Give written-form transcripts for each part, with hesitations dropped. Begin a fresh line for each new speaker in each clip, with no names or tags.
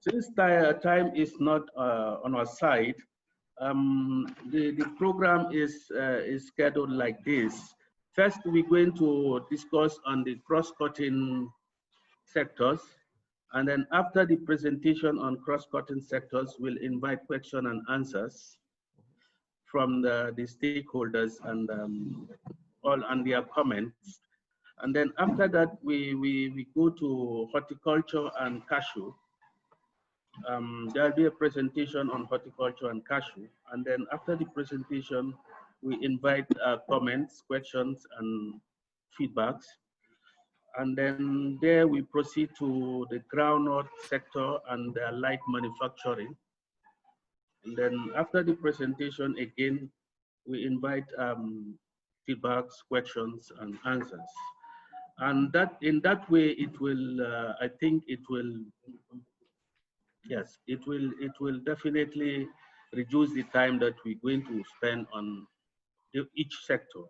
Since time is not on our side, the program is scheduled like this. First, we're going to discuss on the cross-cutting sectors. And then after the presentation on cross-cutting sectors, we'll invite question and answers from the stakeholders and all and their comments. And then after that, we go to horticulture and cashew. There'll be a presentation on horticulture and cashew. And then after the presentation, we invite comments, questions, and feedbacks. And then there we proceed to the groundnut sector and light manufacturing. And then after the presentation, again, we invite feedbacks, questions, and answers. And that in that way, it will, I think it will, yes, it will definitely reduce the time that we're going to spend on each sector.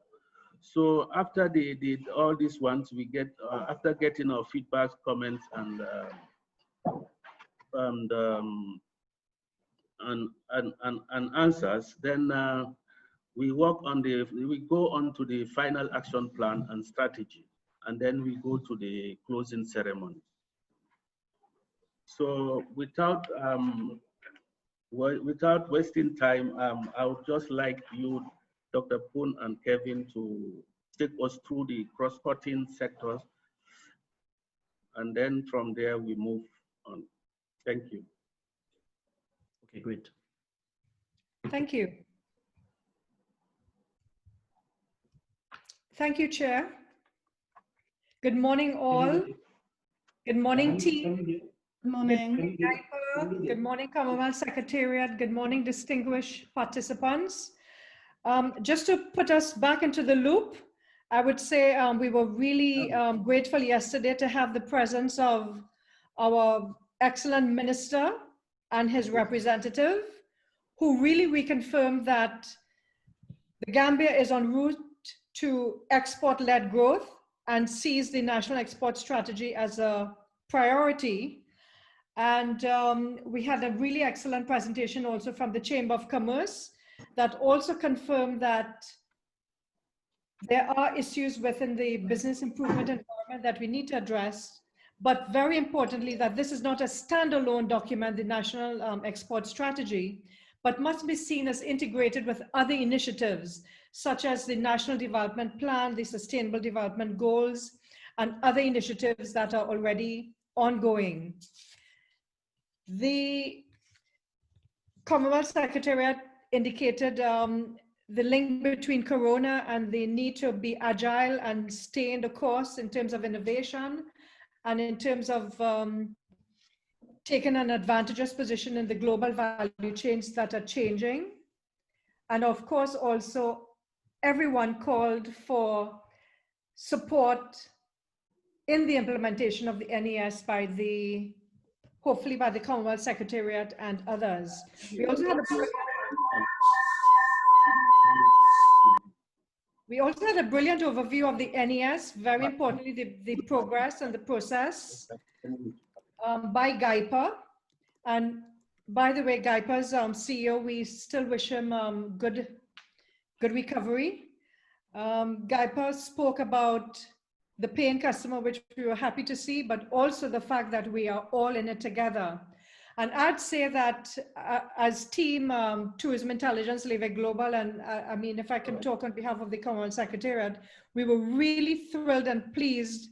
So after all these ones, we get after getting our feedback, comments, and answers, then we go on to the final action plan and strategy, and then we go to the closing ceremony. So without wasting time, I would just like you, Dr. Poon and Kevin, to take us through the cross-cutting sectors, and then from there we move on. Thank you.
Okay, great.
Thank you. Thank you, Chair. Good morning, all. Good morning, team.
Good morning.
Good morning, Commonwealth Secretariat. Good morning, distinguished participants. Just to put us back into the loop, I would say we were really grateful yesterday to have the presence of our excellent minister and his representative, who really reconfirmed that the Gambia is en route to export-led growth and sees the national export strategy as a priority. And we had a really excellent presentation also from the Chamber of Commerce that also confirmed that there are issues within the business improvement environment that we need to address, but very importantly, that this is not a standalone document, the national export strategy, but must be seen as integrated with other initiatives, such as the National Development Plan, the Sustainable Development Goals, and other initiatives that are already ongoing. The Commonwealth Secretariat indicated the link between Corona and the need to be agile and stay in the course in terms of innovation and in terms of taking an advantageous position in the global value chains that are changing. And of course, also everyone called for support in the implementation of the NES by hopefully by the Commonwealth Secretariat and others. We also had a brilliant overview of the NES, very importantly, the progress and the process by GAIPA. And by the way, GAIPA's CEO, we still wish him good recovery. GAIPA spoke about the paying customer, which we were happy to see, but also the fact that we are all in it together. And I'd say that as Team Tourism Intelligence, Live Global, and I mean, if I can talk on behalf of the Commonwealth Secretariat, we were really thrilled and pleased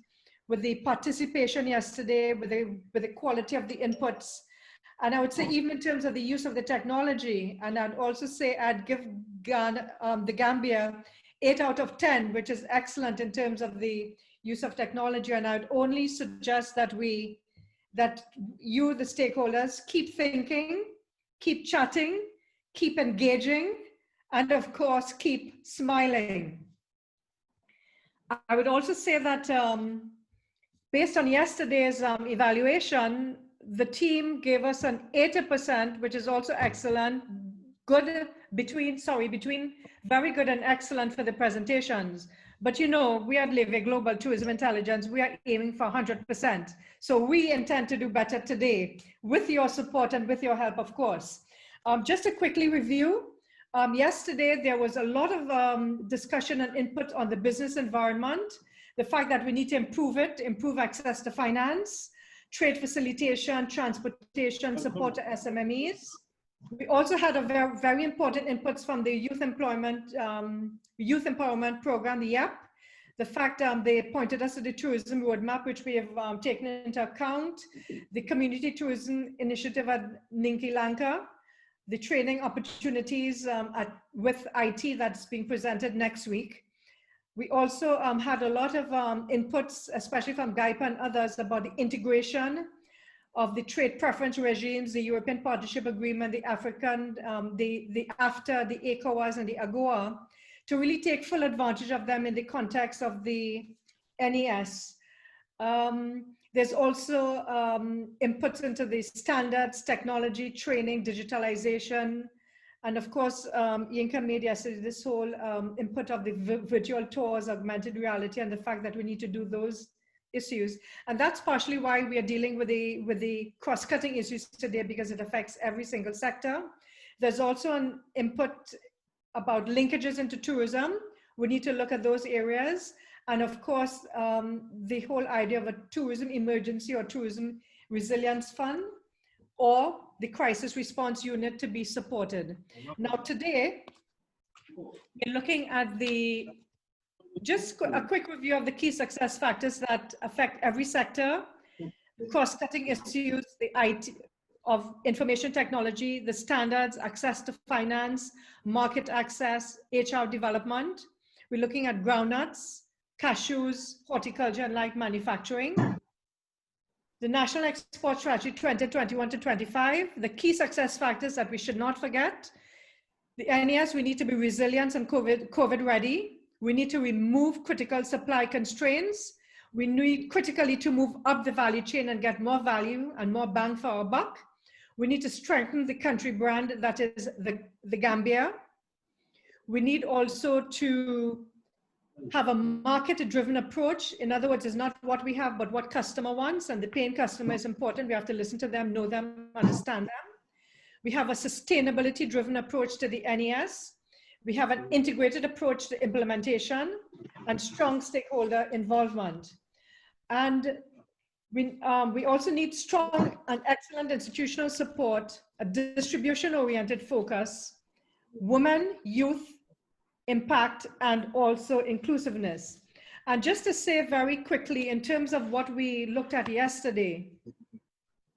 with the participation yesterday, with the quality of the inputs. And I would say even in terms of the use of the technology, and I'd also say I'd give the Gambia 8 out of 10, which is excellent in terms of the use of technology. And I'd only suggest that you, the stakeholders, keep thinking, keep chatting, keep engaging, and of course, keep smiling. I would also say that based on yesterday's evaluation, the team gave us an 80%, which is also excellent, between very good and excellent for the presentations. But you know, we at Levy Global Tourism Intelligence, we are aiming for 100%. So we intend to do better today with your support and with your help, of course. Just to quickly review, yesterday there was a lot of discussion and input on the business environment, the fact that we need to improve it, improve access to finance, trade facilitation, transportation, support to SMMEs. We also had a very, very important inputs from the Youth Empowerment Program, the YEP. The fact they pointed us to the tourism roadmap, which we have taken into account, the Community Tourism Initiative at Ninki Lanka, the training opportunities with IT that's being presented next week. We also had a lot of inputs, especially from GAIPA and others, about the integration of the trade preference regimes, the European Partnership Agreement, the African, the AFTA, the ECOWAS, and the AGOA, to really take full advantage of them in the context of the NES. There's also inputs into the standards, technology, training, digitalization, and of course, Yinka made yesterday this whole input of the virtual tours, augmented reality, and the fact that we need to do those issues. And that's partially why we are dealing with the cross-cutting issues today, because it affects every single sector. There's also an input about linkages into tourism. We need to look at those areas. And of course, the whole idea of a tourism emergency or tourism resilience fund, or the crisis response unit to be supported. Now today, we're looking at just a quick review of the key success factors that affect every sector, the cross-cutting issues, the IT of information technology, the standards, access to finance, market access, HR development. We're looking at groundnuts, cashews, horticulture, and light manufacturing. The National Export Strategy 2021 to 25, the key success factors that we should not forget. The NES, we need to be resilient and COVID ready. We need to remove critical supply constraints. We need critically to move up the value chain and get more value and more bang for our buck. We need to strengthen the country brand that is the Gambia. We need also to have a market-driven approach. In other words, it's not what we have, but what customer wants, and the paying customer is important. We have to listen to them, know them, understand them. We have a sustainability-driven approach to the NES. We have an integrated approach to implementation and strong stakeholder involvement. And we also need strong and excellent institutional support, a distribution-oriented focus, women, youth, impact, and also inclusiveness. And just to say very quickly, in terms of what we looked at yesterday,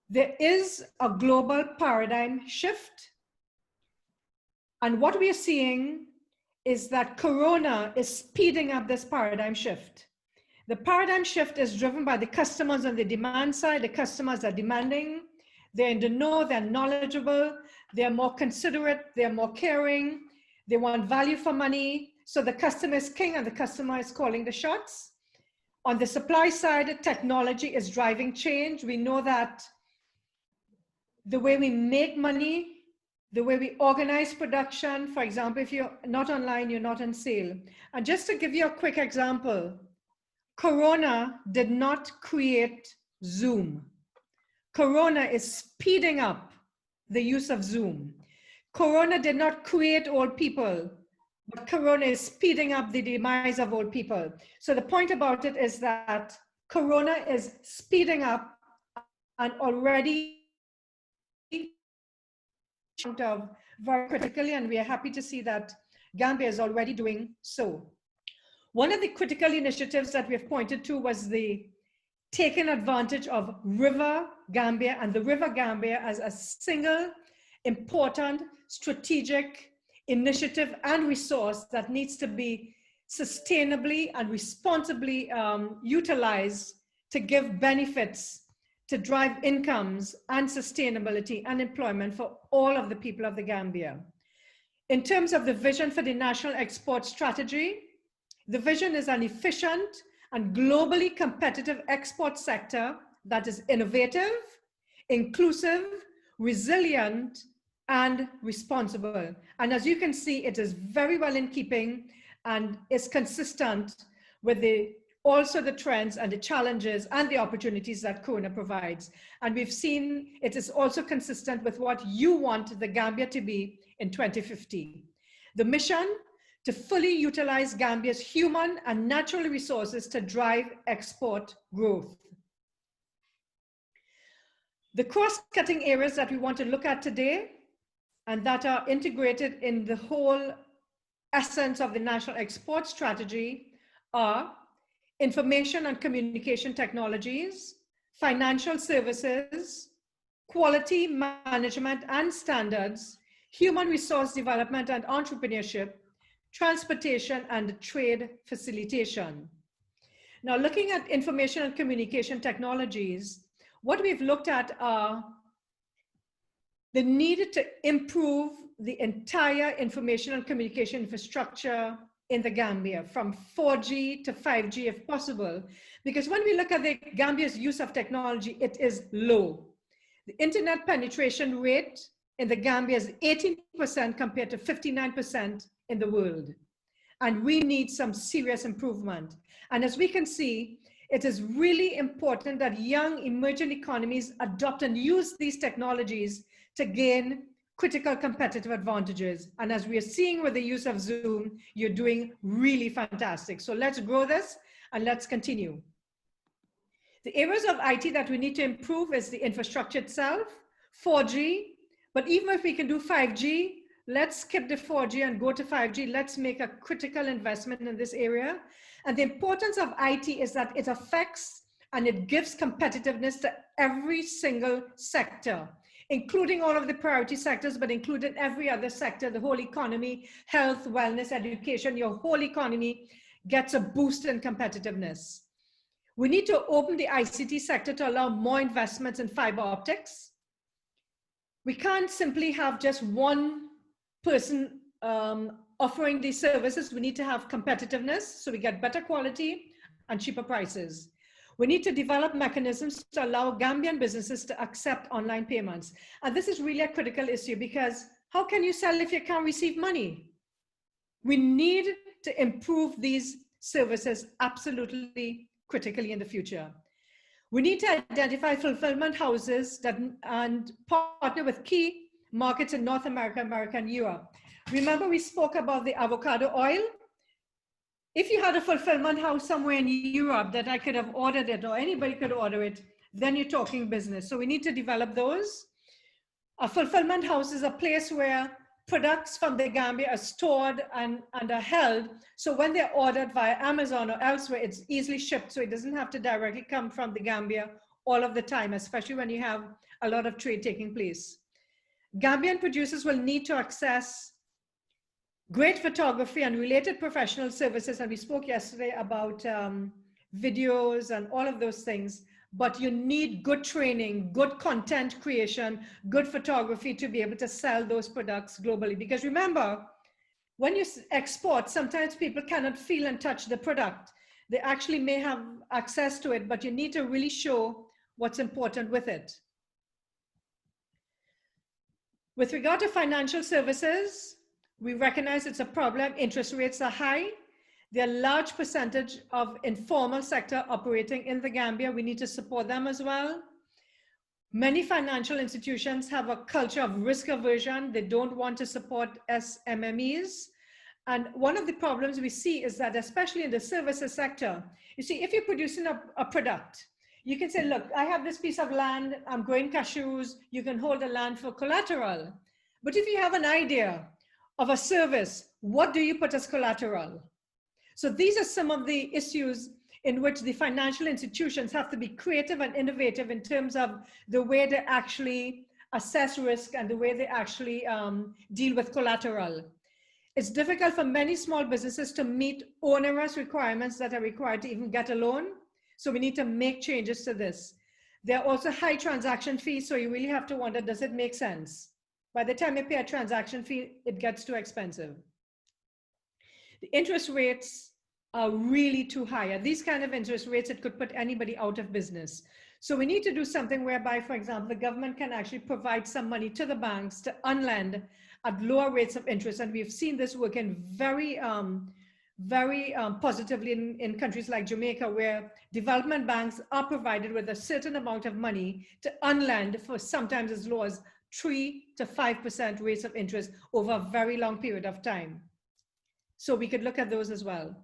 there is a global paradigm shift. And what we are seeing is that Corona is speeding up this paradigm shift. The paradigm shift is driven by the customers on the demand side. The customers are demanding, they're in the know, they're knowledgeable, they're more considerate, they're more caring, they want value for money. So the customer is king and the customer is calling the shots. On the supply side, technology is driving change. We know that the way we make money, the way we organize production, for example, if you're not online, you're not on sale. And just to give you a quick example, Corona did not create Zoom. Corona is speeding up the use of Zoom. Corona did not create old people, but Corona is speeding up the demise of old people. So the point about it is that Corona is speeding up and already very critically, and we are happy to see that Gambia is already doing so. One of the critical initiatives that we have pointed to was the taking advantage of River Gambia and the River Gambia as a single important strategic initiative and resource that needs to be sustainably and responsibly utilized to give benefits, to drive incomes and sustainability and employment for all of the people of the Gambia. In terms of the vision for the National Export Strategy, the vision is an efficient and globally competitive export sector that is innovative, inclusive, resilient, and responsible. And as you can see, it is very well in keeping and is consistent with also the trends and the challenges and the opportunities that Corona provides. And we've seen it is also consistent with what you want the Gambia to be in 2050. The mission to fully utilize Gambia's human and natural resources to drive export growth. The cross-cutting areas that we want to look at today and that are integrated in the whole essence of the national export strategy are information and communication technologies, financial services, quality management and standards, human resource development and entrepreneurship, transportation and trade facilitation. Now, looking at information and communication technologies, what we've looked at are the need to improve the entire information and communication infrastructure in the Gambia, from 4G to 5G if possible. Because when we look at the Gambia's use of technology, it is low. The internet penetration rate in the Gambia is 18% compared to 59% in the world. And we need some serious improvement. And as we can see, it is really important that young emerging economies adopt and use these technologies to gain critical competitive advantages. And as we are seeing with the use of Zoom, you're doing really fantastic. So let's grow this and let's continue. The areas of IT that we need to improve is the infrastructure itself, 4G, but even if we can do 5G, let's skip the 4G and go to 5G. Let's make a critical investment in this area. And the importance of IT is that it affects and it gives competitiveness to every single sector, including all of the priority sectors, but including every other sector, the whole economy, health, wellness, education, your whole economy gets a boost in competitiveness. We need to open the ICT sector to allow more investments in fiber optics. We can't simply have just one person offering these services. We need to have competitiveness so we get better quality and cheaper prices. We need to develop mechanisms to allow Gambian businesses to accept online payments. And this is really a critical issue because how can you sell if you can't receive money? We need to improve these services absolutely critically in the future. We need to identify fulfillment houses and partner with key markets in North America, America, and Europe. Remember we spoke about the avocado oil? If you had a fulfillment house somewhere in Europe that I could have ordered it or anybody could order it, then you're talking business. So we need to develop those. A fulfillment house is a place where products from the Gambia are stored and are held. So when they're ordered via Amazon or elsewhere, it's easily shipped. So it doesn't have to directly come from the Gambia all of the time, especially when you have a lot of trade taking place. Gambian producers will need to access great photography and related professional services. And we spoke yesterday about videos and all of those things, but you need good training, good content creation, good photography to be able to sell those products globally. Because remember, when you export, sometimes people cannot feel and touch the product. They actually may have access to it, but you need to really show what's important with it. With regard to financial services, we recognize it's a problem. Interest rates are high. There are a large percentage of informal sector operating in the Gambia. We need to support them as well. Many financial institutions have a culture of risk aversion. They don't want to support SMMEs. And one of the problems we see is that, especially in the services sector, you see, if you're producing a product, you can say, look, I have this piece of land, I'm growing cashews, you can hold the land for collateral. But if you have an idea of a service, what do you put as collateral? So these are some of the issues in which the financial institutions have to be creative and innovative in terms of the way they actually assess risk and the way they actually deal with collateral. It's difficult for many small businesses to meet onerous requirements that are required to even get a loan. So we need to make changes to this. There are also high transaction fees, so you really have to wonder, does it make sense? By the time you pay a transaction fee, it gets too expensive. The interest rates are really too high. At these kind of interest rates, it could put anybody out of business. So we need to do something whereby, for example, the government can actually provide some money to the banks to unlend at lower rates of interest. And we've seen this work in very very positively in countries like Jamaica, where development banks are provided with a certain amount of money to unlend for sometimes as low as 3 to 5% rates of interest over a very long period of time. So we could look at those as well.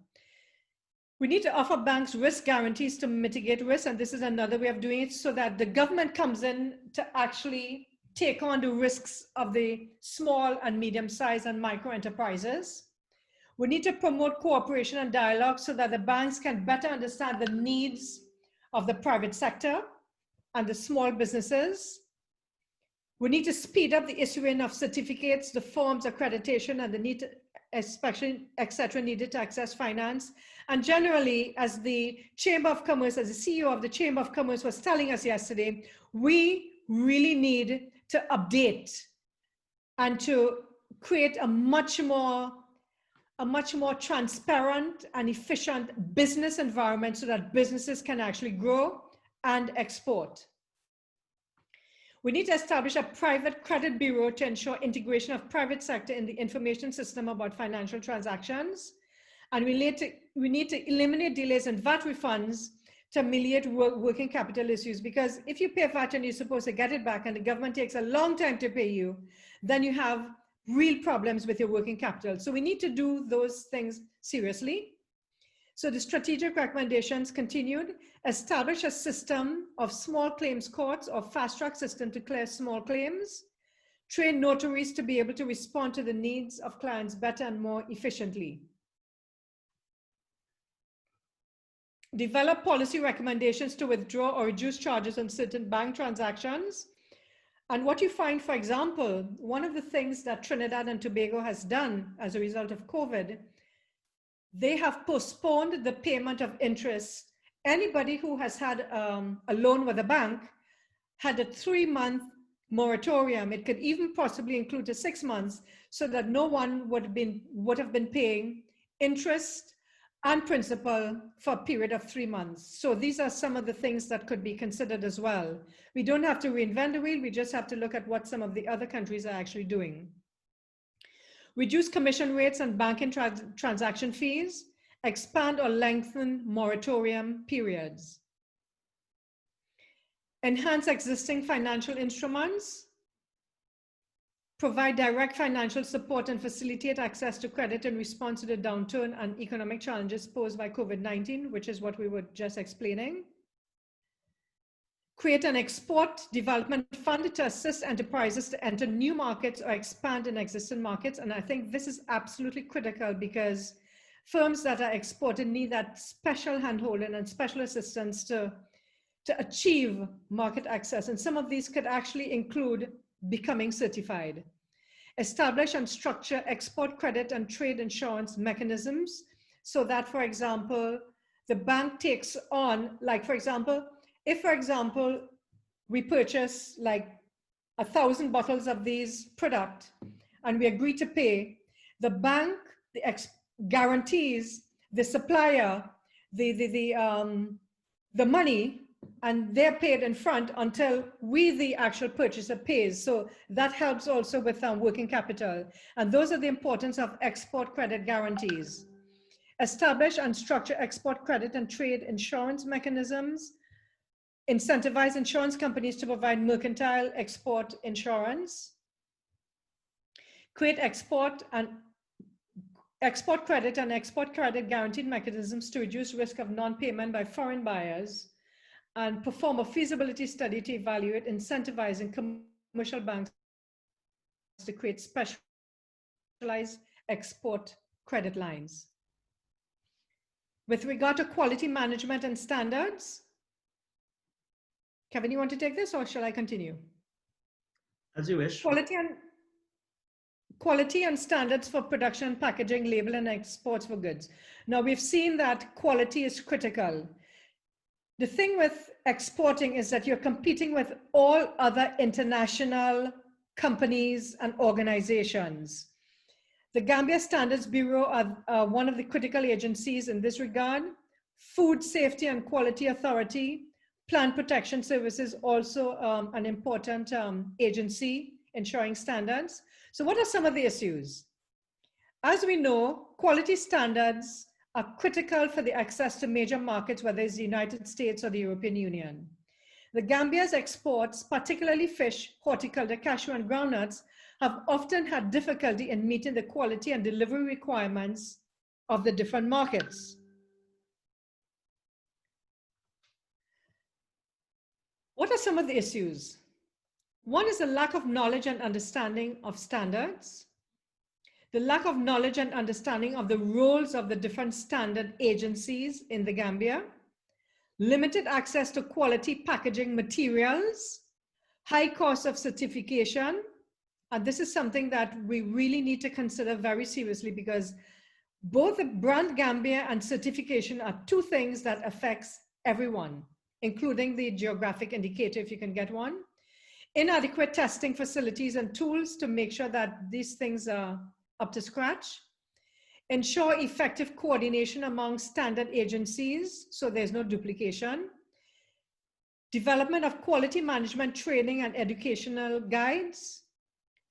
We need to offer banks risk guarantees to mitigate risk, and this is another way of doing it, so that the government comes in to actually take on the risks of the small and medium-sized and micro enterprises. We need to promote cooperation and dialogue so that the banks can better understand the needs of the private sector and the small businesses. We need to speed up the issuing of certificates, the forms, accreditation, and the need to, especially, etc., needed to access finance. And generally, as the Chamber of Commerce, as the CEO of the Chamber of Commerce was telling us yesterday, we really need to update and to create a much more transparent and efficient business environment so that businesses can actually grow and export. We need to establish a private credit bureau to ensure integration of private sector in the information system about financial transactions. And we need to eliminate delays in VAT refunds to ameliorate working capital issues, because if you pay VAT and you're supposed to get it back and the government takes a long time to pay you, then you have real problems with your working capital. So we need to do those things seriously. So the strategic recommendations continued: establish a system of small claims courts or fast track system to clear small claims, train notaries to be able to respond to the needs of clients better and more efficiently, develop policy recommendations to withdraw or reduce charges on certain bank transactions. And what you find, for example, one of the things that Trinidad and Tobago has done as a result of COVID, they have postponed the payment of interest. Anybody who has had a loan with a bank had a 3-month moratorium. It could even possibly include to 6 months, so that no one would have been paying interest and principal for a period of 3 months. So these are some of the things that could be considered as well. We don't have to reinvent the wheel, we just have to look at what some of the other countries are actually doing. Reduce commission rates and banking transaction fees, expand or lengthen moratorium periods. Enhance existing financial instruments, provide direct financial support and facilitate access to credit in response to the downturn and economic challenges posed by COVID-19, which is what we were just explaining. Create an export development fund to assist enterprises to enter new markets or expand in existing markets. And I think this is absolutely critical, because firms that are exporting need that special handholding and special assistance to achieve market access. And some of these could actually include becoming certified. Establish and structure export credit and trade insurance mechanisms, so that, for example, the bank takes on, like, for example, if, for example, we purchase like 1,000 bottles of these product and we agree to pay, the bank guarantees the supplier the money, and they're paid in front until we, the actual purchaser, pays. So that helps also with working capital. And those are the importance of export credit guarantees. Establish and structure export credit and trade insurance mechanisms. Incentivize insurance companies to provide mercantile export insurance. Create export credit and export credit guaranteed mechanisms to reduce risk of non-payment by foreign buyers, and perform a feasibility study to evaluate incentivizing commercial banks to create specialized export credit lines. With regard to quality management and standards, Kevin, you want to take this, or shall I continue?
As you wish.
Quality and standards for production and packaging, label, and exports for goods. Now, we've seen that quality is critical. The thing with exporting is that you're competing with all other international companies and organizations. The Gambia Standards Bureau are one of the critical agencies in this regard. Food Safety and Quality Authority, Plant Protection Services, also an important agency ensuring standards. So what are some of the issues? As we know, quality standards are critical for the access to major markets, whether it's the United States or the European Union. The Gambia's exports, particularly fish, horticulture, cashew, and groundnuts, have often had difficulty in meeting the quality and delivery requirements of the different markets. What are some of the issues? One is the lack of knowledge and understanding of standards, the lack of knowledge and understanding of the roles of the different standard agencies in the Gambia, limited access to quality packaging materials, high cost of certification. And this is something that we really need to consider very seriously, because both the brand Gambia and certification are two things that affects everyone, including the geographic indicator, if you can get one. Inadequate testing facilities and tools to make sure that these things are up to scratch. Ensure effective coordination among standard agencies so there's no duplication. Development of quality management training and educational guides.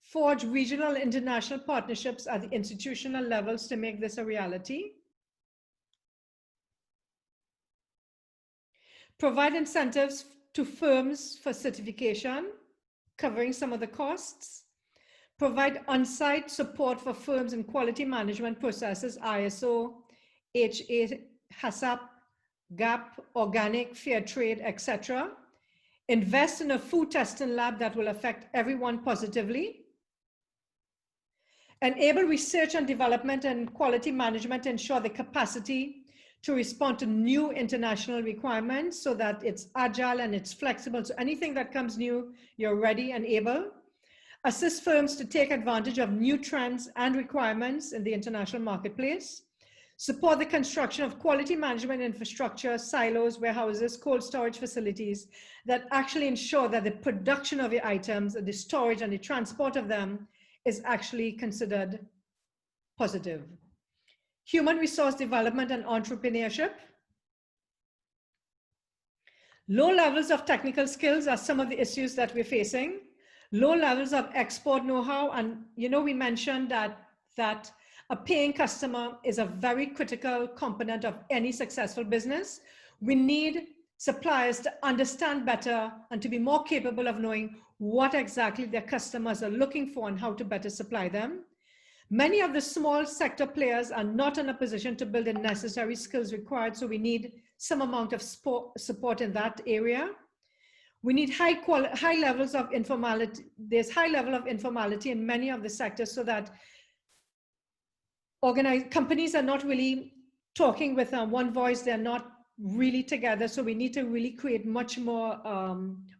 Forge regional and international partnerships at the institutional levels to make this a reality. Provide incentives to firms for certification, covering some of the costs. Provide on-site support for firms in quality management processes, ISO, HA, HACCP, GAP, organic, fair trade, etc. Invest in a food testing lab that will affect everyone positively. Enable research and development and quality management to ensure the capacity to respond to new international requirements so that it's agile and it's flexible. So anything that comes new, you're ready and able. Assist firms to take advantage of new trends and requirements in the international marketplace. Support the construction of quality management infrastructure, silos, warehouses, cold storage facilities that actually ensure that the production of the items, the storage and the transport of them is actually considered positive. Human resource development and entrepreneurship. Low levels of technical skills are some of the issues that we're facing. Low levels of export know-how, and we mentioned that a paying customer is a very critical component of any successful business. We need suppliers to understand better and to be more capable of knowing what exactly their customers are looking for and how to better supply them. Many of the small sector players are not in a position to build the necessary skills required, so we need some amount of support in that area. We need high levels of informality. There's high level of informality in many of the sectors, so that companies are not really talking with one voice. They're not really together. So we need to really create much more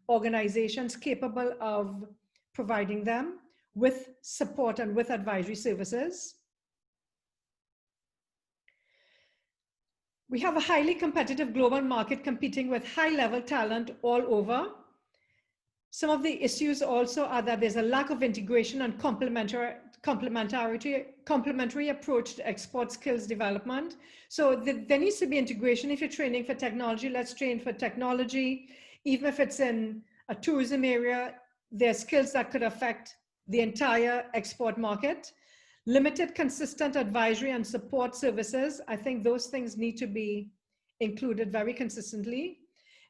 organizations capable of providing them with support and with advisory services. We have a highly competitive global market competing with high-level talent all over. Some of the issues also are that there's a lack of integration and complementary approach to export skills development. So there needs to be integration. If you're training for technology, let's train for technology. Even if it's in a tourism area, there's skills that could affect the entire export market. Limited consistent advisory and support services. I think those things need to be included very consistently.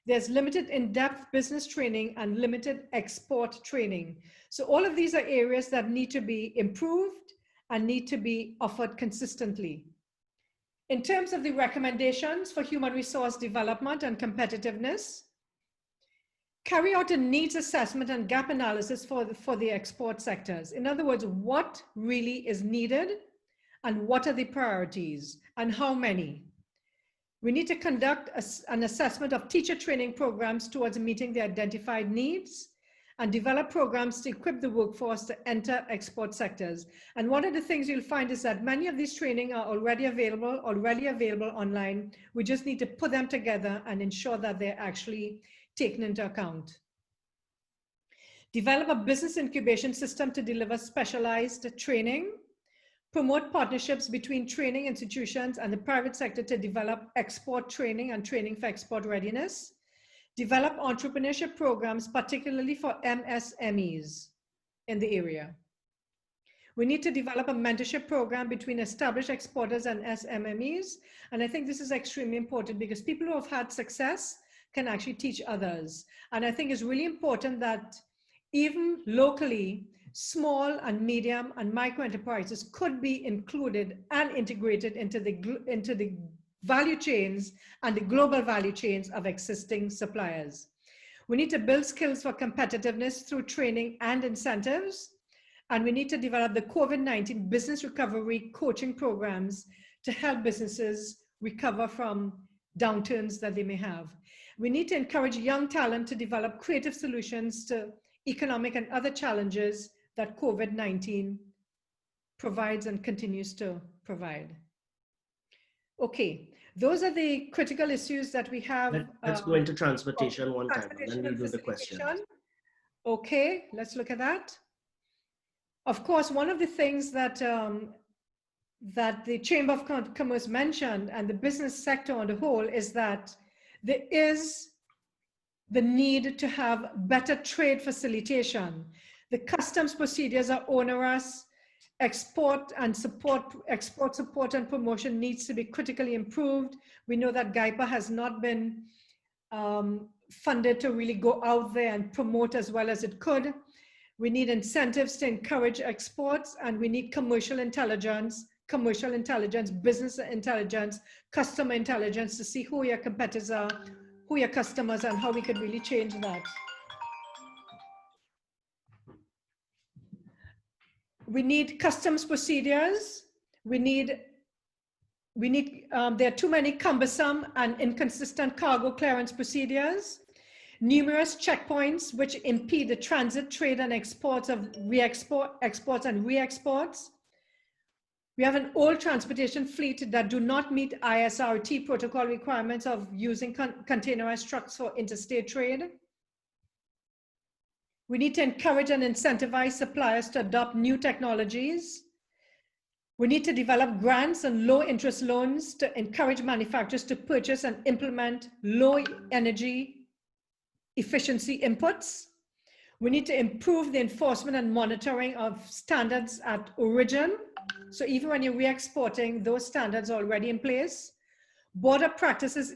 There's limited in-depth business training and limited export training. So all of these are areas that need to be improved and need to be offered consistently. In terms of the recommendations for human resource development and competitiveness, carry out a needs assessment and gap analysis for the export sectors. In other words, what really is needed and what are the priorities and how many? We need to conduct an assessment of teacher training programs towards meeting the identified needs and develop programs to equip the workforce to enter export sectors. And one of the things you'll find is that many of these training are already available online. We just need to put them together and ensure that they're actually taken into account. Develop a business incubation system to deliver specialized training. Promote partnerships between training institutions and the private sector to develop export training and training for export readiness. Develop entrepreneurship programs, particularly for MSMEs in the area. We need to develop a mentorship program between established exporters and SMMEs. And I think this is extremely important because people who have had success can actually teach others. And I think it's really important that even locally, small and medium and micro enterprises could be included and integrated into the value chains and the global value chains of existing suppliers. We need to build skills for competitiveness through training and incentives. And we need to develop the COVID-19 business recovery coaching programs to help businesses recover from downturns that they may have. We need to encourage young talent to develop creative solutions to economic and other challenges that COVID-19 provides and continues to provide. Okay, those are the critical issues that we have.
Let's go into transportation one time, and then we'll do the question.
Okay, let's look at that. Of course, one of the things that that the Chamber of Commerce mentioned and the business sector on the whole is that there is the need to have better trade facilitation. The customs procedures are onerous. Export support and promotion needs to be critically improved. We know that GAIPA has not been funded to really go out there and promote as well as it could. We need incentives to encourage exports, and we need commercial intelligence, business intelligence, customer intelligence to see who your competitors are, who your customers are, and how we could really change that. We need customs procedures. There are too many cumbersome and inconsistent cargo clearance procedures. Numerous checkpoints which impede the transit, trade, and exports of exports and re-exports. We have an old transportation fleet that do not meet ISRT protocol requirements of using containerized trucks for interstate trade. We need to encourage and incentivize suppliers to adopt new technologies. We need to develop grants and low interest loans to encourage manufacturers to purchase and implement low energy efficiency inputs. We need to improve the enforcement and monitoring of standards at origin. So even when you're re-exporting, those standards are already in place. Border practices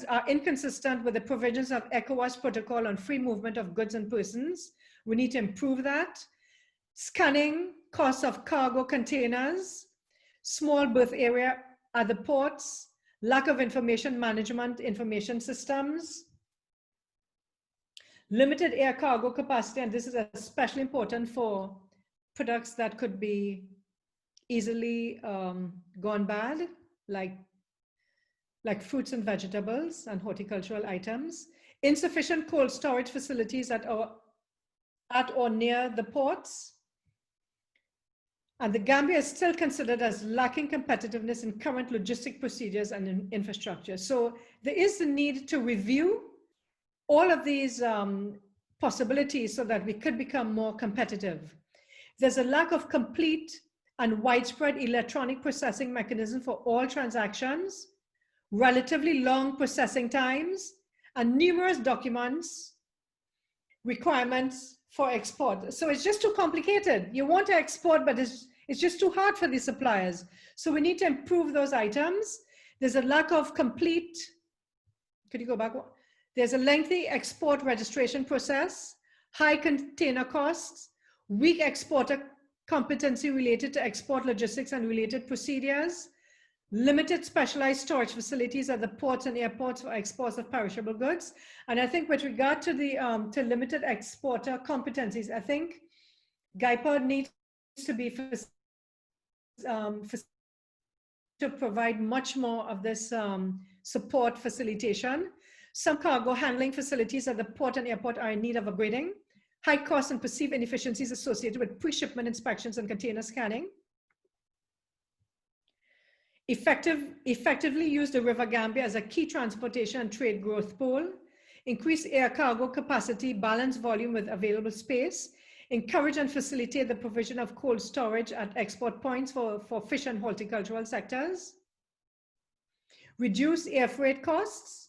are inconsistent with the provisions of ECOWAS protocol on free movement of goods and persons. We need to improve that. Scanning costs of cargo containers, small berth area at the ports, lack of information management, information systems, limited air cargo capacity, and this is especially important for products that could be easily gone bad, like fruits and vegetables and horticultural items. Insufficient cold storage facilities at or near the ports. And the Gambia is still considered as lacking competitiveness in current logistic procedures and in infrastructure. So there is the need to review all of these possibilities so that we could become more competitive. There's a lack of complete and widespread electronic processing mechanism for all transactions, relatively long processing times, and numerous documents, requirements for export. So it's just too complicated. You want to export, but it's just too hard for the suppliers. So we need to improve those items. There's a lack of complete, could you go back? There's a lengthy export registration process, high container costs, weak exporter competency related to export logistics and related procedures, limited specialized storage facilities at the ports and airports for exports of perishable goods. And I think with regard to the limited exporter competencies, I think GAIPA needs to be to provide much more of this support facilitation. Some cargo handling facilities at the port and airport are in need of upgrading. High costs and perceived inefficiencies associated with pre-shipment inspections and container scanning. Effectively use the River Gambia as a key transportation and trade growth pole. Increase air cargo capacity, balance volume with available space. Encourage and facilitate the provision of cold storage at export points for fish and horticultural sectors. Reduce air freight costs.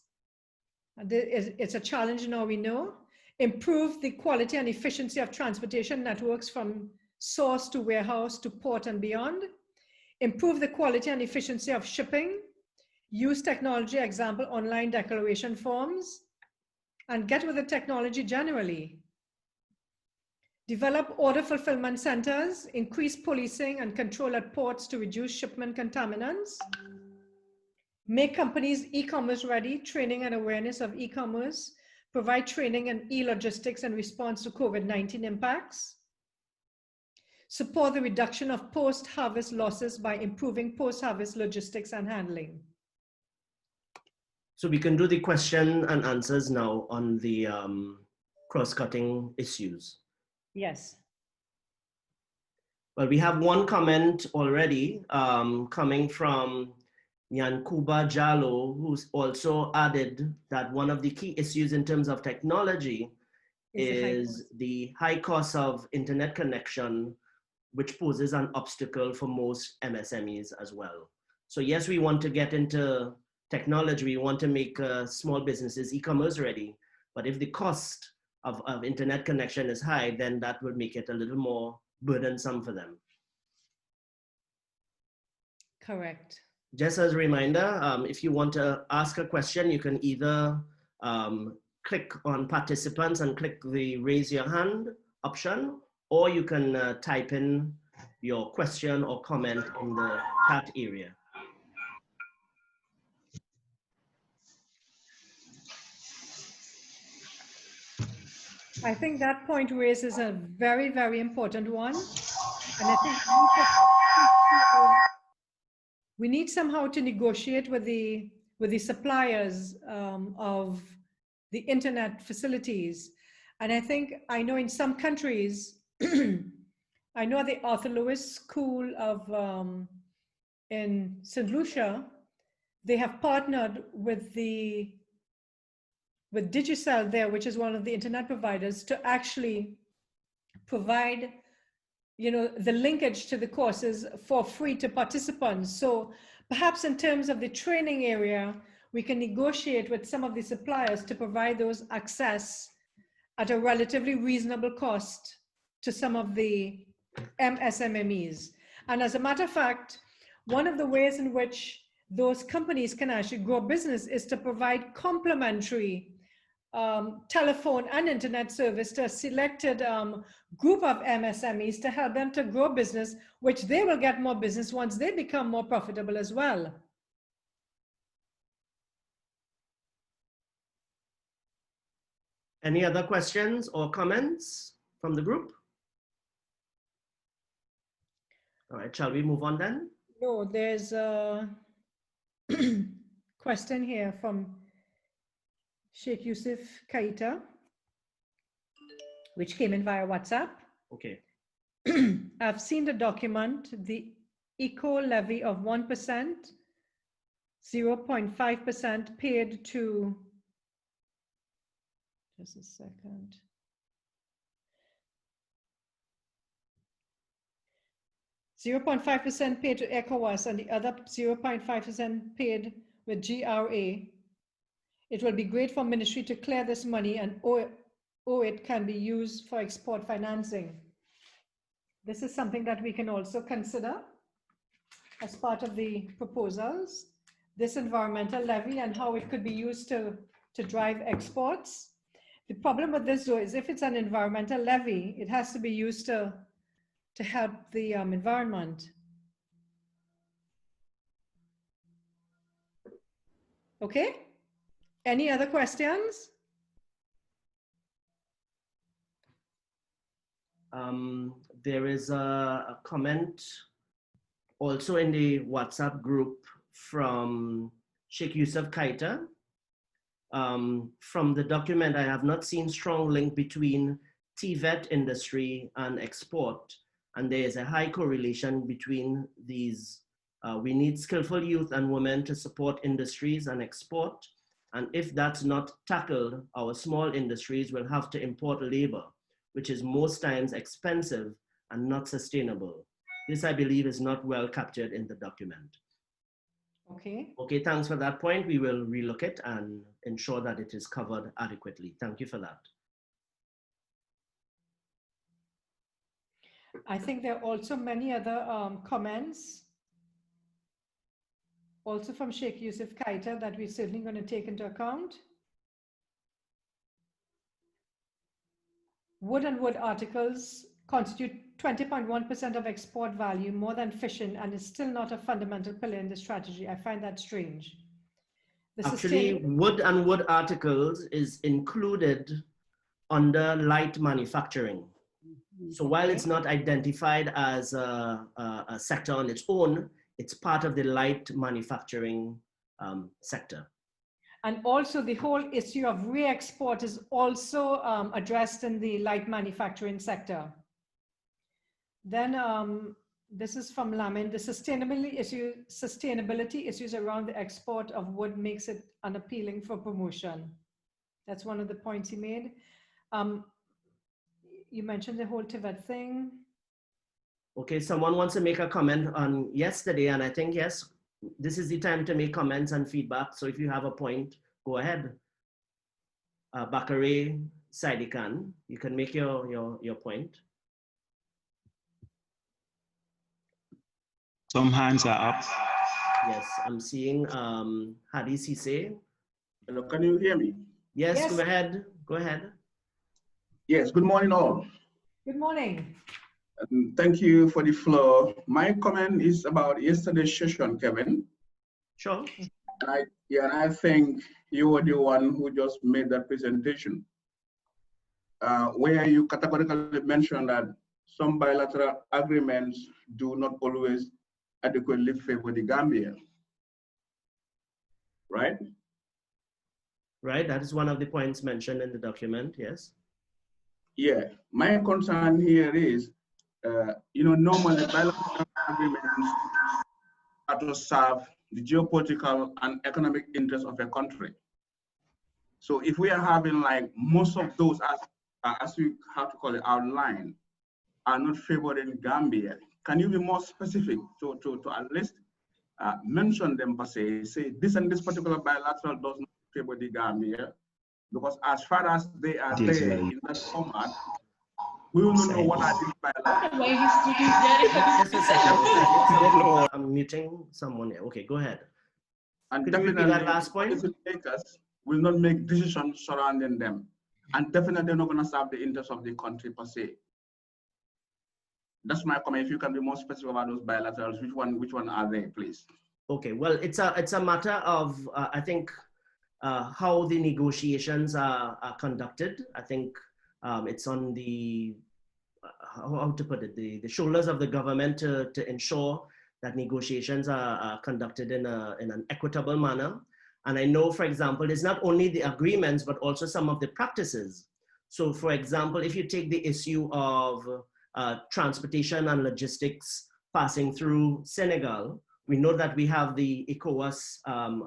It's a challenge now, we know. Improve the quality and efficiency of transportation networks from source to warehouse to port and beyond, improve the quality and efficiency of shipping, use technology, example, online declaration forms, and get with the technology generally. Develop order fulfillment centers, increase policing and control at ports to reduce shipment contaminants. Make companies e-commerce ready, training and awareness of e-commerce. Provide training and e-logistics in response to COVID-19 impacts. Support the reduction of post-harvest losses by improving post-harvest logistics and handling.
So we can do the question and answers now on the cross-cutting issues.
Yes.
Well, we have one comment already coming from Yankuba Jalo, who's also added that one of the key issues in terms of technology is the high cost of internet connection, which poses an obstacle for most MSMEs as well. So yes, we want to get into technology, we want to make small businesses e-commerce ready, but if the cost of internet connection is high, then that would make it a little more burdensome for them.
Correct.
Just as a reminder, if you want to ask a question, you can either click on participants and click the raise your hand option, or you can type in your question or comment in the chat area.
I think that point raises a very, very important one. And I think we need somehow to negotiate with the suppliers of the internet facilities. And I know in some countries, I know the Arthur Lewis School of in St. Lucia, they have partnered with Digicel there, which is one of the internet providers, to actually provide, you know, the linkage to the courses for free to participants. So perhaps in terms of the training area, we can negotiate with some of the suppliers to provide those access at a relatively reasonable cost to some of the MSMEs. And as a matter of fact, one of the ways in which those companies can actually grow business is to provide complementary telephone and internet service to a selected group of MSMEs to help them to grow business, which they will get more business once they become more profitable as well.
Any other questions or comments from the group? All right, shall we move on then?
No, there's a question here from Sheikh Yusuf Kaita, which came in via WhatsApp.
Okay.
I've seen the document, the eco levy of 1%, 0.5% paid to, just a second. .5% paid to ECOWAS and the other 0.5% paid with GRA. It will be great for ministry to clear this money and it can be used for export financing. This is something that we can also consider as part of the proposals. This environmental levy and how it could be used to drive exports. The problem with this though is if it's an environmental levy, it has to be used to help the environment. Okay, any other questions?
There is a comment also in the WhatsApp group from Sheikh Yusuf Kaita. From the document, I have not seen strong link between TVET industry and export. And there is a high correlation between these. We need skillful youth and women to support industries and export. And if that's not tackled, our small industries will have to import labor, which is most times expensive and not sustainable. This, I believe, is not well captured in the document.
Okay.
Okay, thanks for that point. We will relook it and ensure that it is covered adequately. Thank you for that.
I think there are also many other comments, also from Sheikh Yusuf Kaita, that we're certainly going to take into account. Wood and wood articles constitute 20.1% of export value, more than fishing, and is still not a fundamental pillar in the strategy. I find that strange.
Actually, wood and wood articles is included under light manufacturing. So while it's not identified as a sector on its own, it's part of the light manufacturing sector.
And also the whole issue of re-export is also addressed in the light manufacturing sector. Then this is from Lamin. The sustainability issues around the export of wood makes it unappealing for promotion. That's one of the points he made. You mentioned the whole Tibet thing.
Okay, someone wants to make a comment on yesterday, and I think, yes, this is the time to make comments and feedback. So if you have a point, go ahead. Bakare Saidikan, you can make your point.
Some hands are up.
Yes, I'm seeing Hadi Sise.
Hello, can you hear me?
Yes,
Yes.
go ahead. Go ahead.
Yes, good morning all.
Good morning.
Thank you for the floor. My comment is about yesterday's session, Kevin.
Sure.
And I think you were the one who just made that presentation, where you categorically mentioned that some bilateral agreements do not always adequately favor the Gambia, right?
Right, that is one of the points mentioned in the document, yes.
Yeah, my concern here is, normally bilateral agreements are to serve the geopolitical and economic interests of a country. So if we are having like most of those, as we have to call it, outline, are not favoring Gambia, can you be more specific to at least mention them per se, say this and this particular bilateral does not favor the Gambia, because as far as they are there in that format, we will not know what are these bilaterals.
Just a second. I'm muting someone here. Okay, go ahead.
And
could you repeat that last point?
Policymakers will not make decisions surrounding them, and definitely they're not going to serve the interests of the country per se. That's my comment. If you can be more specific about those bilaterals, which one are they, please?
Okay, well, it's a matter of I think how the negotiations are conducted. I think it's on the how to put it, the shoulders of the government to ensure that negotiations are conducted in an equitable manner. And I know, for example, it's not only the agreements, but also some of the practices. So for example, if you take the issue of transportation and logistics passing through Senegal, we know that we have the ECOWAS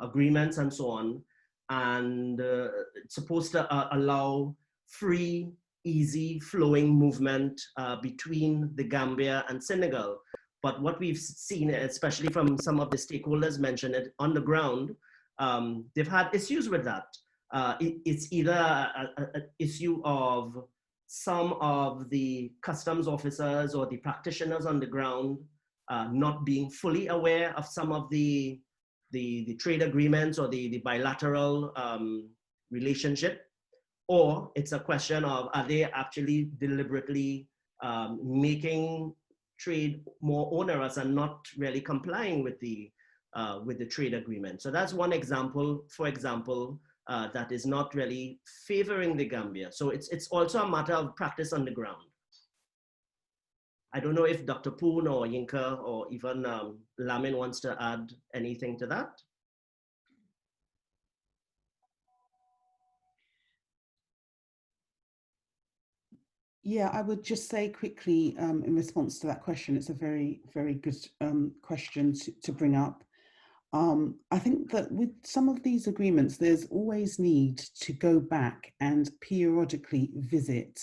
agreements and so on, and it's supposed to allow free, easy flowing movement between the Gambia and Senegal. But what we've seen, especially from some of the stakeholders mentioned it on the ground, they've had issues with that. It's either an issue of some of the customs officers or the practitioners on the ground not being fully aware of some of the trade agreements or the bilateral relationship, or it's a question of are they actually deliberately making trade more onerous and not really complying with the trade agreement. So that's one example, for example, that is not really favoring the Gambia. So it's also a matter of practice on the ground. I don't know if Dr. Poon or Yinka or even Lamin wants to add anything to that.
Yeah, I would just say quickly in response to that question, it's a very, very good question to bring up. I think that with some of these agreements, there's always need to go back and periodically visit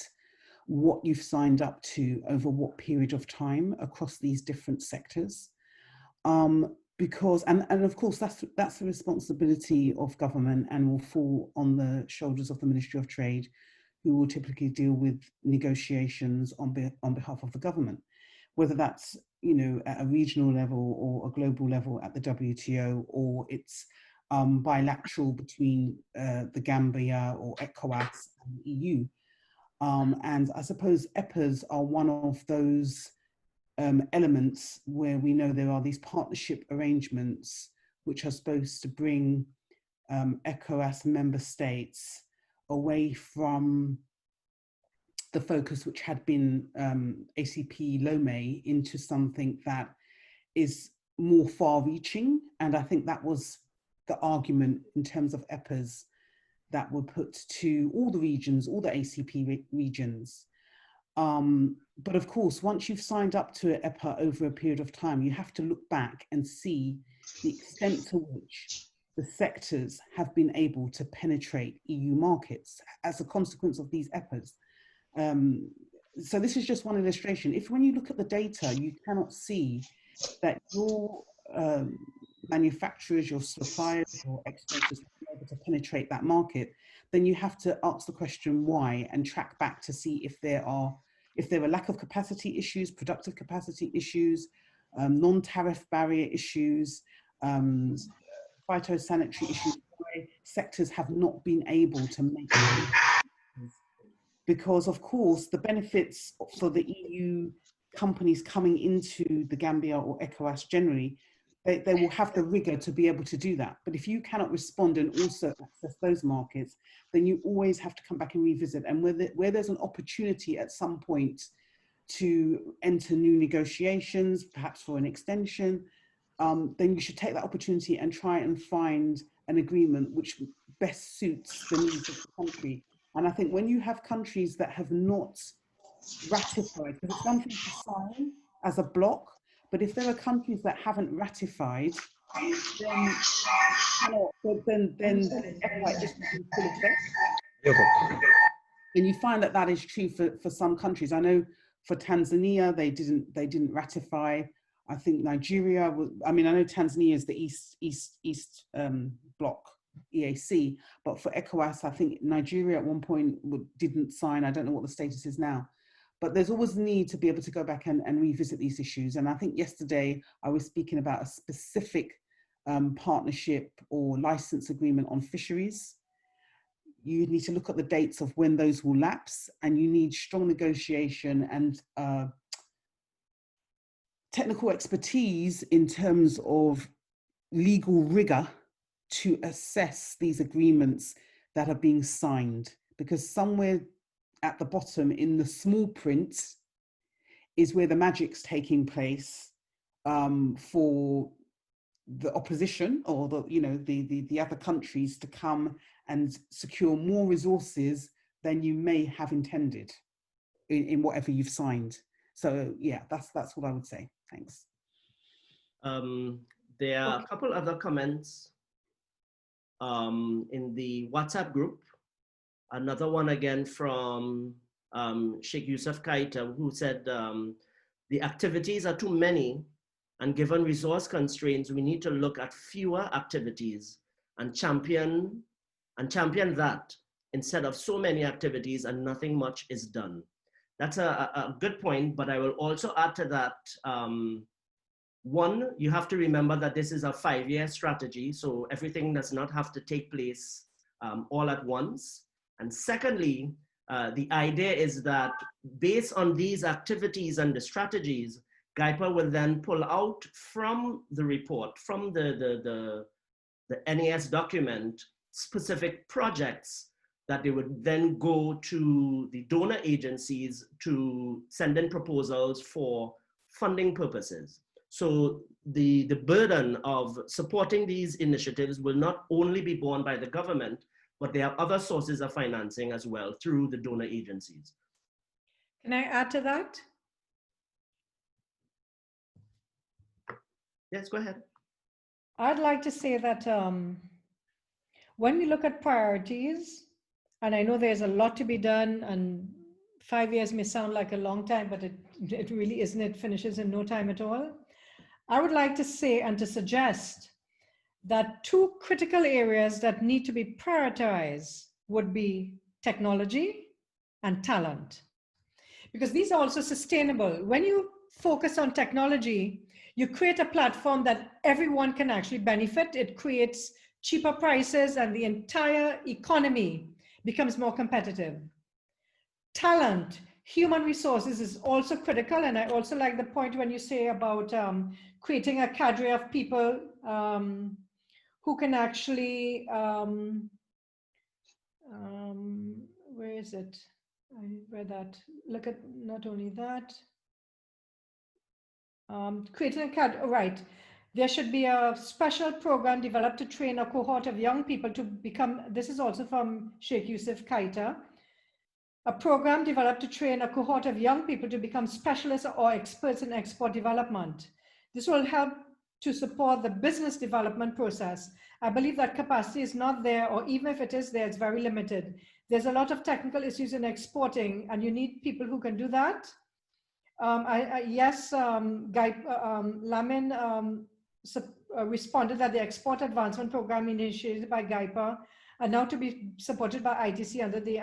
what you've signed up to over what period of time across these different sectors. Because, and of course, that's the responsibility of government and will fall on the shoulders of the Ministry of Trade who will typically deal with negotiations on behalf of the government, whether that's, you know, at a regional level or a global level at the WTO, or it's bilateral between the Gambia or ECOWAS and the EU. And I suppose EPAs are one of those elements where we know there are these partnership arrangements which are supposed to bring ECOWAS member states away from the focus which had been ACP Lomé into something that is more far-reaching. And I think that was the argument in terms of EPAs that were put to all the regions, all the ACP regions. But of course, once you've signed up to an EPA over a period of time, you have to look back and see the extent to which the sectors have been able to penetrate EU markets as a consequence of these EPAs. So this is just one illustration. If when you look at the data, you cannot see that your manufacturers, your suppliers, your exporters have been able to penetrate that market, then you have to ask the question why and track back to see if there are lack of capacity issues, productive capacity issues, non-tariff barrier issues, phytosanitary issues, why sectors have not been able to make it. Because of course, the benefits for the EU companies coming into the Gambia or ECOWAS generally, they will have the rigor to be able to do that. But if you cannot respond and also access those markets, then you always have to come back and revisit. And where there's an opportunity at some point to enter new negotiations, perhaps for an extension, then you should take that opportunity and try and find an agreement which best suits the needs of the country. And I think when you have countries that have not ratified, because it's one thing to sign as a bloc, but if there are countries that haven't ratified, then EPA isn't in full effect. And you find that that is true for some countries. I know for Tanzania, they didn't ratify. I think Nigeria was, I mean, I know Tanzania is the East Bloc EAC, but for ECOWAS, I think Nigeria at one point didn't sign. I don't know what the status is now. But there's always need to be able to go back and revisit these issues. And I think yesterday I was speaking about a specific partnership or license agreement on fisheries. You need to look at the dates of when those will lapse, and you need strong negotiation and technical expertise in terms of legal rigor to assess these agreements that are being signed, because somewhere at the bottom in the small print is where the magic's taking place for the opposition or the other countries to come and secure more resources than you may have intended in whatever you've signed. So yeah, that's what I would say. Thanks.
There are a couple other comments in the WhatsApp group. Another one again from Sheikh Yusuf Kaita, who said the activities are too many, and given resource constraints, we need to look at fewer activities and champion that instead of so many activities and nothing much is done. That's a good point, but I will also add to that, one, you have to remember that this is a 5-year strategy, so everything does not have to take place all at once. And secondly, the idea is that based on these activities and the strategies, GIPA will then pull out from the report, from the NES document, specific projects that they would then go to the donor agencies to send in proposals for funding purposes. So the burden of supporting these initiatives will not only be borne by the government, but there are other sources of financing as well through the donor agencies.
Can I add to that?
Yes, go ahead.
I'd like to say that when we look at priorities, and I know there's a lot to be done, and 5 years may sound like a long time, but it really isn't. It finishes in no time at all. I would like to say and to suggest that 2 critical areas that need to be prioritized would be technology and talent. Because these are also sustainable. When you focus on technology, you create a platform that everyone can actually benefit. It creates cheaper prices and the entire economy becomes more competitive. Talent, human resources is also critical. And I also like the point when you say about creating a cadre of people who can actually, where is it? I read that. Look at not only that, creating a cadre, right. There should be a special program developed to train a cohort of young people to become, this is also from Sheikh Yusuf Kaita, a program developed to train a cohort of young people to become specialists or experts in export development. This will help to support the business development process. I believe that capacity is not there, or even if it is there, it's very limited. There's a lot of technical issues in exporting, and you need people who can do that. Yes, Lamin responded that the Export Advancement Program initiated by GAIPA are now to be supported by ITC under the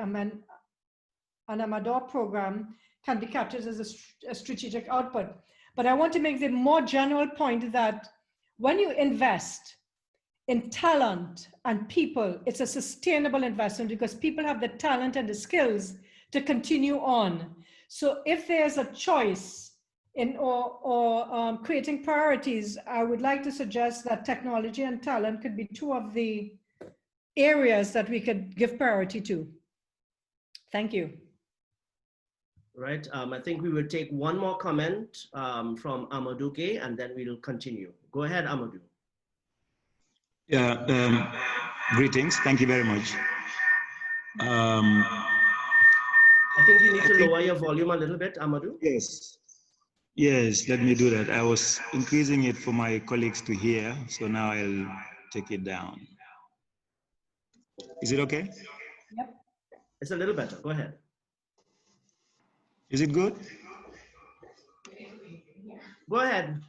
Amador program can be captured as a strategic output. But I want to make the more general point that when you invest in talent and people, it's a sustainable investment because people have the talent and the skills to continue on. So if there's a choice in or creating priorities, I would like to suggest that technology and talent could be two of the areas that we could give priority to. Thank you.
Right. I think we will take one more comment from Amadou, and then we'll continue. Go ahead, Amadou.
Yeah. Greetings. Thank you very much.
I think you need to lower your volume a little bit, Amadou.
Yes. Yes, let me do that. I was increasing it for my colleagues to hear, so now I'll take it down. Is it okay?
Yep.
It's a little better. Go ahead.
Is it good?
Go ahead.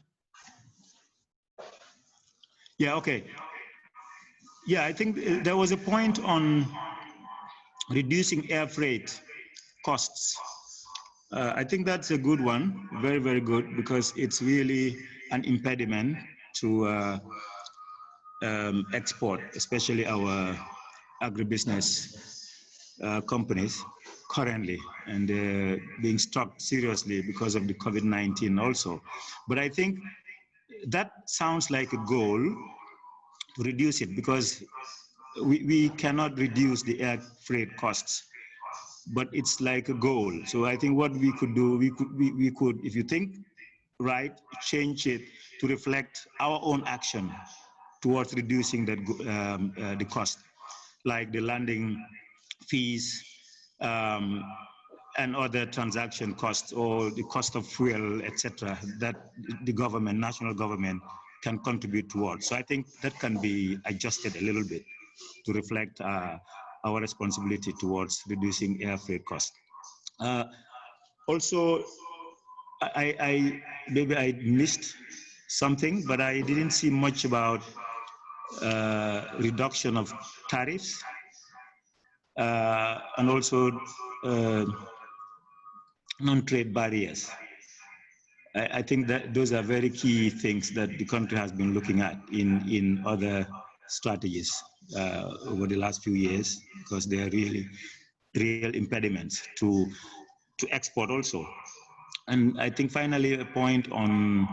Yeah, okay. Yeah, I think there was a point on reducing air freight costs. I think that's a good one, very, very good, because it's really an impediment to export, especially our agribusiness companies currently, and being struck seriously because of the COVID-19 also. But I think that sounds like a goal to reduce it, because we cannot reduce the air freight costs, but it's like a goal. So I think what we could do, we could, if you think right, change it to reflect our own action towards reducing that the cost, like the landing fees and other transaction costs, or the cost of fuel, etc., that the government, national government, can contribute towards. So I think that can be adjusted a little bit to reflect our responsibility towards reducing air freight costs. Also, maybe I missed something, but I didn't see much about reduction of tariffs and also non-trade barriers. I think that those are very key things that the country has been looking at in other strategies over the last few years, because they are really real impediments to export also. And I think finally a point on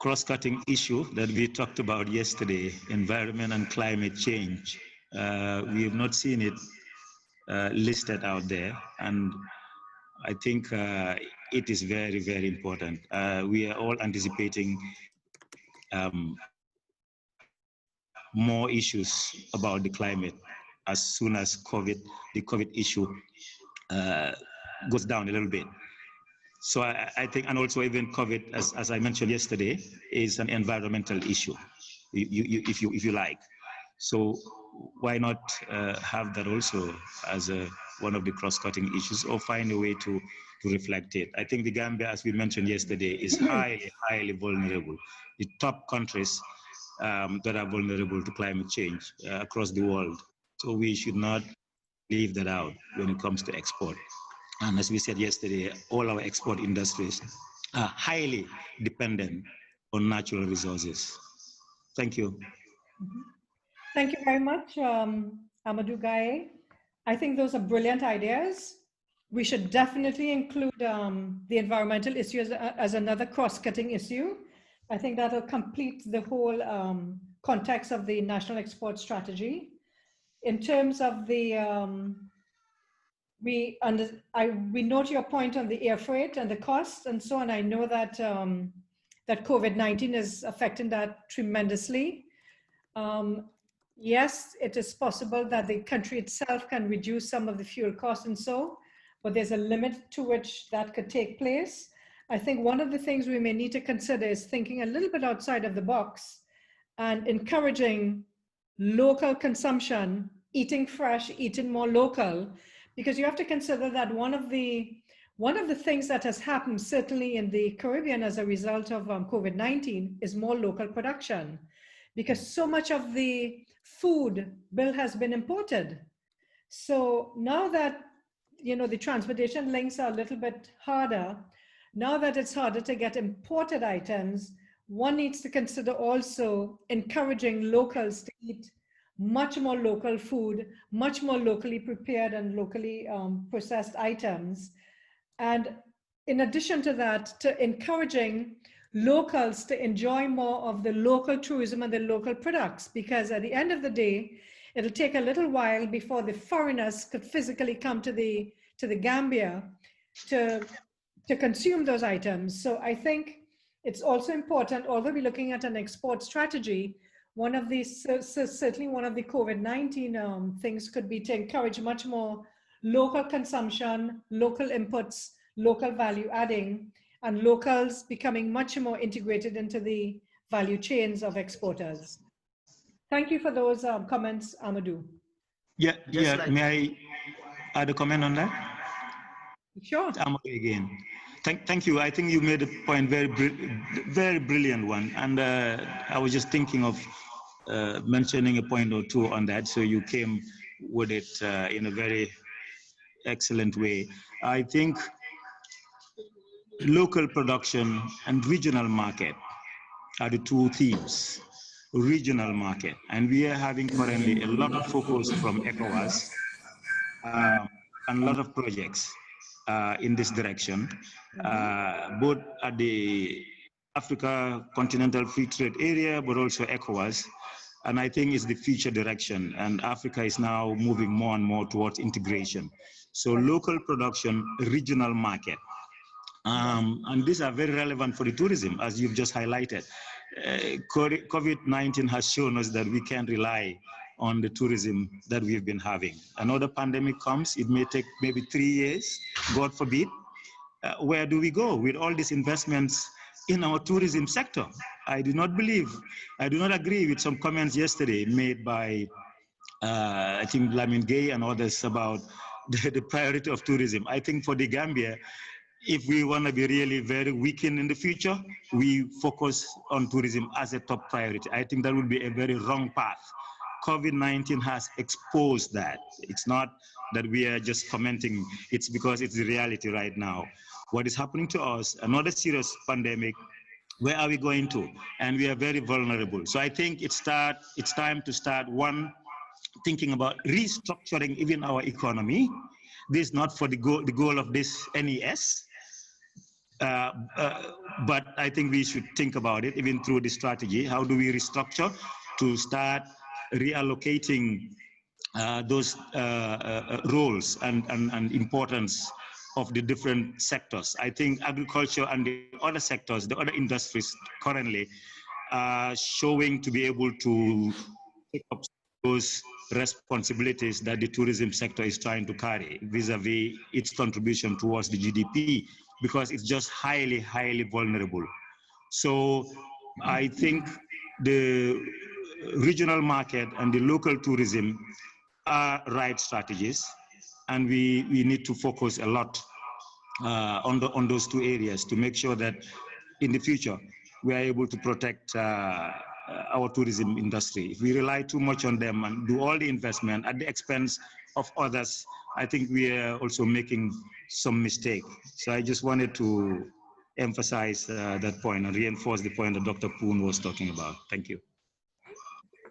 cross-cutting issue that we talked about yesterday, environment and climate change. We have not seen it listed out there, and I think it is very, very important. We are all anticipating more issues about the climate as soon as the COVID issue goes down a little bit. So I think, and also even COVID, as I mentioned yesterday, is an environmental issue, if you like. So why not have that also as one of the cross-cutting issues, or find a way to reflect it? I think the Gambia, as we mentioned yesterday, is highly, highly vulnerable. The top countries that are vulnerable to climate change across the world. So we should not leave that out when it comes to export. And as we said yesterday, all our export industries are highly dependent on natural resources. Thank you.
Thank you very much, Amadou Gaye. I think those are brilliant ideas. We should definitely include the environmental issue as another cross-cutting issue. I think that'll complete the whole context of the national export strategy. In terms of the, we note your point on the air freight and the costs and so on. I know that that COVID-19 is affecting that tremendously. Yes, it is possible that the country itself can reduce some of the fuel costs and so, but there's a limit to which that could take place. I think one of the things we may need to consider is thinking a little bit outside of the box and encouraging local consumption, eating fresh, eating more local, because you have to consider that one of the things that has happened certainly in the Caribbean as a result of COVID-19 is more local production, because so much of the food bill has been imported. So now that, you know, the transportation links are a little bit harder, now that it's harder to get imported items, one needs to consider also encouraging locals to eat much more local food, much more locally prepared and locally processed items. And in addition to that, to encouraging locals to enjoy more of the local tourism and the local products, because at the end of the day, it'll take a little while before the foreigners could physically come to the Gambia to consume those items. So I think it's also important, although we're looking at an export strategy, one of these, certainly one of the COVID-19 things could be to encourage much more local consumption, local inputs, local value adding, and locals becoming much more integrated into the value chains of exporters. Thank you for those comments, Amadou.
Yeah, may I add a comment on that?
Sure.
Amadou again. Thank you. I think you made a point, very brilliant one. And I was just thinking of mentioning a point or two on that. So you came with it in a very excellent way. I think local production and regional market are the two themes. Regional market, and we are having currently a lot of focus from ECOWAS and a lot of projects in this direction, both at the Africa Continental Free Trade Area, but also ECOWAS. And I think it's the future direction, and Africa is now moving more and more towards integration. So local production, regional market. And these are very relevant for the tourism, as you've just highlighted. COVID-19 has shown us that we can't rely on the tourism that we've been having. Another pandemic comes, it may take maybe 3 years, God forbid. Where do we go with all these investments in our tourism sector? I do not agree with some comments yesterday made by, I think, Lamin Gaye and others about the priority of tourism. I think for the Gambia, if we want to be really very weakened in the future, we focus on tourism as a top priority. I think that would be a very wrong path. COVID-19 has exposed that. It's not that we are just commenting, it's because it's the reality right now. What is happening to us, another serious pandemic, where are we going to? And we are very vulnerable. So I think it's time to start, one, thinking about restructuring even our economy. This is not for the goal of this NES, but I think we should think about it even through the strategy. How do we restructure to start reallocating those roles and importance of the different sectors? I think agriculture and the other sectors, the other industries currently are showing to be able to take up those responsibilities that the tourism sector is trying to carry vis-a-vis its contribution towards the GDP, because it's just highly, highly vulnerable. So I think the regional market and the local tourism are right strategies, and we need to focus a lot on those two areas to make sure that in the future we are able to protect our tourism industry. If we rely too much on them and do all the investment at the expense of others, I think we are also making some mistake. So I just wanted to emphasize that point and reinforce the point that Dr. Poon was talking about. Thank you.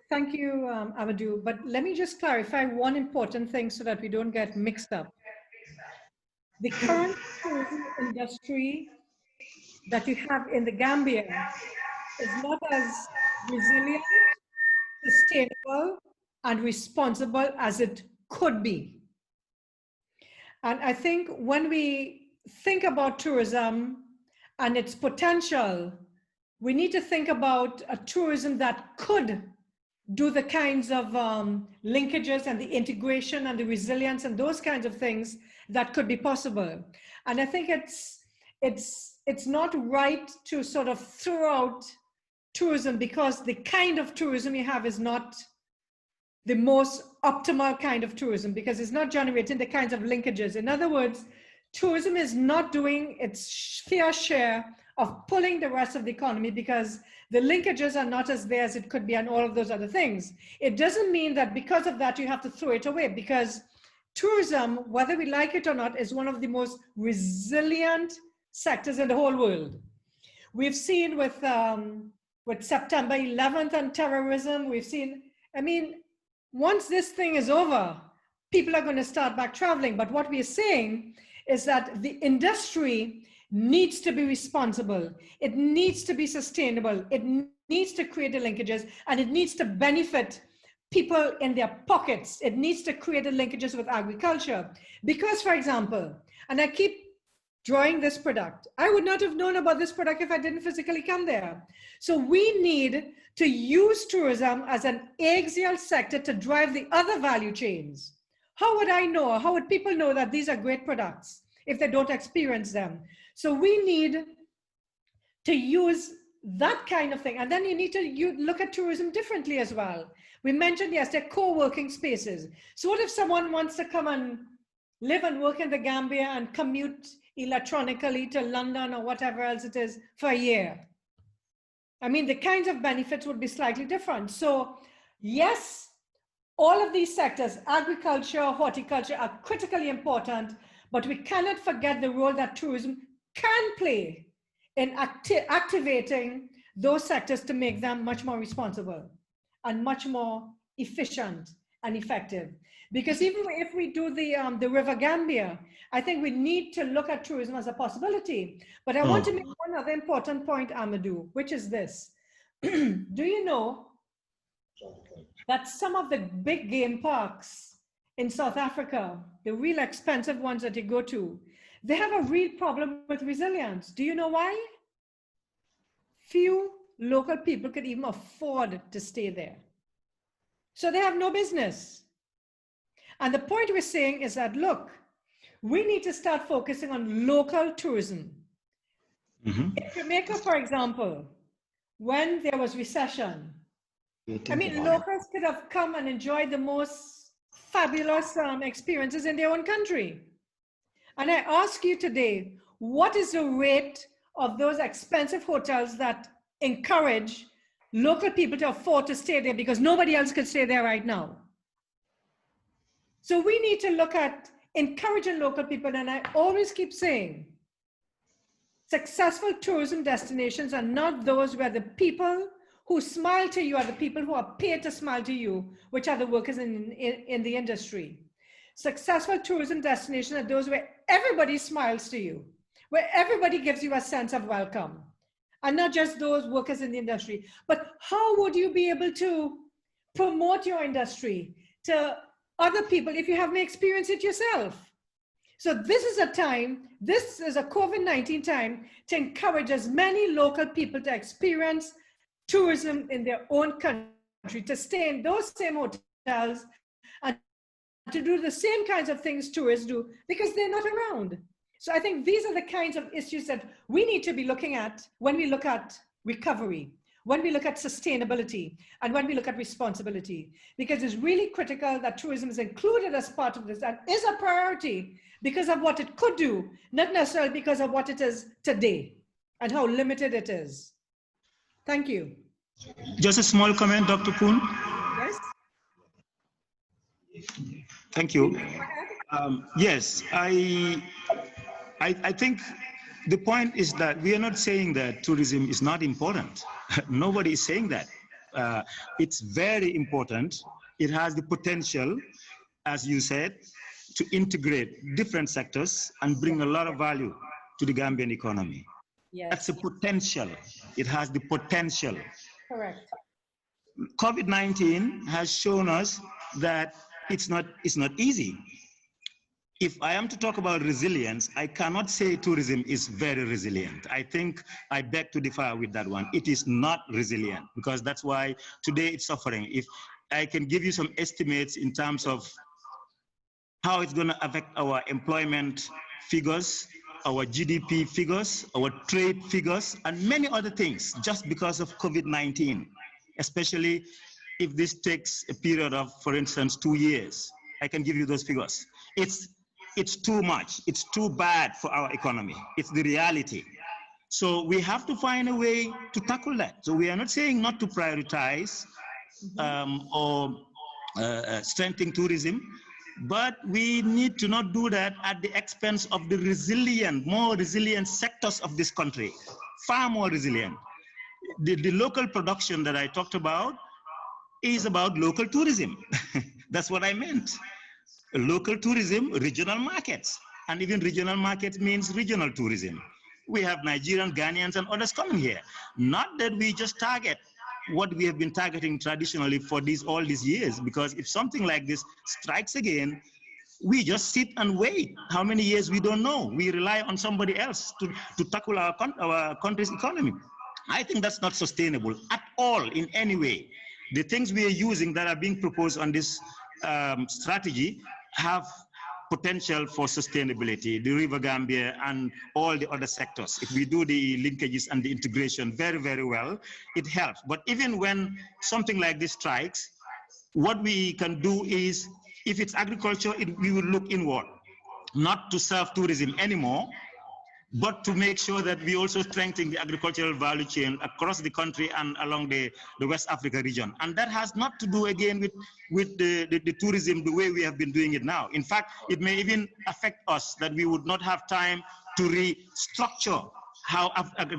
Thank you, Amadou. But let me just clarify one important thing so that we don't get mixed up. The current tourism industry that you have in the Gambia is not as resilient, sustainable, and responsible as it could be. And I think when we think about tourism and its potential, we need to think about a tourism that could do the kinds of linkages and the integration and the resilience and those kinds of things that could be possible. And I think it's not right to sort of throw out tourism because the kind of tourism you have is not the most optimal kind of tourism, because it's not generating the kinds of linkages. In other words, tourism is not doing its fair share of pulling the rest of the economy because the linkages are not as there as it could be and all of those other things. It doesn't mean that because of that you have to throw it away, because tourism, whether we like it or not, is one of the most resilient sectors in the whole world. We've seen with September 11th and terrorism, we've seen, I mean, once this thing is over, people are going to start back traveling. But what we're saying is that the industry needs to be responsible. It needs to be sustainable. It needs to create the linkages, and it needs to benefit people in their pockets. It needs to create the linkages with agriculture. Because, for example, and I keep drawing this product, I would not have known about this product if I didn't physically come there. So we need to use tourism as an axial sector to drive the other value chains. How would I know? How would people know that these are great products if they don't experience them? So we need to use that kind of thing. And then you need to look at tourism differently as well. We mentioned yesterday co-working spaces. So what if someone wants to come and live and work in the Gambia and commute electronically to London or whatever else it is for a year? I mean, the kinds of benefits would be slightly different. So yes, all of these sectors, agriculture, horticulture, are critically important, but we cannot forget the role that tourism can play in activating those sectors to make them much more responsible and much more efficient and effective. Because even if we do the River Gambia, I think we need to look at tourism as a possibility. But I want to make one other important point, Amadou, which is this. Do you know that some of the big game parks in South Africa, the real expensive ones that you go to, they have a real problem with resilience? Do you know why? Few local people could even afford to stay there. So they have no business. And the point we're saying is that, look, we need to start focusing on local tourism. In Jamaica, for example, when there was recession, I mean, locals could have come and enjoyed the most fabulous experiences in their own country. And I ask you today, what is the rate of those expensive hotels that encourage local people to afford to stay there because nobody else could stay there right now? So we need to look at encouraging local people. And I always keep saying, successful tourism destinations are not those where the people who smile to you are the people who are paid to smile to you, which are the workers in the industry. Successful tourism destinations are those where everybody smiles to you, where everybody gives you a sense of welcome, and not just those workers in the industry. But how would you be able to promote your industry to other people if you haven't experienced it yourself? So this is a time, this is a COVID-19 time to encourage as many local people to experience tourism in their own country, to stay in those same hotels and to do the same kinds of things tourists do because they're not around. So I think these are the kinds of issues that we need to be looking at when we look at recovery, when we look at sustainability, and when we look at responsibility, because it's really critical that tourism is included as part of this and is a priority because of what it could do, not necessarily because of what it is today and how limited it is. Thank you.
Just a small comment, Dr. Poon.
Yes.
Thank you. Yes, I think the point is that we are not saying that tourism is not important. Nobody is saying that. It's very important. It has the potential, as you said, to integrate different sectors and bring a lot of value to the Gambian economy.
Yes.
That's a potential. It has the potential.
Correct.
COVID-19 has shown us that it's not easy. If I am to talk about resilience, I cannot say tourism is very resilient. I think I beg to differ with that one. It is not resilient, because that's why today it's suffering. If I can give you some estimates in terms of how it's going to affect our employment figures, our GDP figures, our trade figures, and many other things, just because of COVID-19, especially if this takes a period of, for instance, 2 years. I can give you those figures. It's too much. It's too bad for our economy. It's the reality. So we have to find a way to tackle that. So we are not saying not to prioritize or strengthen tourism, but we need to not do that at the expense of the resilient, more resilient sectors of this country, far more resilient. The local production that I talked about is about local tourism. That's what I meant. Local tourism, regional markets. And even regional markets means regional tourism. We have Nigerian, Ghanaians, and others coming here. Not that we just target what we have been targeting traditionally for all these years, because if something like this strikes again, we just sit and wait. How many years, we don't know. We rely on somebody else to tackle our country's economy. I think that's not sustainable at all in any way. The things we are using that are being proposed on this strategy have potential for sustainability, the River Gambia and all the other sectors. If we do the linkages and the integration very, very well, it helps. But even when something like this strikes, what we can do is, if it's agriculture, we will look inward, not to serve tourism anymore, but to make sure that we also strengthen the agricultural value chain across the country and along the West Africa region. And that has not to do, again, with the tourism the way we have been doing it now. In fact, it may even affect us, that we would not have time to restructure how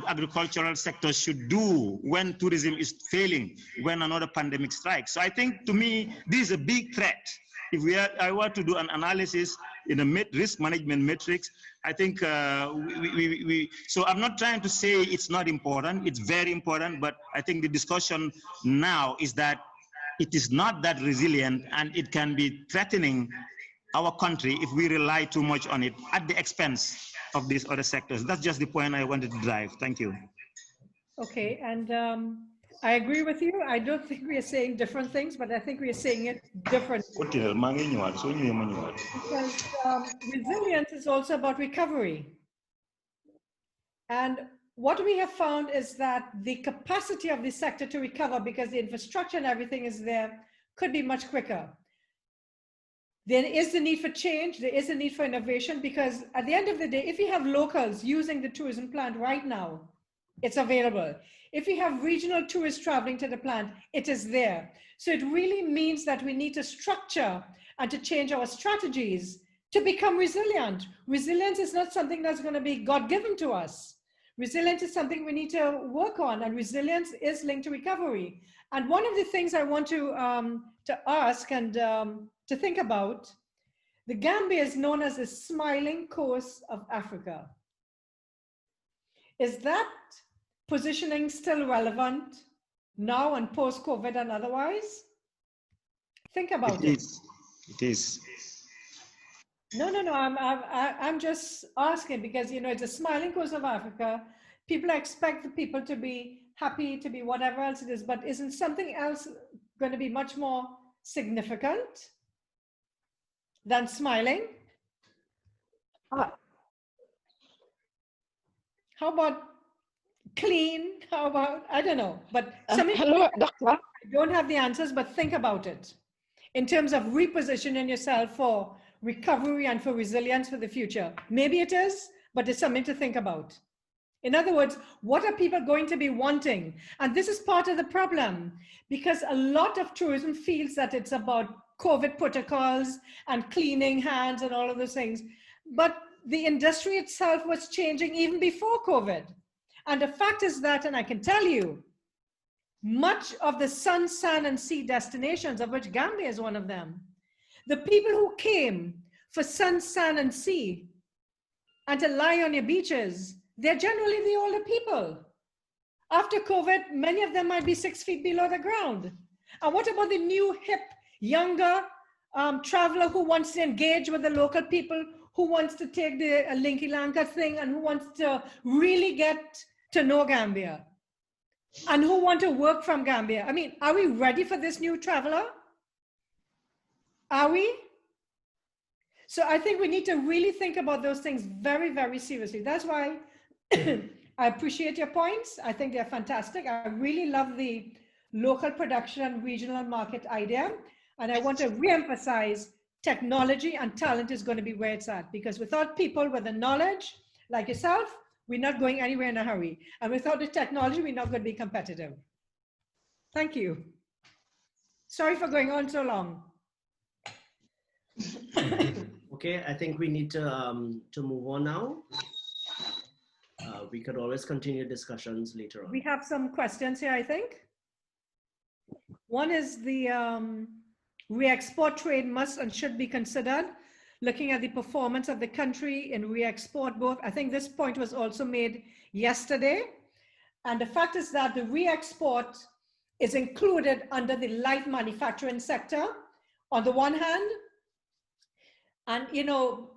agricultural sectors should do when tourism is failing, when another pandemic strikes. So I think, to me, this is a big threat. If I were to do an analysis in a risk management matrix, I think so I'm not trying to say it's not important, it's very important, but I think the discussion now is that it is not that resilient, and it can be threatening our country if we rely too much on it at the expense of these other sectors. That's just the point I wanted to drive. Thank you.
Okay, and I agree with you. I don't think we are saying different things, but I think we are saying it differently. Because resilience is also about recovery. And what we have found is that the capacity of the sector to recover, because the infrastructure and everything is there, could be much quicker. There is the need for change. There is a need for innovation, because at the end of the day, if we have locals using the tourism plant right now, it's available. If we have regional tourists traveling to the plant, it is there. So it really means that we need to structure and to change our strategies to become resilient. Resilience is not something that's going to be God-given to us. Resilience is something we need to work on, and resilience is linked to recovery. And one of the things I want to ask and to think about, the Gambia is known as the smiling coast of Africa. Is that positioning still relevant now and post-COVID and otherwise? Think about it.
It is.
No. I'm just asking because, you know, it's a smiling coast of Africa. People expect the people to be happy, to be whatever else it is, but isn't something else going to be much more significant than smiling? How about clean? How about, I don't know, but
hello, Doctor.
I don't have the answers, but think about it in terms of repositioning yourself for recovery and for resilience for the future. Maybe it is, but it's something to think about. In other words, what are people going to be wanting? And this is part of the problem, because a lot of tourism feels that it's about COVID protocols and cleaning hands and all of those things. But the industry itself was changing even before COVID. And the fact is that, and I can tell you, much of the sun, sand, and sea destinations, of which Gambia is one of them, the people who came for sun, sand, and sea and to lie on your beaches, they're generally the older people. After COVID, many of them might be 6 feet below the ground. And what about the new, hip, younger traveler who wants to engage with the local people, who wants to take the Linky Lanka thing and who wants to really get to know Gambia and who want to work from Gambia? I mean, are we ready for this new traveler? Are we? So I think we need to really think about those things very, very seriously. That's why I appreciate your points. I think they're fantastic. I really love the local production and regional market idea. And I want to reemphasize technology and talent is going to be where it's at, because without people with the knowledge like yourself, we're not going anywhere in a hurry. And without the technology, we're not going to be competitive. Thank you. Sorry for going on so long.
Okay, I think we need to move on now. We could always continue discussions later on.
We have some questions here, I think. One is the re-export trade must and should be considered, looking at the performance of the country in re-export both. I think this point was also made yesterday. And the fact is that the re-export is included under the light manufacturing sector on the one hand. And, you know,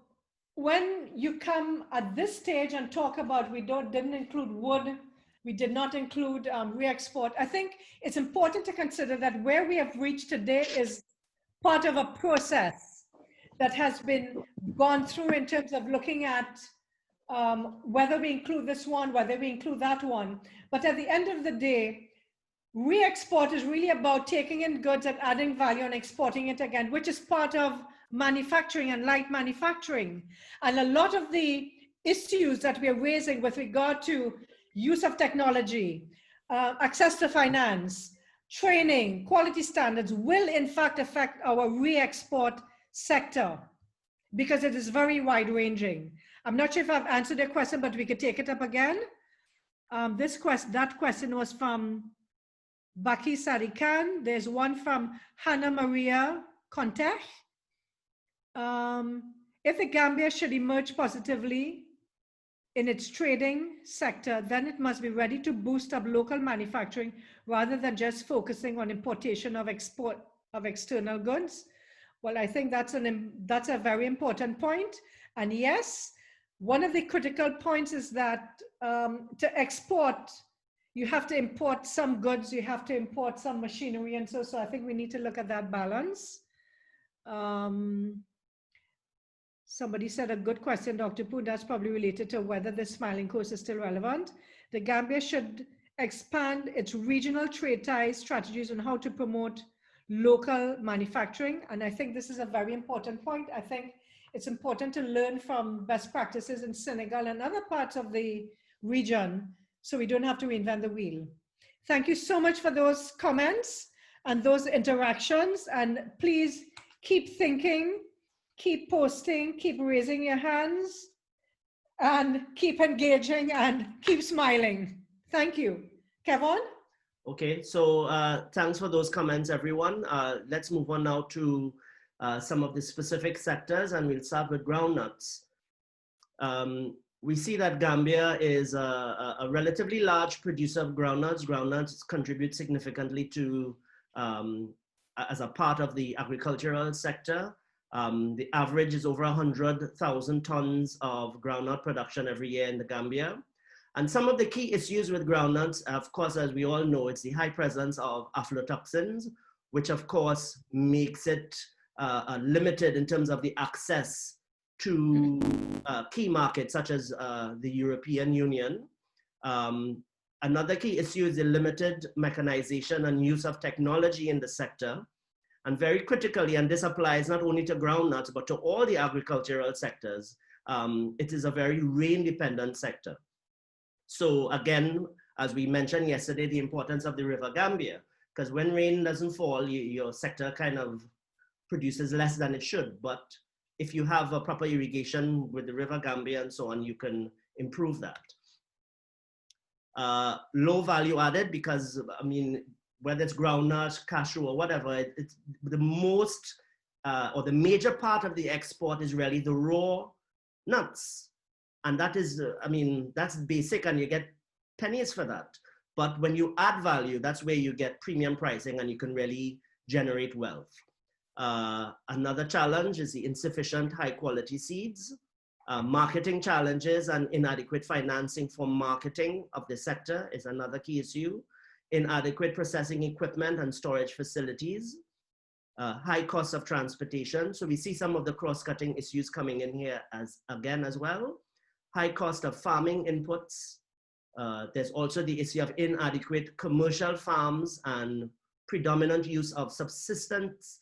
when you come at this stage and talk about we didn't include wood, we did not include re-export, I think it's important to consider that where we have reached today is part of a process that has been gone through in terms of looking at whether we include this one, whether we include that one. But at the end of the day, re-export is really about taking in goods and adding value and exporting it again, which is part of manufacturing and light manufacturing. And a lot of the issues that we're raising with regard to use of technology, access to finance, training, quality standards will in fact affect our re-export sector because it is very wide ranging. I'm not sure if I've answered your question, but we could take it up again. That question was from Baki Sadikan. There's one from Hannah Maria Contech. If the Gambia should emerge positively in its trading sector, then it must be ready to boost up local manufacturing rather than just focusing on importation of external goods. Well, I think that's a very important point. And yes, one of the critical points is that to export, you have to import some goods, you have to import some machinery, and so I think we need to look at that balance. Somebody said a good question, Dr. Poon, that's probably related to whether the Smiling Coast is still relevant. The Gambia should expand its regional trade ties strategies on how to promote local manufacturing. And I think this is a very important point. I think it's important to learn from best practices in Senegal and other parts of the region so we don't have to reinvent the wheel. Thank you so much for those comments and those interactions. And please keep thinking, keep posting, keep raising your hands, and keep engaging and keep smiling. Thank you. Kevin?
Okay, so thanks for those comments, everyone. Let's move on now to some of the specific sectors, and we'll start with groundnuts. We see that Gambia is a relatively large producer of groundnuts. Groundnuts contribute significantly to, as a part of the agricultural sector. The average is over 100,000 tons of groundnut production every year in the Gambia. And some of the key issues with groundnuts, of course, as we all know, it's the high presence of aflatoxins, which of course makes it limited in terms of the access to key markets such as the European Union. Another key issue is the limited mechanization and use of technology in the sector. And very critically, and this applies not only to groundnuts, but to all the agricultural sectors, it is a very rain-dependent sector. So again, as we mentioned yesterday, the importance of the River Gambia, because when rain doesn't fall, your sector kind of produces less than it should. But if you have a proper irrigation with the River Gambia and so on, you can improve that. Low value added, because I mean, whether it's groundnut, cashew, or whatever, it's the most or the major part of the export is really the raw nuts. And that is, I mean, that's basic and you get pennies for that. But when you add value, that's where you get premium pricing and you can really generate wealth. Another challenge is the insufficient high quality seeds, marketing challenges and inadequate financing for marketing of the sector is another key issue. Inadequate processing equipment and storage facilities, high cost of transportation. So we see some of the cross-cutting issues coming in here as well. High cost of farming inputs. There's also the issue of inadequate commercial farms and predominant use of subsistence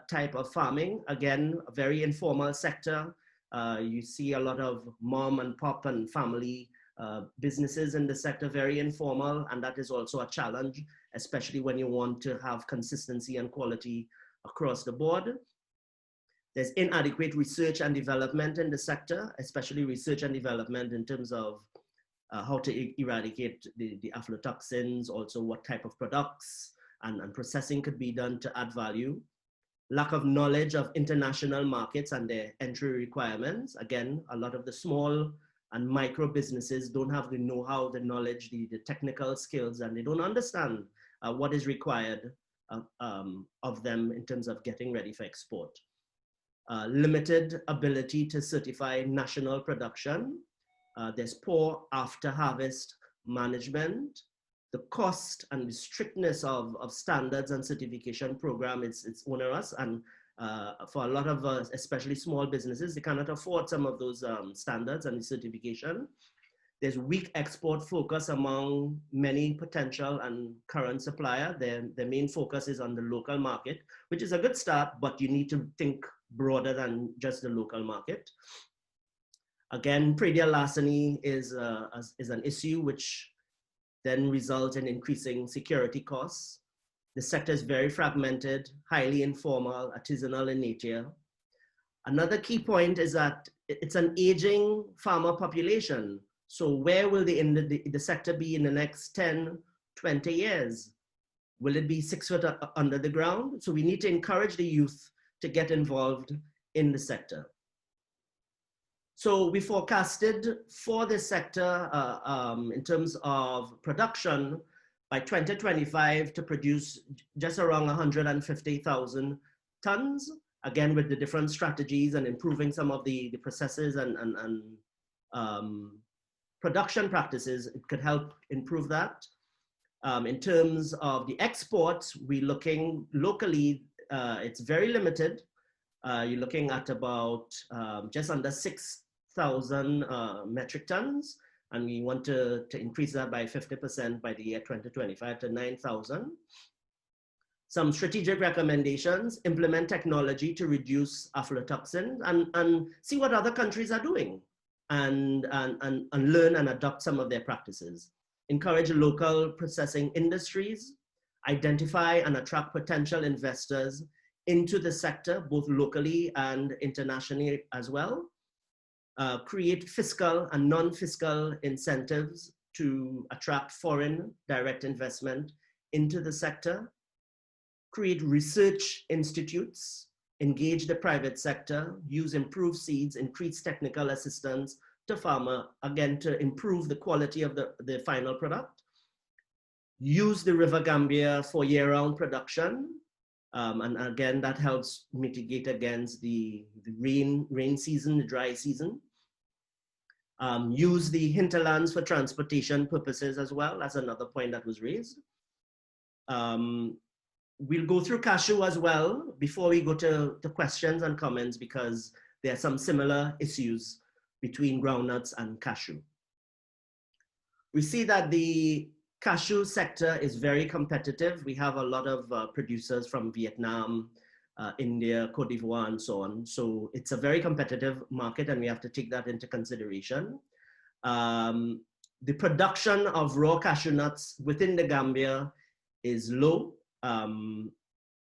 type of farming. Again, a very informal sector. You see a lot of mom and pop and family businesses in the sector, very informal, and that is also a challenge, especially when you want to have consistency and quality across the board. There's inadequate research and development in the sector, especially research and development in terms of how to eradicate the aflatoxins, also what type of products and processing could be done to add value. Lack of knowledge of international markets and their entry requirements. Again, a lot of the small and micro businesses don't have the know-how, the knowledge, the technical skills, and they don't understand what is required of them in terms of getting ready for export. Limited ability to certify national production. There's poor after-harvest management. The cost and the strictness of standards and certification program, it's onerous, and for a lot of especially small businesses, they cannot afford some of those standards and the certification. There's weak export focus among many potential and current supplier. Their main focus is on the local market, which is a good start, but you need to think broader than just the local market. Again, predial larceny is an issue which then results in increasing security costs. The sector is very fragmented, highly informal, artisanal in nature. Another key point is that it's an aging farmer population. So where will the sector be in the next 10, 20 years? Will it be 6 foot under the ground? So we need to encourage the youth to get involved in the sector. So we forecasted for this sector in terms of production by 2025 to produce just around 150,000 tons, again with the different strategies and improving some of the processes and production practices. It could help improve that. In terms of the exports, we're looking locally, it's very limited. You're looking at about just under 6,000 metric tons, and we want to increase that by 50% by the year 2025 to 9,000. Some strategic recommendations: implement technology to reduce aflatoxin and see what other countries are doing and learn and adopt some of their practices. Encourage local processing industries, identify and attract potential investors into the sector, both locally and internationally as well. Create fiscal and non-fiscal incentives to attract foreign direct investment into the sector. Create research institutes, engage the private sector, use improved seeds, increase technical assistance to farmer, again, to improve the quality of the final product. Use the River Gambia for year-round production. And again, that helps mitigate against the rain season, the dry season. Use the hinterlands for transportation purposes as well. That's another point that was raised. We'll go through cashew as well before we go to questions and comments, because there are some similar issues between groundnuts and cashew. We see that the cashew sector is very competitive. We have a lot of producers from Vietnam, India, Cote d'Ivoire, and so on. So it's a very competitive market, and we have to take that into consideration. The production of raw cashew nuts within the Gambia is low, and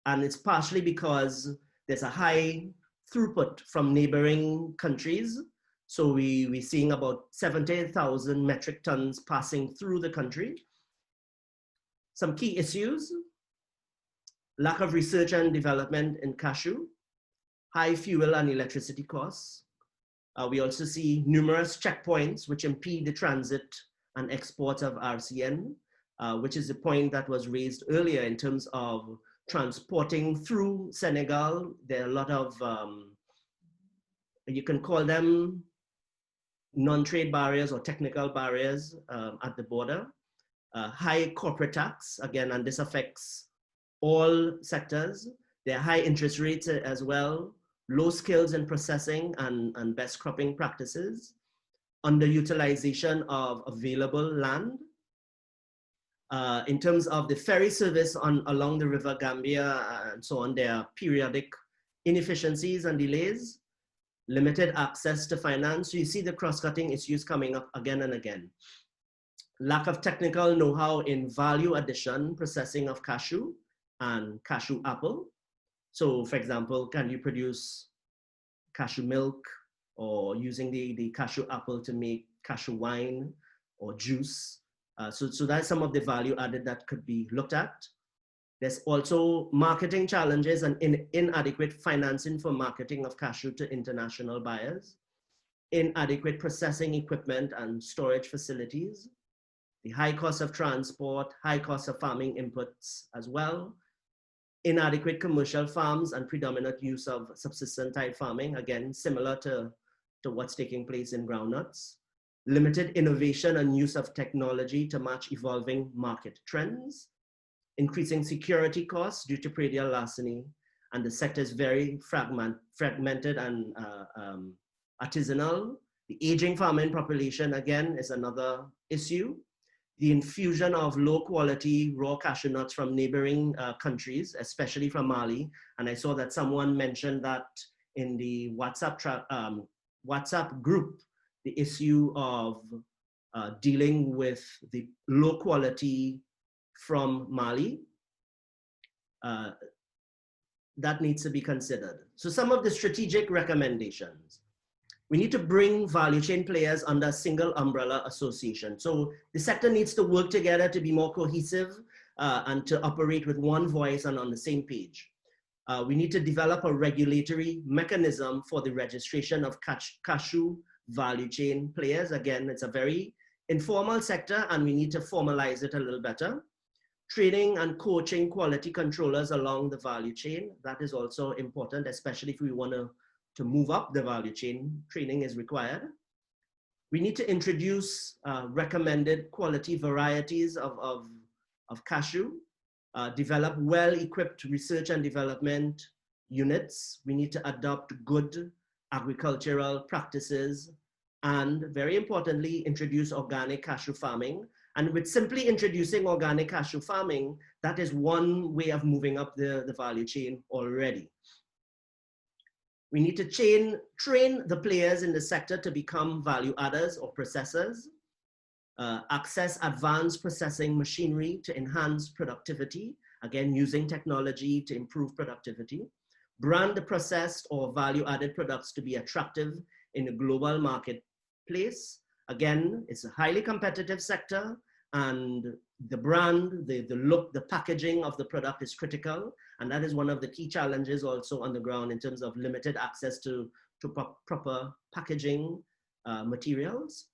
it's partially because There's a high throughput from neighboring countries. So we're seeing about 70,000 metric tons passing through the country. Some key issues: lack of research and development in cashew, high fuel and electricity costs. We also see numerous checkpoints which impede the transit and export of RCN, which is the point that was raised earlier in terms of transporting through Senegal. There are a lot of, you can call them non-trade barriers or technical barriers at the border. High corporate tax, again, and this affects all sectors. There are high interest rates as well, low skills in processing and best cropping practices, underutilization of available land. In terms of the ferry service along the River Gambia and so on, there are periodic inefficiencies and delays, limited access to finance. So you see the cross-cutting issues coming up again and again. Lack of technical know-how in value addition, processing of cashew and cashew apple. So for example, can you produce cashew milk, or using the cashew apple to make cashew wine or juice? So that's some of the value added that could be looked at. There's also marketing challenges and inadequate financing for marketing of cashew to international buyers, inadequate processing equipment and storage facilities, the high cost of transport, high cost of farming inputs as well, inadequate commercial farms and predominant use of subsistence type farming, again, similar to what's taking place in groundnuts, limited innovation and use of technology to match evolving market trends, increasing security costs due to predial larceny, and the sector is very fragmented and artisanal. The aging farming population, again, is another issue. The infusion of low quality raw cashew nuts from neighboring countries, especially from Mali. And I saw that someone mentioned that in the WhatsApp group, the issue of dealing with the low quality from Mali, that needs to be considered. So some of the strategic recommendations: we need to bring value chain players under a single umbrella association. So the sector needs to work together to be more cohesive and to operate with one voice and on the same page. We need to develop a regulatory mechanism for the registration of cashew value chain players. Again, it's a very informal sector and we need to formalize it a little better. Training and coaching quality controllers along the value chain, that is also important, especially if we want to move up the value chain. Training is required. We need to introduce recommended quality varieties of cashew, develop well-equipped research and development units. We need to adopt good agricultural practices, and very importantly, introduce organic cashew farming. And with simply introducing organic cashew farming, that is one way of moving up the value chain already. We need to train the players in the sector to become value adders or processors, access advanced processing machinery to enhance productivity, again, using technology to improve productivity, brand the processed or value added products to be attractive in the global marketplace. Again, it's a highly competitive sector, and the brand, the look, the packaging of the product is critical. And that is one of the key challenges also on the ground in terms of limited access to proper packaging materials.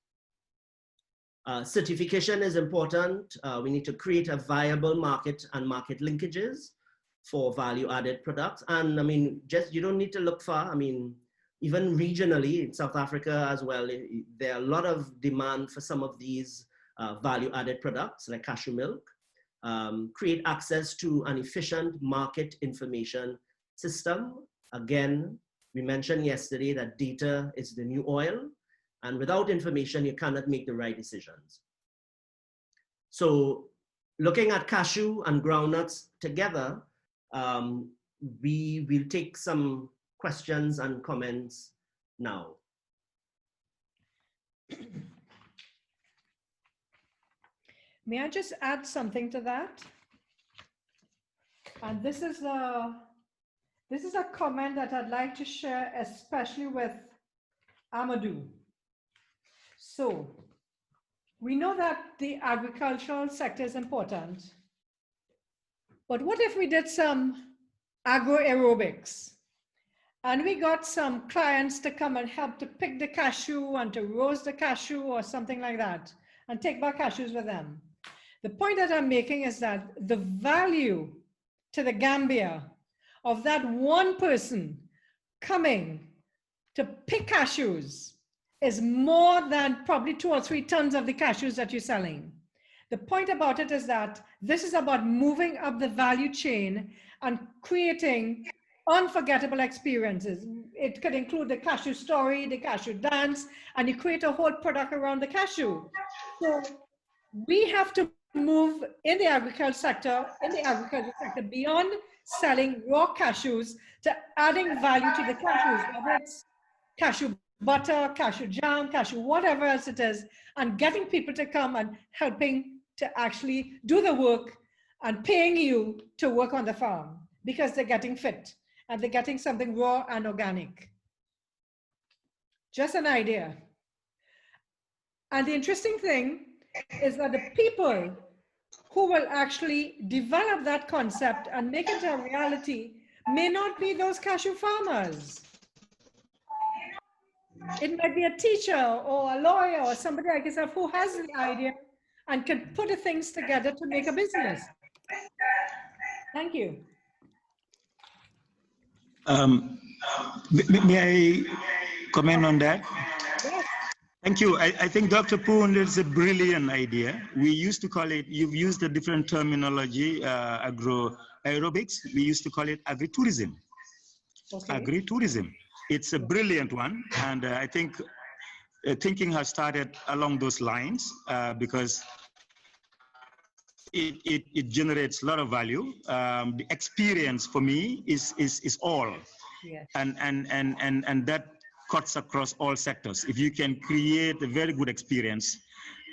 Certification is important. We need to create a viable market and market linkages for value added products. And I mean, you don't need to look far. I mean, even regionally in South Africa as well, there are a lot of demand for some of these value-added products like cashew milk. Create access to an efficient market information system. Again, we mentioned yesterday that data is the new oil, and without information, you cannot make the right decisions. So looking at cashew and groundnuts together, we will take some questions and comments now.
May I just add something to that? And this is This is a comment that I'd like to share, especially with Amadou. So, we know that the agricultural sector is important, but what if we did some agro aerobics and we got some clients to come and help to pick the cashew and to roast the cashew or something like that and take back cashews with them? The point that I'm making is that the value to the Gambia of that one person coming to pick cashews is more than probably 2 or 3 tons of the cashews that you're selling. The point about it is that this is about moving up the value chain and creating unforgettable experiences. It could include the cashew story, the cashew dance, and you create a whole product around the cashew. So we have to move in the agriculture sector beyond selling raw cashews to adding value to the cashews, whether it's cashew butter, cashew jam, cashew, whatever else it is, and getting people to come and helping to actually do the work and paying you to work on the farm because they're getting fit and they're getting something raw and organic. Just an idea. And the interesting thing is that the people who will actually develop that concept and make it a reality may not be those cashew farmers. It might be a teacher or a lawyer or somebody like yourself who has the idea and can put the things together to make a business. Thank you.
May I comment on that?
Yes.
Thank you. I think Dr. Poon is a brilliant idea. We used to call it, you've used a different terminology, agro aerobics. We used to call it agritourism.
Okay.
Agritourism. It's a brilliant one. And I think thinking has started along those lines because it generates a lot of value. The experience for me is all.
Yes.
And that cuts across all sectors. If you can create a very good experience,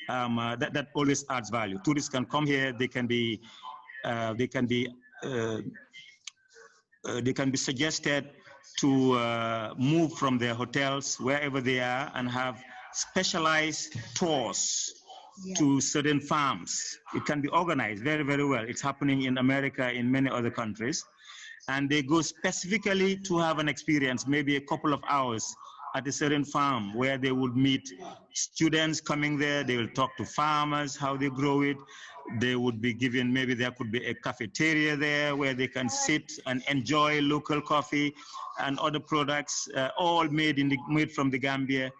that always adds value. Tourists can come here. They can be suggested to move from their hotels wherever they are and have specialized tours to certain farms. It can be organized very, very well. It's happening in America, in many other countries. And they go specifically to have an experience, maybe a couple of hours at a certain farm where they would meet students coming there. They will talk to farmers, how they grow it. They would be given, maybe there could be a cafeteria there where they can sit and enjoy local coffee and other products, all made from the Gambia.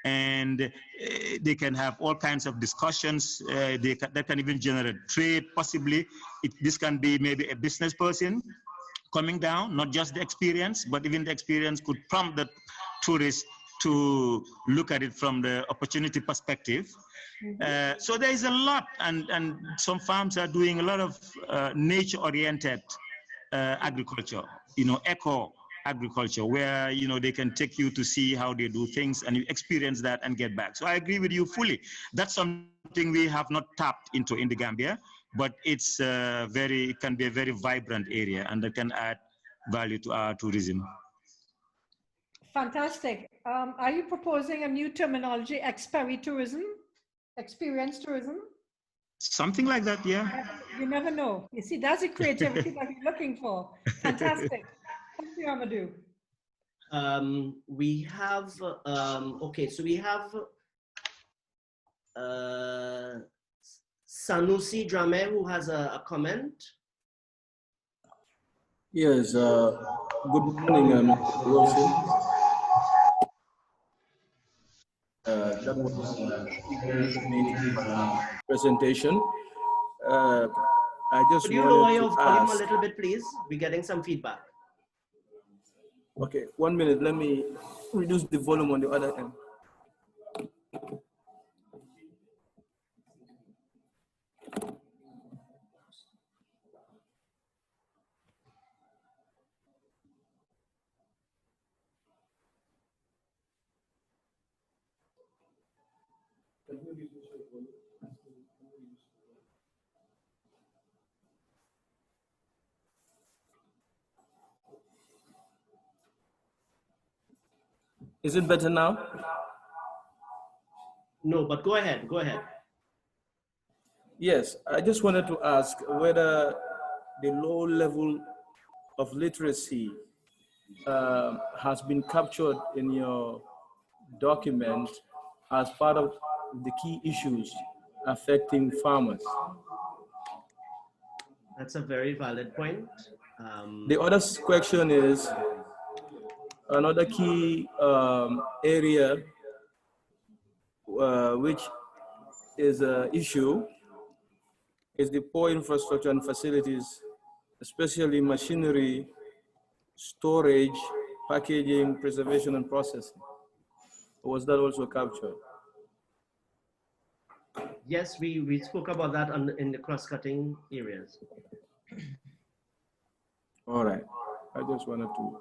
And they can have all kinds of discussions. That can even generate trade, possibly. This can be maybe a business person coming down, not just the experience, but even the experience could prompt the tourists to look at it from the opportunity perspective. So there is a lot, and some farms are doing a lot of nature-oriented agriculture, eco agriculture, where they can take you to see how they do things and you experience that and get back. So I agree with you fully. That's something we have not tapped into in the Gambia, but it can be a very vibrant area and that can add value to our tourism.
Fantastic. Are you proposing a new terminology, experitourism, experience tourism?
Something like that, yeah.
You never know. You see, that's the creativity that we're looking for. Fantastic. Thank you, Amadou.
We have, okay, so we have Sanusi Drame who has a comment.
Yes, good morning, Mr. Wilson. That was a very informative presentation. I just
Could you
wanted
lower
to
your volume
ask,
a little bit, please? We're getting some feedback.
Okay, 1 minute. Let me reduce the volume on the other end. Is it better now?
No, but go ahead, go ahead.
Yes, I just wanted to ask whether the low level of literacy has been captured in your document as part of the key issues affecting farmers.
That's a very valid point.
The other question is, another key area which is an issue is the poor infrastructure and facilities, especially machinery, storage, packaging, preservation, and processing. Was that also captured?
Yes, we spoke about that in the cross-cutting areas.
All right, I just wanted to.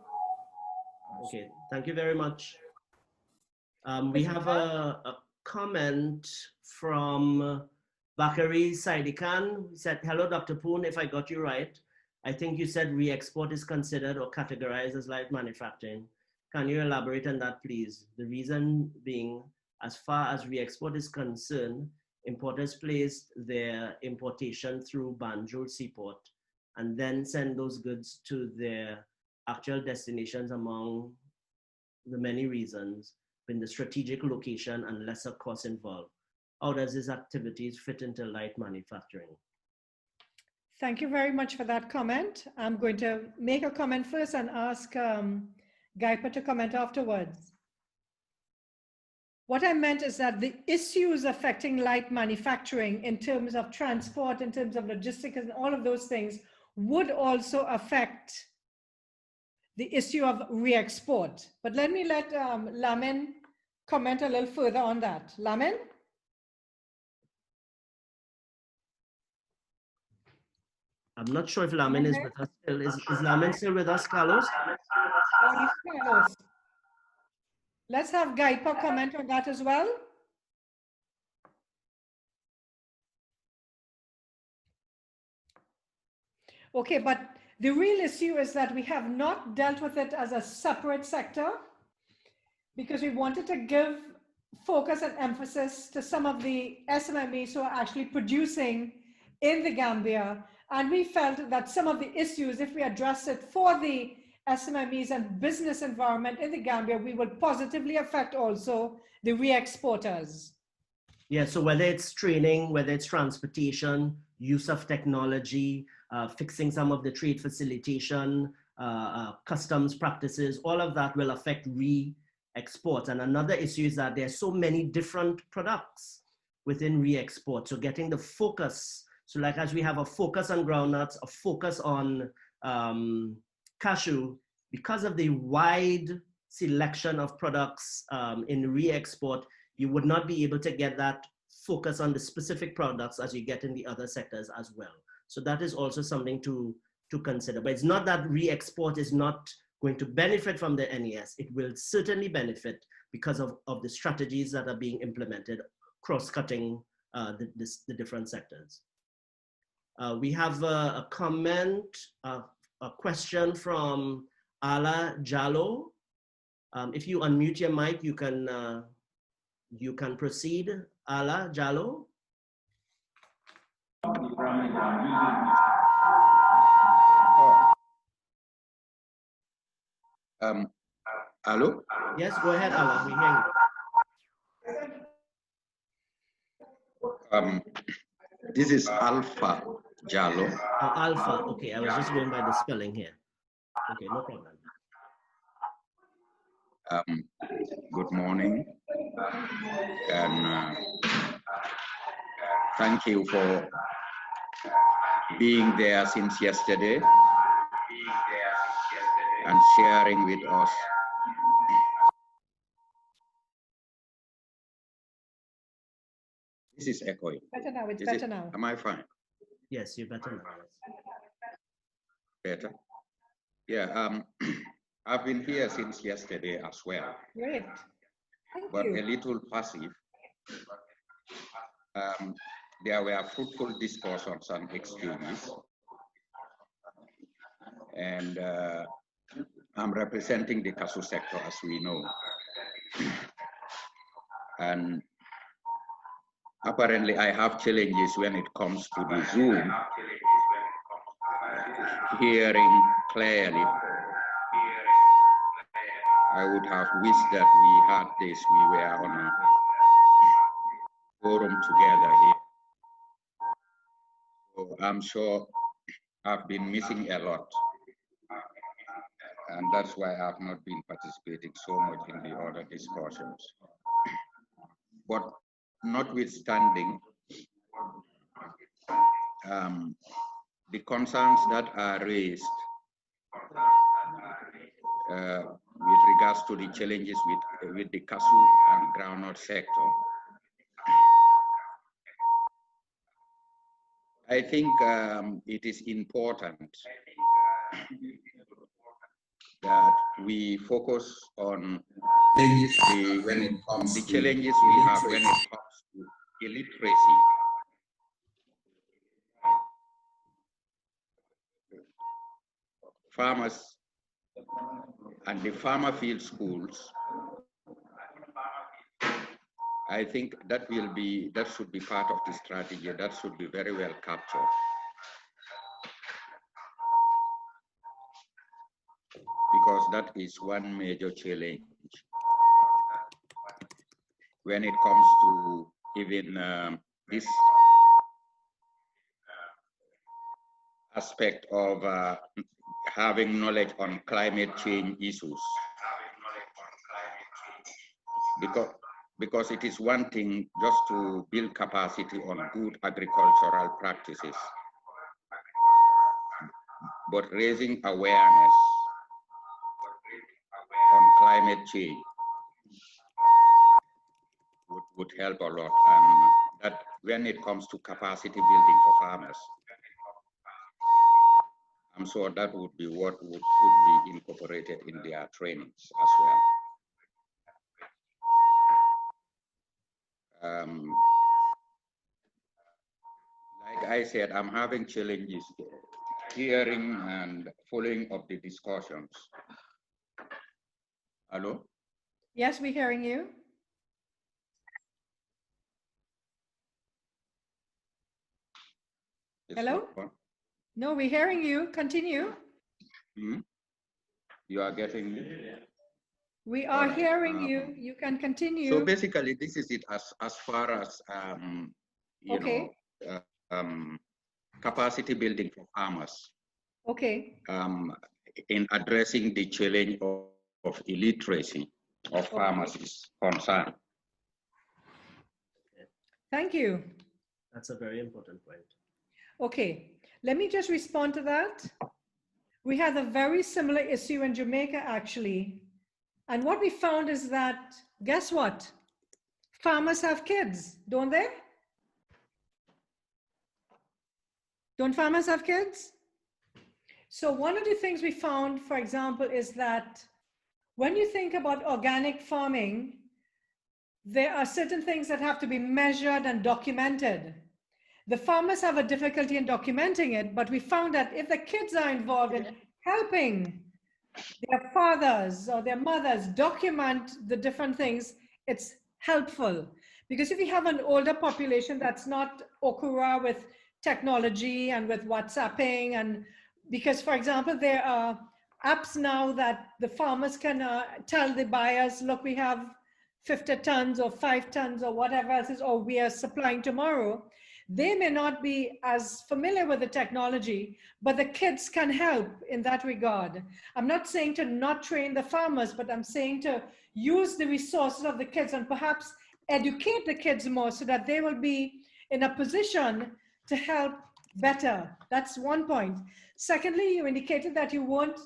Okay, thank you very much. We have a comment from Bakari Saidikan. He said, hello, Dr. Poon, if I got you right. I think you said re-export is considered or categorized as light manufacturing. Can you elaborate on that, please? The reason being, as far as re-export is concerned, importers place their importation through Banjul Seaport and then send those goods to their actual destinations among the many reasons in the strategic location and lesser costs involved. How does these activities fit into light manufacturing?
Thank you very much for that comment. I'm going to make a comment first and ask Gaipa to comment afterwards. What I meant is that the issues affecting light manufacturing in terms of transport, in terms of logistics and all of those things would also affect the issue of re-export. But let me let Lamin comment a little further on that. Lamin?
I'm not sure if Lamin is with us still. Is Lamin still with us, Carlos?
Carlos. Let's have Gaipa comment on that as well. Okay, but the real issue is that we have not dealt with it as a separate sector because we wanted to give focus and emphasis to some of the SMMEs who are actually producing in the Gambia. And we felt that some of the issues, if we address it for the SMMEs and business environment in the Gambia, we will positively affect also the re-exporters.
Yeah, so whether it's training, whether it's transportation, use of technology, fixing some of the trade facilitation, customs practices, all of that will affect re-export. And another issue is that there's so many different products within re-export. So getting the focus, so like as we have a focus on groundnuts, a focus on cashew, because of the wide selection of products in re-export, you would not be able to get that focus on the specific products as you get in the other sectors as well. So that is also something to consider. But it's not that re-export is not going to benefit from the NES. It will certainly benefit because of the strategies that are being implemented, cross-cutting the different sectors. We have a comment, a question from Ala Jallo. If you unmute your mic, you can proceed. Ala Jallo.
Hello?
Yes, go ahead, Ala. We hear
you. This is Alpha Jallo.
Alpha. Okay, I was just going by the spelling here. Okay, no problem.
Good morning, and thank you for being there since yesterday and sharing with us. This is echoing.
Better now, it's better now.
Am I fine?
Yes, you're better now.
Better? Yeah, I've been here since yesterday as well.
Great. Thank
but
you.
A little passive. There were fruitful discussions and exchanges. And I'm representing the cashew sector, as we know. And apparently I have challenges when it comes to the Zoom, hearing clearly. I would have wished that we had this, we were on a forum together here. So I'm sure I've been missing a lot. And that's why I've not been participating so much in the other discussions. But notwithstanding, the concerns that are raised with regards to the challenges with the cashew and groundnut sector, I think it is important that we focus on the challenges we have when it comes to illiteracy. Farmers and the farmer field schools, I think that should be part of the strategy. That should be very well captured. Because that is one major challenge when it comes to even this aspect of having knowledge on climate change issues. Because it is one thing just to build capacity on good agricultural practices, but raising awareness on climate change would help a lot. And that when it comes to capacity building for farmers, I'm sure that would be what could be incorporated in their trainings as well. Like I said, I'm having challenges hearing and following up the discussions. Hello?
Yes, we're hearing you. Hello? No, we're hearing you. Continue.
Hmm? You are getting me?
We are hearing you. You can continue.
So basically, this is it as far as you know, capacity building for farmers.
Okay.
In addressing the challenge of illiteracy of farmers is concerned.
Thank you.
That's a very important point.
Okay, let me just respond to that. We had a very similar issue in Jamaica, actually. And what we found is that, guess what? Farmers have kids, don't they? Don't farmers have kids? So one of the things we found, for example, is that when you think about organic farming, there are certain things that have to be measured and documented. The farmers have a difficulty in documenting it, but we found that if the kids are involved in helping their fathers or their mothers document the different things, it's helpful. Because if you have an older population that's not okura with technology and with WhatsApping, and because, for example, there are apps now that the farmers can tell the buyers, look, we have 50 tons or 5 tons or whatever else is, or we are supplying tomorrow. They may not be as familiar with the technology, but the kids can help in that regard. I'm not saying to not train the farmers, but I'm saying to use the resources of the kids and perhaps educate the kids more so that they will be in a position to help better. That's one point. Secondly, you indicated that you weren't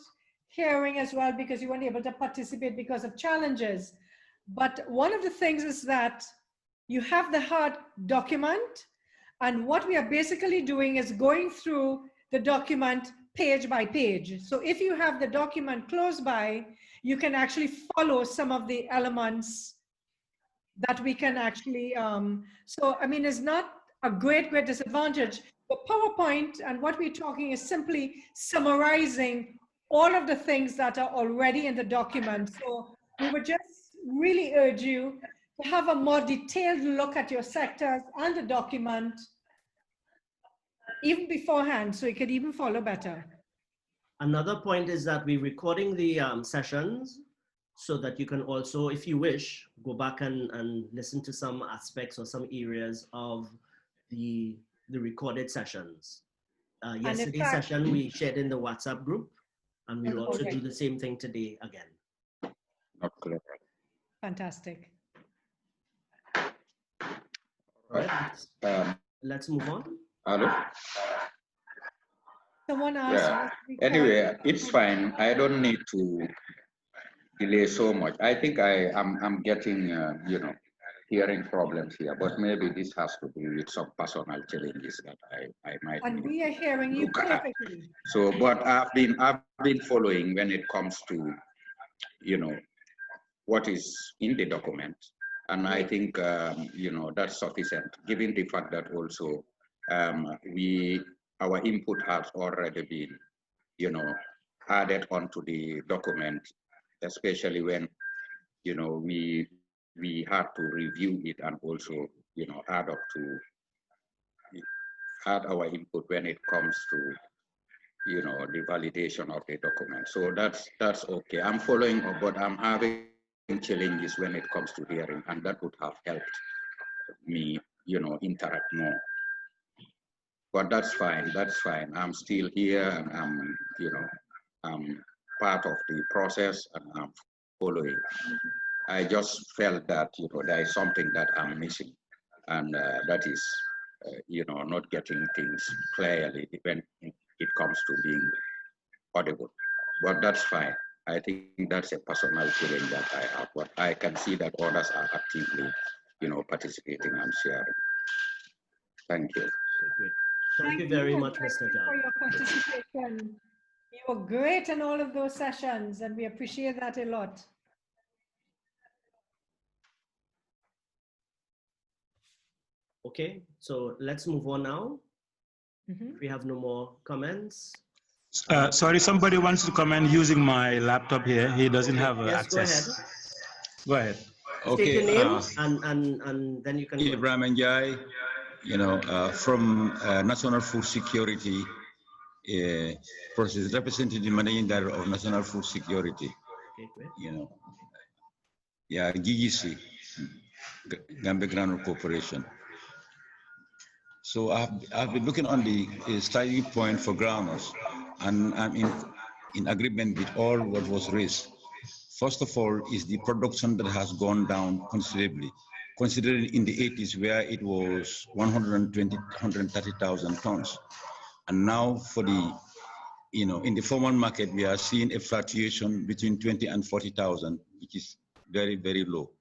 hearing as well because you weren't able to participate because of challenges. But one of the things is that you have the hard document, and what we are basically doing is going through the document page by page. So if you have the document close by, you can actually follow some of the elements that we can actually, so I mean, it's not a great disadvantage. The PowerPoint and what we're talking is simply summarizing all of the things that are already in the document. So we were just really urge you to have a more detailed look at your sectors and the document even beforehand, so you could even follow better.
Another point is that we're recording the sessions so that you can also, if you wish, go back and listen to some aspects or some areas of the recorded sessions. Yesterday's session we shared in the WhatsApp group, and we'll also do the same thing today again.
Okay.
Fantastic.
All right, let's move on.
Hello?
Someone asked.
Yeah. Anyway, it's fine. I don't need to delay so much. I think I'm getting, hearing problems here, but maybe this has to do with some personal challenges that I might.
And we are hearing you perfectly.
So, but I've been following when it comes to, what is in the document, and I think that's sufficient, given the fact that also our input has already been, added onto the document, especially when, we had to review it and also, add our input when it comes to, the validation of the document. So that's okay. I'm following up, but I'm having challenges when it comes to hearing, and that would have helped me, interact more. But that's fine. That's fine. I'm still here, and I'm part of the process, and I'm following. I just felt that there is something that I'm missing, and that is not getting things clearly when it comes to being audible. But that's fine. I think that's a personal feeling that I have, but I can see that others are actively participating and sharing. Thank you.
Great. Thank you very much, Mr. John.
For your participation. You were great in all of those sessions, and we appreciate that a lot.
Okay, so let's move on now. If we have no more comments.
Sorry, somebody wants to comment using my laptop here. He doesn't have access.
Go ahead.
Okay.
State your name and then you can.
Ibrahim Njai, from National Food Security process, representing the managing director of National Food Security.
Okay, great.
Yeah, GGC, Gambia Granule Corporation. So I've been looking on the starting point for granules, and I'm in agreement with all what was raised. First of all is the production that has gone down considerably, considering in the 80s where it was 130,000 tons. And now for the, in the formal market, we are seeing a fluctuation between 20 and 40,000, which is very, very low.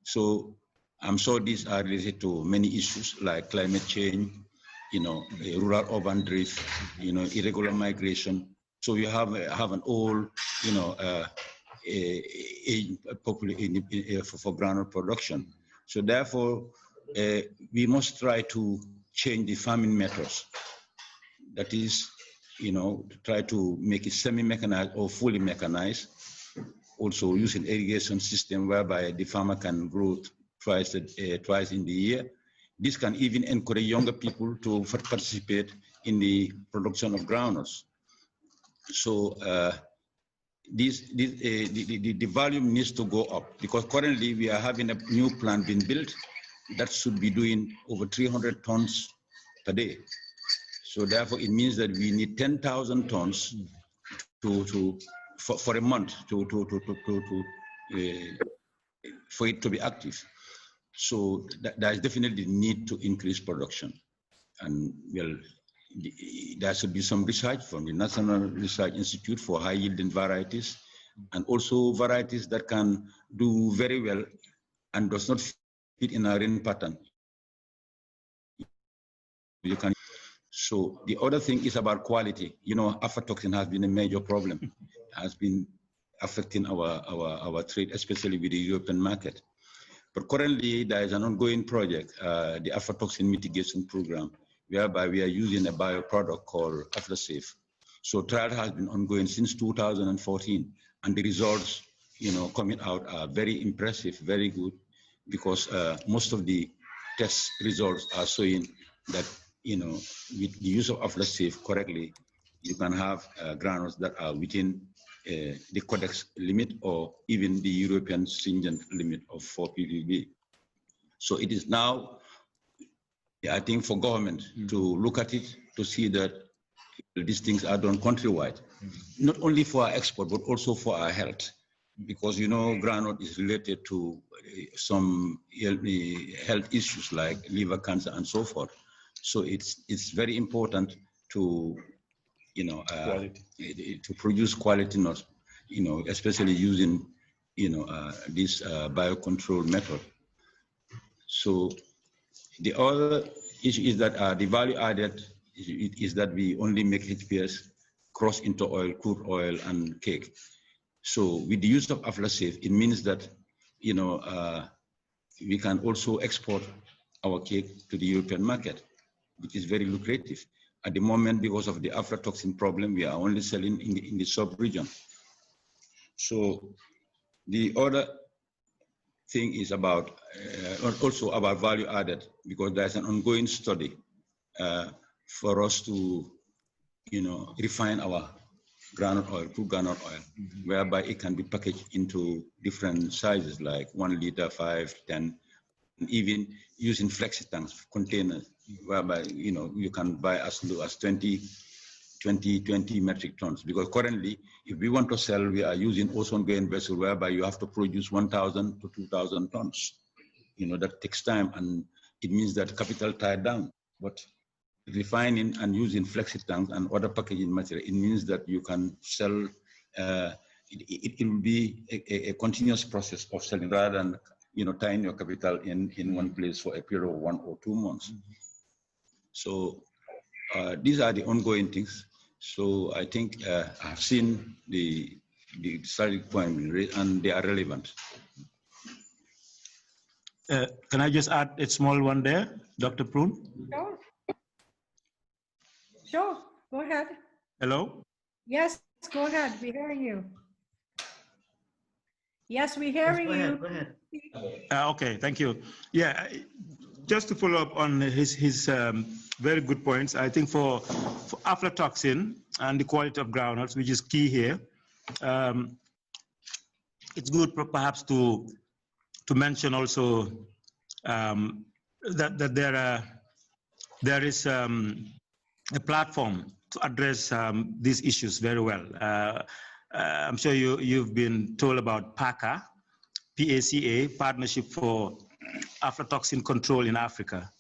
So I'm sure these are related to many issues like climate change, rural-urban drift, irregular migration. So you have an old, population for granule production. So therefore, we must try to change the farming methods. That is, try to make it semi-mechanized or fully mechanized. Also using irrigation system whereby the farmer can grow twice in the year. This can even encourage younger people to participate in the production of granules. So the volume needs to go up, because currently we are having a new plant being built that should be doing over 300 tons per day. So therefore it means that we need 10,000 tons for a month for it to be active. So there is definitely need to increase production. And well, there should be some research from the National Research Institute for high yielding varieties, and also varieties that can do very well and does not fit in our rain pattern. You can. So the other thing is about quality. Afrotoxin has been a major problem, has been affecting our trade, especially with the European market. But currently there is an ongoing project, the Afrotoxin Mitigation Program, whereby we are using a bioproduct called Afrosafe. So trial has been ongoing since 2014, and the results coming out are very impressive, very good, because most of the test results are showing that, with the use of aflatoxin correctly, you can have granules that are within the codex limit or even the European stringent limit of 4 ppb. So it is now, I think, for government to look at it, to see that these things are done countrywide, not only for our export, but also for our health. Because, granite is related to some health issues like liver cancer and so forth. So it's very important to, to produce quality nuts, especially using, this biocontrol method. So the other issue is that the value added is that we only make HPS cross into oil, crude oil, and cake. So with the use of aflatoxin, it means that, we can also export our cake to the European market, which is very lucrative. At the moment, because of the aflatoxin problem, we are only selling in the sub-region. So the other thing is about, also about value added, because there's an ongoing study for us to, refine our granite oil, crude granite oil, whereby it can be packaged into different sizes, like 1 liter, 5, 10, and even using flexi tanks, containers, whereby, you can buy as low as 20 metric tons. Because currently, if we want to sell, we are using ozone-going vessel, whereby you have to produce 1,000 to 2,000 tons. That takes time, and it means that capital tied down. But refining and using flexi tanks and other packaging material, it means that you can sell, it will be a continuous process of selling rather than, tying your capital in one place for a period of 1 or 2 months. So these are the ongoing things. So I think I've seen the starting point and they are relevant.
Can I just add a small one there, Dr. Prune?
Sure. Sure, go ahead.
Hello?
Yes, go ahead, we're hearing you. Yes, we're hearing you.
Go ahead.
Okay, thank you. Yeah, just to follow up on his very good points, I think for aflatoxin and the quality of groundnuts, which is key here, it's good perhaps to mention also that there is a platform to address these issues very well. I'm sure you've been told about PACA, PACA, Partnership for Aflatoxin Control in Africa.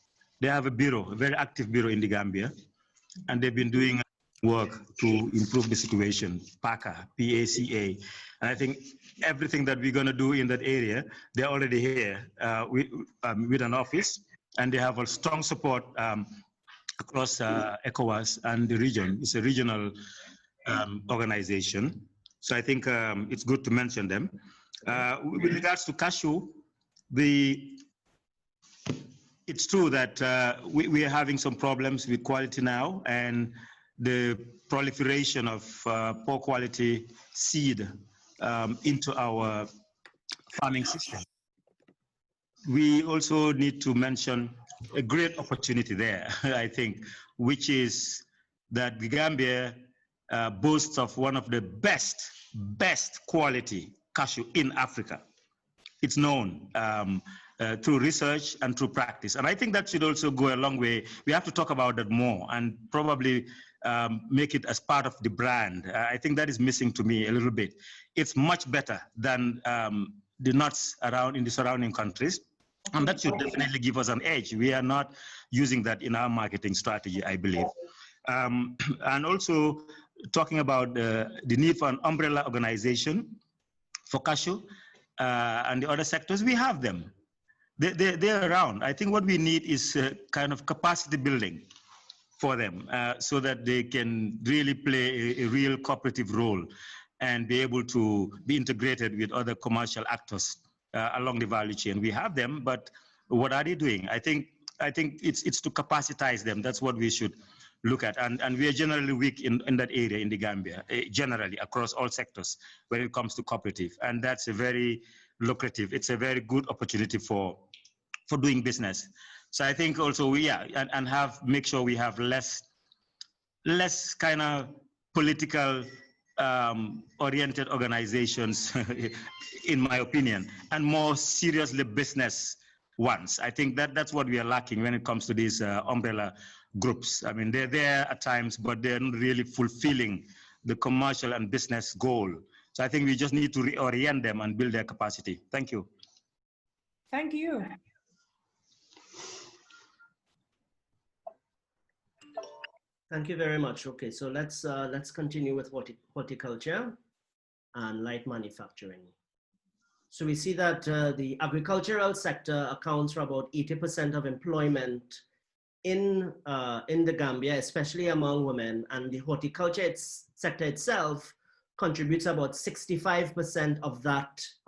They have a bureau, a very active bureau in the Gambia, and they've been doing work to improve the situation, PACA, PACA. And I think everything that we're going to do in that area, they're already here with an office, and they have a strong support across ECOWAS and the region. It's a regional organization. So I think it's good to mention them. With regards to Cashew, it's true that we are having some problems with quality now, and the proliferation of poor quality seed into our farming system. We also need to mention a great opportunity there, I think, which is that the Gambia boasts of one of the best quality cashew in Africa. It's known through research and through practice. And I think that should also go a long way. We have to talk about that more and probably make it as part of the brand. I think that is missing to me a little bit. It's much better than the nuts around in the surrounding countries. And that should definitely give us an edge. We are not using that in our marketing strategy, I believe. And also talking about the need for an umbrella organization for cashew and the other sectors, we have them. They're around. I think what we need is kind of capacity building for them so that they can really play a real cooperative role and be able to be integrated with other commercial actors along the value chain. We have them, but what are they doing? I think I think it's to capacitize them. That's what we should look at. And we are generally weak in that area in the Gambia, generally across all sectors when it comes to cooperative. And that's a very lucrative, it's a very good opportunity for doing business. So I think also make sure we have less kind of political oriented organizations, in my opinion, and more seriously business ones. I think that's what we are lacking when it comes to these umbrella groups. I mean, they're there at times, but they're not really fulfilling the commercial and business goal. So I think we just need to reorient them and build their capacity. Thank you.
Thank you.
Thank you very much. Okay, so let's continue with horticulture and light manufacturing. So we see that the agricultural sector accounts for about 80% of employment in the Gambia, especially among women, and the horticulture sector itself contributes about 65% of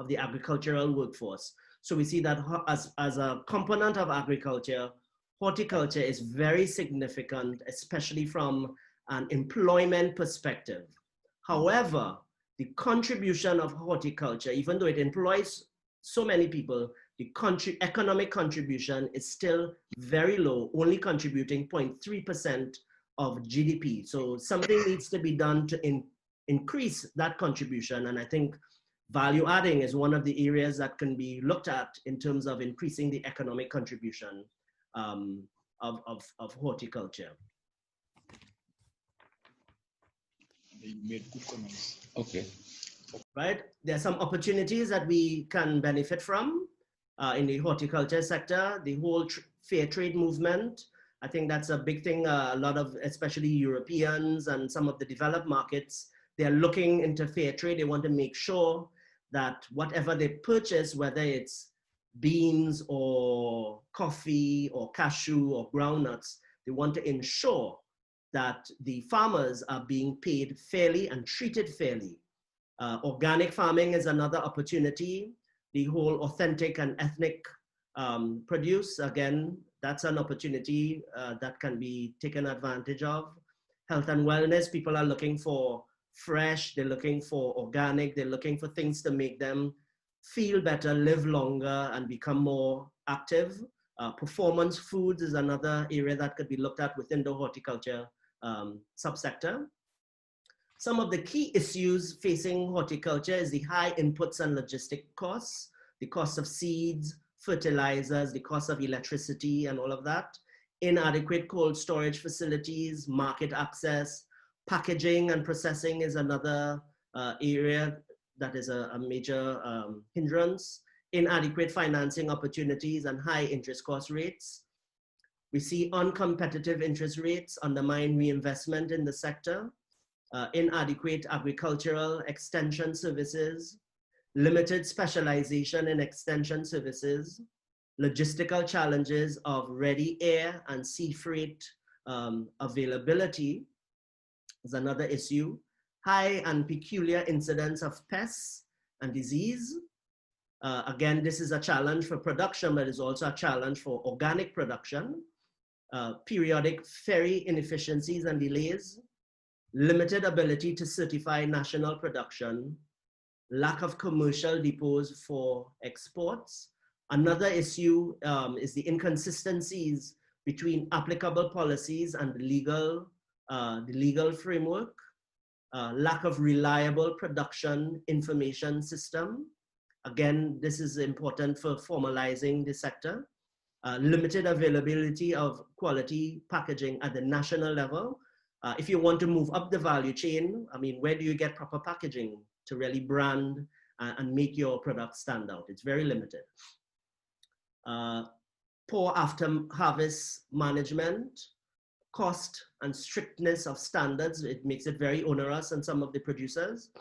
the agricultural workforce. So we see that as a component of agriculture, horticulture is very significant, especially from an employment perspective. However, the contribution of horticulture, even though it employs so many people, the economic contribution is still very low, only contributing 0.3% of GDP. So something needs to be done to increase that contribution. And I think value adding is one of the areas that can be looked at in terms of increasing the economic contribution of horticulture.
They made good comments.
Okay.
Right, there are some opportunities that we can benefit from in the horticulture sector. The whole fair trade movement, I think that's a big thing. A lot of, especially Europeans and some of the developed markets, they're looking into fair trade. They want to make sure that whatever they purchase, whether it's beans or coffee or cashew or groundnuts, they want to ensure that the farmers are being paid fairly and treated fairly. Organic farming is another opportunity. The whole authentic and ethnic produce, again, that's an opportunity that can be taken advantage of. Health and wellness, people are looking for fresh, they're looking for organic, they're looking for things to make them feel better, live longer, and become more active. Performance foods is another area that could be looked at within the horticulture subsector. Some of the key issues facing horticulture is the high inputs and logistic costs, the cost of seeds, fertilizers, the cost of electricity and all of that, inadequate cold storage facilities, market access, packaging and processing is another area that is a major hindrance, inadequate financing opportunities and high interest cost rates. We see uncompetitive interest rates undermine reinvestment in the sector, inadequate agricultural extension services, limited specialization in extension services, logistical challenges of ready air and sea freight availability is another issue, high and peculiar incidence of pests and disease. Again, this is a challenge for production, but it's also a challenge for organic production. Periodic ferry inefficiencies and delays, limited ability to certify national production, lack of commercial depots for exports. Another issue is the inconsistencies between applicable policies and the legal framework, lack of reliable production information system. Again, this is important for formalizing the sector. Limited availability of quality packaging at the national level. If you want to move up the value chain, I mean, where do you get proper packaging to really brand and make your product stand out? It's very limited. Poor after-harvest management, cost and strictness of standards, it makes it very onerous on some of the producers.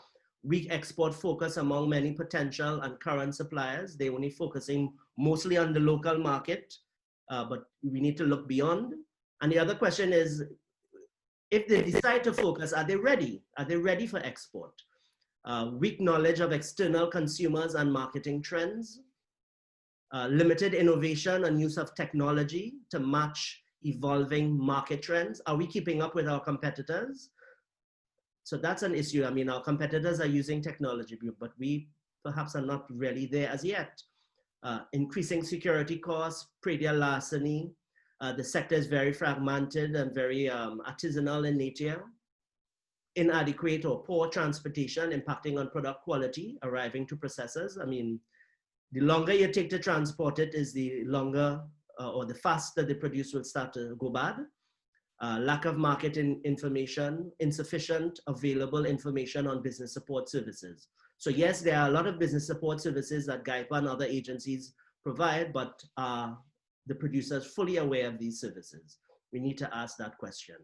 Weak export focus among many potential and current suppliers. They're only focusing mostly on the local market, but we need to look beyond. And the other question is, if they decide to focus, are they ready? Are they ready for export? Weak knowledge of external consumers and marketing trends. limited innovation and use of technology to match evolving market trends. Are we keeping up with our competitors? So that's an issue. I mean, our competitors are using technology, but we perhaps are not really there as yet. Increasing security costs, predial larceny. The sector is very fragmented and very artisanal in nature. Inadequate or poor transportation impacting on product quality arriving to processors. I mean, the longer you take to transport it is the longer or the faster the produce will start to go bad. Lack of market information, insufficient available information on business support services. So yes, there are a lot of business support services that GAIPA and other agencies provide, but are the producers fully aware of these services? We need to ask that question.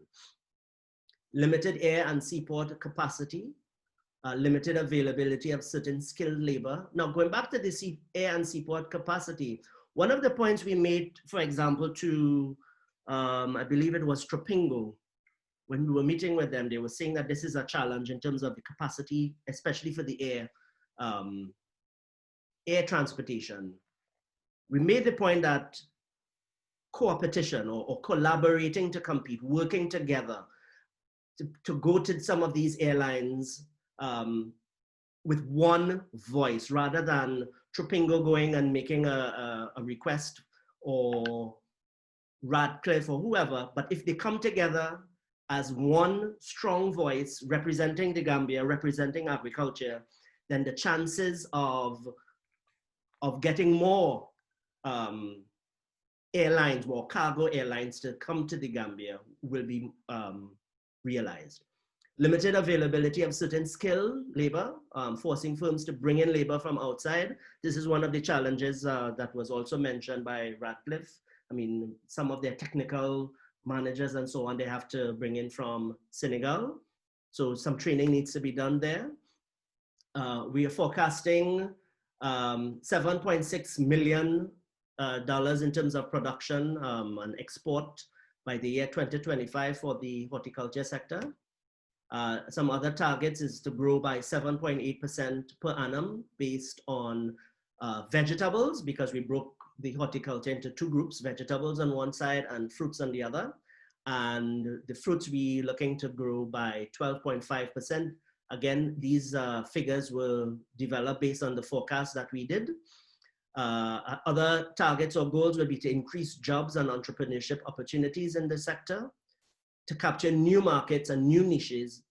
Limited air and seaport capacity, limited availability of certain skilled labor. Now, going back to the air and seaport capacity, one of the points we made, for example, to, I believe it was Tropingo, when we were meeting with them, they were saying that this is a challenge in terms of the capacity, especially for the air transportation. We made the point that co-opetition or collaborating to compete, working together to go to some of these airlines with one voice rather than Tropingo going and making a request or Radcliffe or whoever, but if they come together as one strong voice representing the Gambia, representing agriculture, then the chances of getting more airlines, more cargo airlines to come to the Gambia will be realized. Limited availability of certain skilled labor, forcing firms to bring in labor from outside. This is one of the challenges that was also mentioned by Radcliffe. I mean, some of their technical managers and so on, they have to bring in from Senegal. So some training needs to be done there. We are forecasting $7.6 million in terms of production and export by the year 2025 for the horticulture sector. Some other targets is to grow by 7.8% per annum based on vegetables, because we broke the horticulture into two groups, vegetables on one side and fruits on the other. And the fruits we looking to grow by 12.5%. Again, these figures were developed based on the forecast that we did. Other targets or goals will be to increase jobs and entrepreneurship opportunities in the sector, to capture new markets and new niches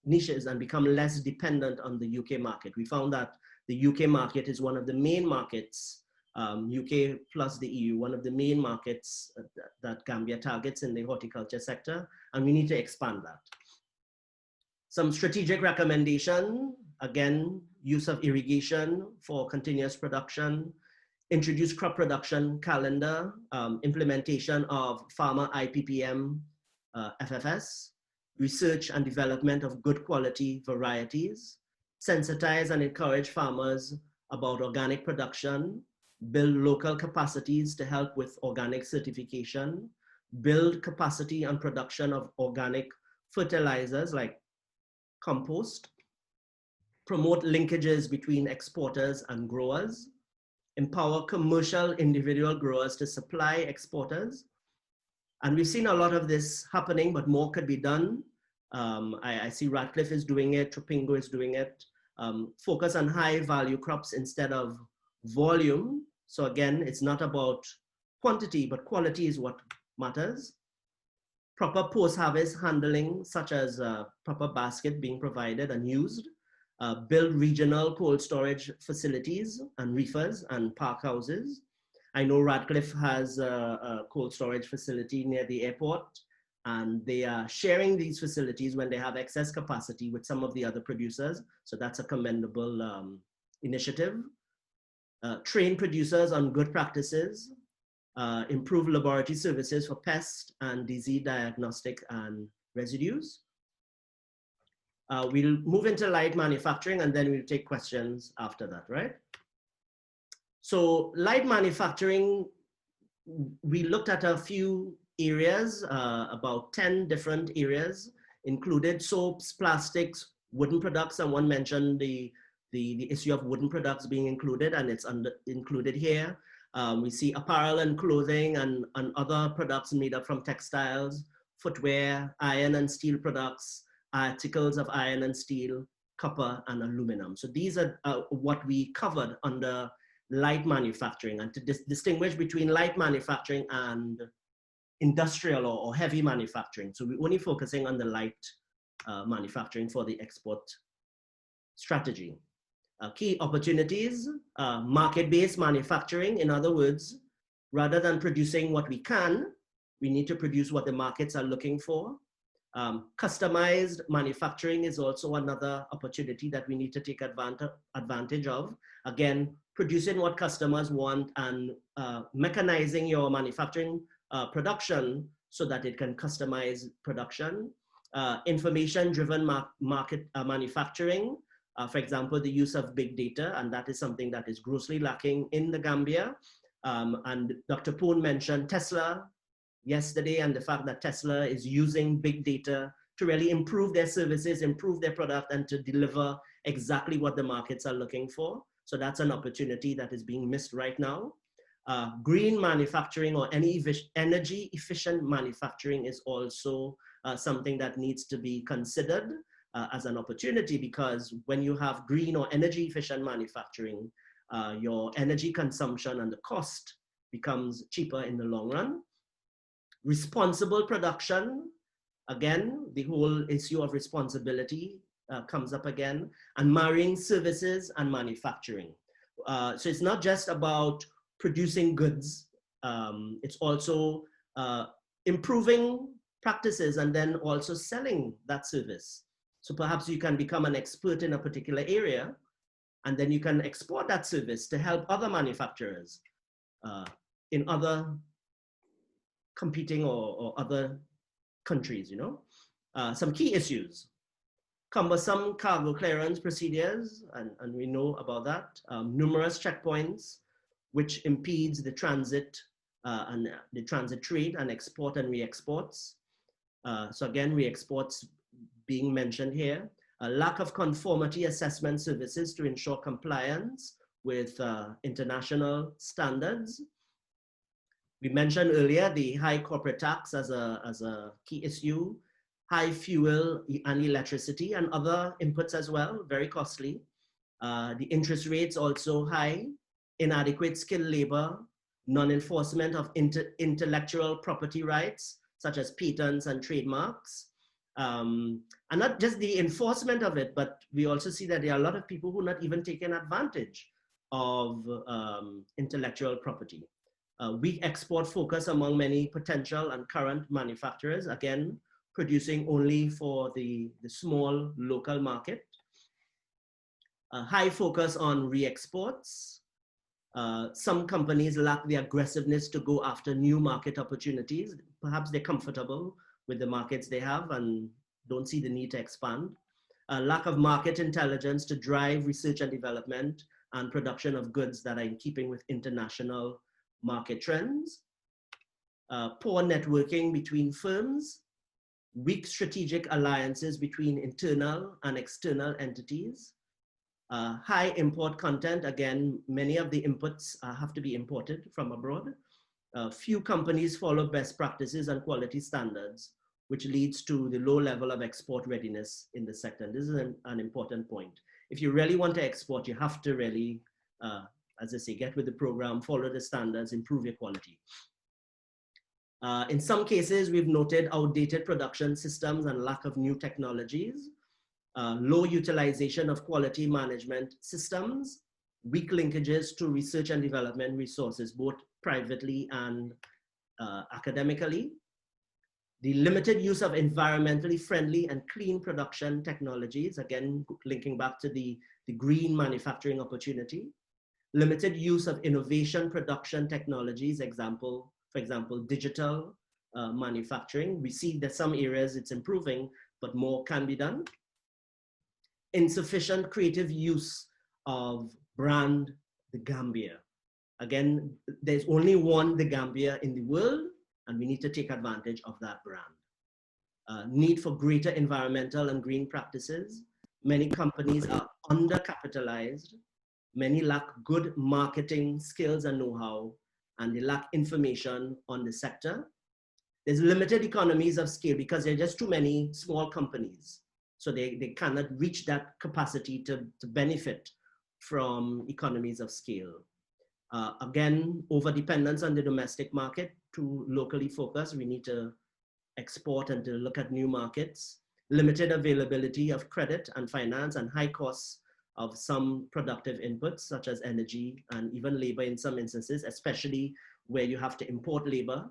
and become less dependent on the UK market. We found that the UK market is one of the main markets, UK plus the EU, one of the main markets that Gambia targets in the horticulture sector, and we need to expand that. Some strategic recommendation, again, use of irrigation for continuous production, introduce crop production calendar, implementation of farmer IPPM, FFS, research and development of good quality varieties, sensitize and encourage farmers about organic production, build local capacities to help with organic certification, build capacity and production of organic fertilizers like compost, promote linkages between exporters and growers, empower commercial individual growers to supply exporters. And we've seen a lot of this happening, but more could be done. I see Radcliffe is doing it, Tropingo is doing it. Focus on high value crops instead of volume. So again, it's not about quantity, but quality is what matters. Proper post-harvest handling, such as proper basket being provided and used. Build regional cold storage facilities and reefers and park houses. I know Radcliffe has a cold storage facility near the airport, and they are sharing these facilities when they have excess capacity with some of the other producers. So that's a commendable initiative. Train producers on good practices, improve laboratory services for pest and disease diagnostic and residues. We'll move into light manufacturing and then we'll take questions after that, right? So light manufacturing, we looked at a few areas, about 10 different areas, included soaps, plastics, wooden products. Someone mentioned the issue of wooden products being included, and it's included here. We see apparel and clothing and other products made up from textiles, footwear, iron and steel products, articles of iron and steel, copper and aluminum. So these are what we covered under light manufacturing. And to distinguish between light manufacturing and industrial or heavy manufacturing. So we're only focusing on the light manufacturing for the export strategy. Key opportunities, market-based manufacturing. In other words, rather than producing what we can, we need to produce what the markets are looking for. Customized manufacturing is also another opportunity that we need to take advantage of. Again, producing what customers want and mechanizing your manufacturing production so that it can customize production. Information-driven market manufacturing. For example, the use of big data, and that is something that is grossly lacking in the Gambia. And Dr. Poon mentioned Tesla yesterday, and the fact that Tesla is using big data to really improve their services, improve their product, and to deliver exactly what the markets are looking for. So that's an opportunity that is being missed right now. Green manufacturing or any energy efficient manufacturing is also something that needs to be considered as an opportunity, because when you have green or energy efficient manufacturing, your energy consumption and the cost becomes cheaper in the long run. Responsible production, again, the whole issue of responsibility comes up again, and marrying services and manufacturing. So it's not just about producing goods, it's also improving practices and then also selling that service. So perhaps you can become an expert in a particular area, and then you can export that service to help other manufacturers in other competing or other countries, you know. Some key issues: cumbersome cargo clearance procedures, and we know about that. Numerous checkpoints, which impedes the transit and the transit trade and export and re-exports. So again, re-exports being mentioned here. A lack of conformity assessment services to ensure compliance with international standards. We mentioned earlier the high corporate tax as a key issue, high fuel and electricity and other inputs as well, very costly. The interest rates also high, inadequate skilled labor, non-enforcement of intellectual property rights, such as patents and trademarks. And not just the enforcement of it, but we also see that there are a lot of people who are not even taking advantage of intellectual property. Weak export focus among many potential and current manufacturers, again, producing only for the small local market. High focus on re-exports. Some companies lack the aggressiveness to go after new market opportunities. Perhaps they're comfortable with the markets they have and don't see the need to expand. Lack of market intelligence to drive research and development and production of goods that are in keeping with international market trends. Poor networking between firms. Weak strategic alliances between internal and external entities. High import content, again, many of the inputs have to be imported from abroad. Few companies follow best practices and quality standards, which leads to the low level of export readiness in the sector. And this is an important point. If you really want to export, you have to really, as I say, get with the program, follow the standards, improve your quality. In some cases, we've noted outdated production systems and lack of new technologies. Low utilization of quality management systems, weak linkages to research and development resources, both privately and academically. The limited use of environmentally friendly and clean production technologies, again, linking back to the green manufacturing opportunity. Limited use of innovation production technologies, for example, digital manufacturing. We see that some areas it's improving, but more can be done. Insufficient creative use of brand The Gambia. Again, there's only one The Gambia in the world, and we need to take advantage of that brand. Need for greater environmental and green practices. Many companies are undercapitalized. Many lack good marketing skills and know-how, and they lack information on the sector. There's limited economies of scale because there are just too many small companies. So they cannot reach that capacity to benefit from economies of scale. Again, over-dependence on the domestic market to locally focus. We need to export and to look at new markets. Limited availability of credit and finance, and high costs of some productive inputs such as energy and even labor in some instances, especially where you have to import labor.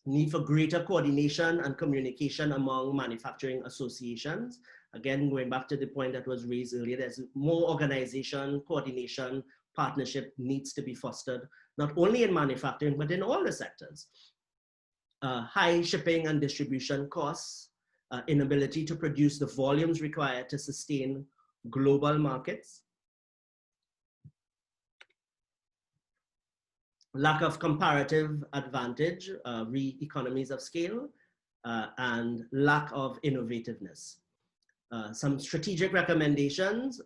Need for greater coordination and communication among manufacturing associations. Again, going back to the point that was raised earlier, there's more organization, coordination, partnership needs to be fostered, not only in manufacturing, but in all the sectors. High shipping and distribution costs, inability to produce the volumes required to sustain global markets. Lack of comparative advantage, economies of scale, and lack of innovativeness. Some strategic recommendations,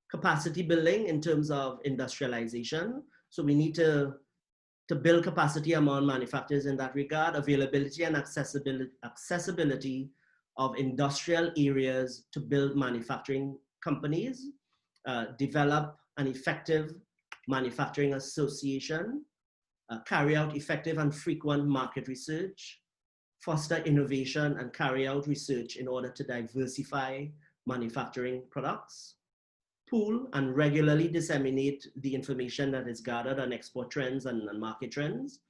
capacity building in terms of industrialization. So we need to build capacity among manufacturers in that regard, availability and accessibility of industrial areas to build manufacturing companies, develop an effective manufacturing association, carry out effective and frequent market research, foster innovation and carry out research in order to diversify manufacturing products, pool and regularly disseminate the information that is gathered on export trends and market trends,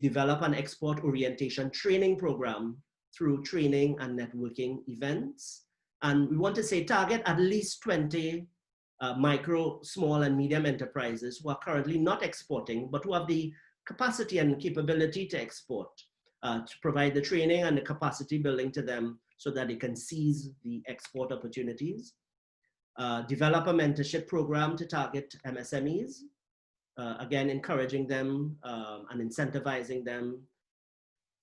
develop an export orientation training program through training and networking events. And we want to say target at least 20 micro, small and medium enterprises who are currently not exporting, but who have the capacity and capability to export, to provide the training and the capacity building to them so that they can seize the export opportunities. Develop a mentorship program to target MSMEs, again, encouraging them and incentivizing them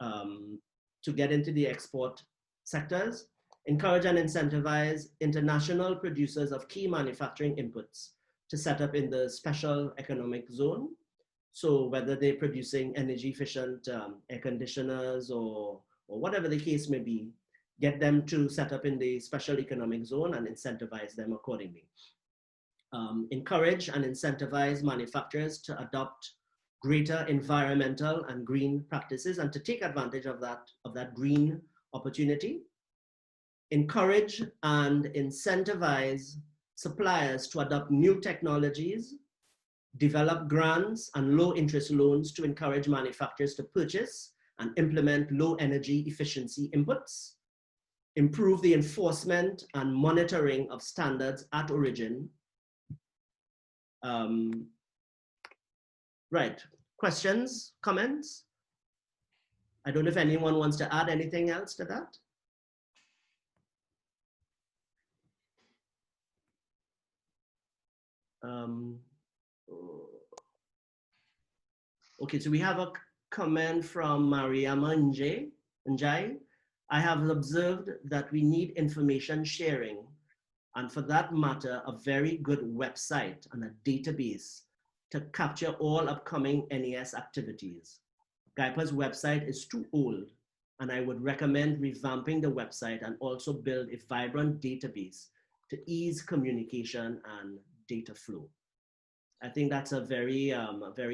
to get into the export sectors. Encourage and incentivize international producers of key manufacturing inputs to set up in the special economic zone. So whether they're producing energy efficient air conditioners or whatever the case may be, get them to set up in the special economic zone and incentivize them accordingly. Encourage and incentivize manufacturers to adopt greater environmental and green practices and to take advantage of that green opportunity. Encourage and incentivize suppliers to adopt new technologies, develop grants and low interest loans to encourage manufacturers to purchase and implement low energy efficiency inputs, improve the enforcement and monitoring of standards at origin. Right, questions, comments? I don't know if anyone wants to add anything else to that. Okay, so we have a comment from Mariama Njai. I have observed that we need information sharing, and for that matter, a very good website and a database to capture all upcoming NES activities. GAIPA's website is too old, and I would recommend revamping the website and also build a vibrant database to ease communication and data flow. I think that's a very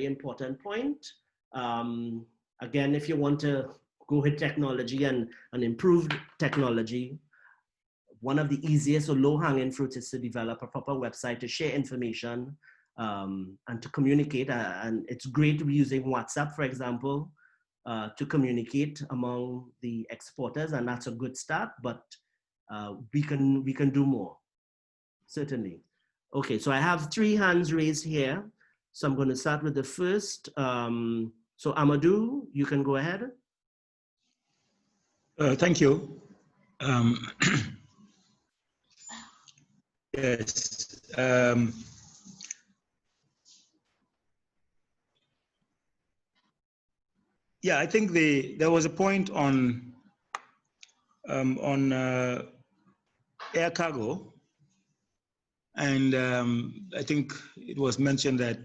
important point. Again, if you want to go with technology and improve technology, one of the easiest or low-hanging fruits is to develop a proper website to share information and to communicate. And it's great using WhatsApp, for example, to communicate among the exporters, and that's a good start, but we can do more, certainly. Okay, so I have 3 hands raised here. So I'm going to start with the first. So Amadou, you can go ahead.
Thank you. Yes. Yeah, I think there was a point on air cargo, and I think it was mentioned that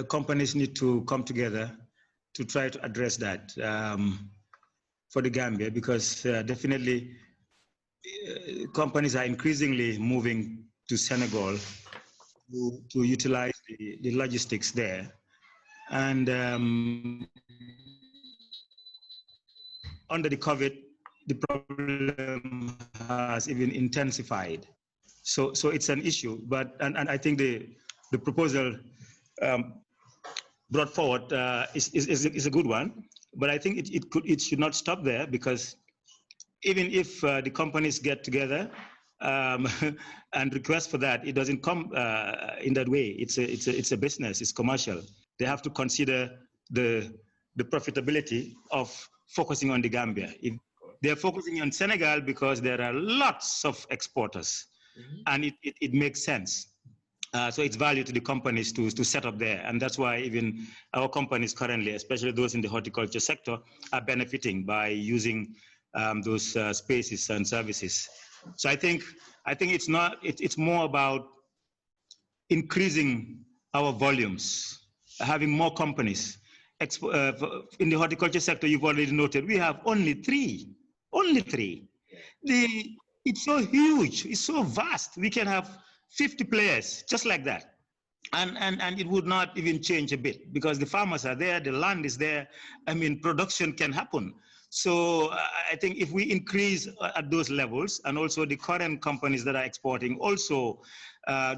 companies need to come together to try to address that for the Gambia, because definitely companies are increasingly moving to Senegal to utilize the logistics there. And under the COVID, the problem has even intensified. So it's an issue, but and I think the proposal brought forward is a good one, but I think it should not stop there, because even if the companies get together and request for that, it doesn't come in that way. It's a business, it's commercial. They have to consider the profitability of focusing on the Gambia. If they're focusing on Senegal because there are lots of exporters, and it makes sense. So it's value to the companies to set up there. And that's why even our companies currently, especially those in the horticulture sector, are benefiting by using those spaces and services. So I think it's more about increasing our volumes, having more companies. In the horticulture sector, you've already noted, we have only three. It's so huge, it's so vast. We can have 50 players, just like that. And it would not even change a bit, because the farmers are there, the land is there. I mean, production can happen. So I think if we increase at those levels, and also the current companies that are exporting also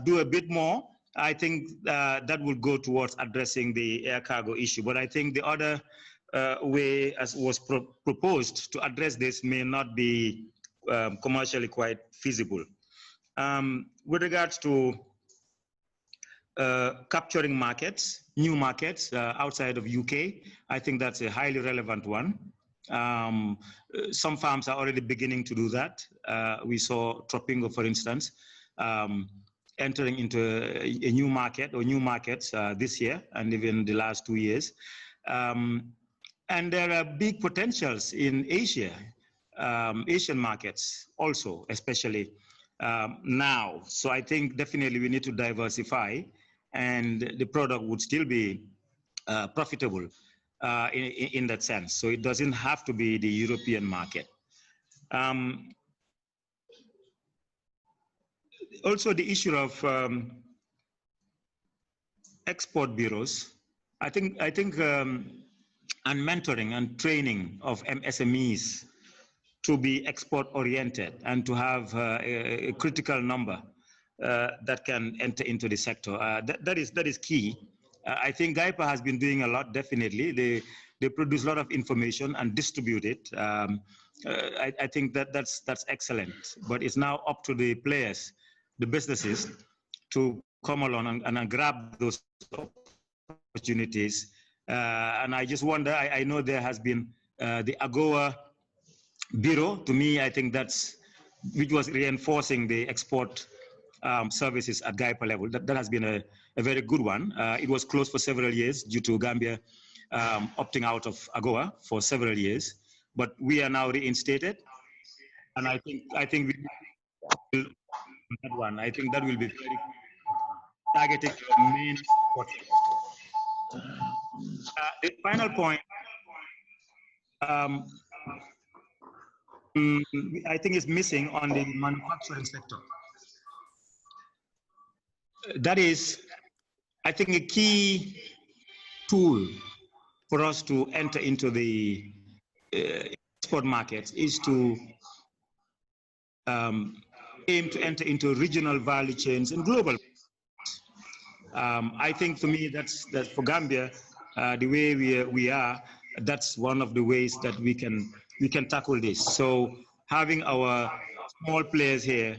do a bit more, I think that will go towards addressing the air cargo issue. But I think the other way, as was proposed to address this, may not be commercially quite feasible. With regards to capturing markets, new markets outside of UK, I think that's a highly relevant one. Some farms are already beginning to do that. We saw Tropingo, for instance, entering into a new market or new markets this year and even the last 2 years. And there are big potentials in Asia, Asian markets also, especially now. So I think definitely we need to diversify, and the product would still be profitable in that sense. So it doesn't have to be the European market. Also the issue of export bureaus, I think and mentoring and training of MSMEs to be export oriented and to have a critical number that can enter into the sector. That is key. I think GAIPA has been doing a lot, definitely. They produce a lot of information and distribute it. I think that's excellent, but it's now up to the players, the businesses, to come along and grab those opportunities. And I just wonder, I know there has been the AGOA Bureau. To me, I think which was reinforcing the export services at GAIPA level. That has been a very good one. It was closed for several years due to Gambia opting out of AGOA for several years, but we are now reinstated, and I think we will that one. I think that will be very targeting the main support. The final point, I think is missing on the manufacturing sector. That is, I think, a key tool for us to enter into the export markets is to aim to enter into regional value chains and global. I think for me, that's for Gambia, the way we are, that's one of the ways that we can tackle this. So having our small players here,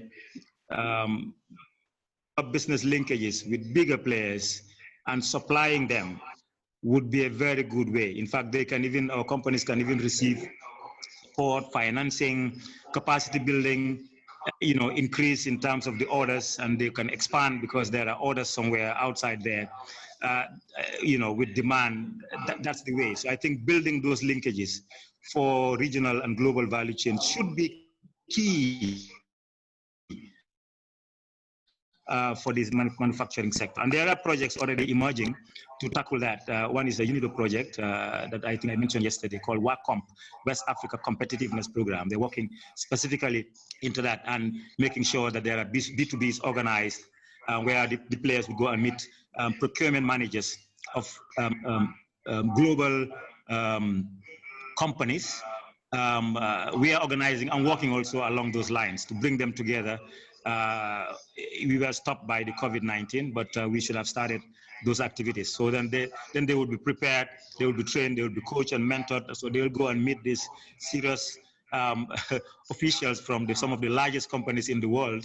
business linkages with bigger players and supplying them would be a very good way. In fact, our companies can even receive support, financing, capacity building, increase in terms of the orders, and they can expand because there are orders somewhere outside there, with demand. That's the way. So I think building those linkages for regional and global value chains should be key for this manufacturing sector. And there are projects already emerging to tackle that. One is the UNIDO project that I think I mentioned yesterday called WACOMP, West Africa Competitiveness Program. They're working specifically into that and making sure that there are B2Bs organized where the players will go and meet procurement managers of global companies. We are organizing and working also along those lines to bring them together. We were stopped by the COVID-19, but we should have started those activities. So then they will be prepared, they will be trained, they will be coached and mentored. So they will go and meet these serious officials from some of the largest companies in the world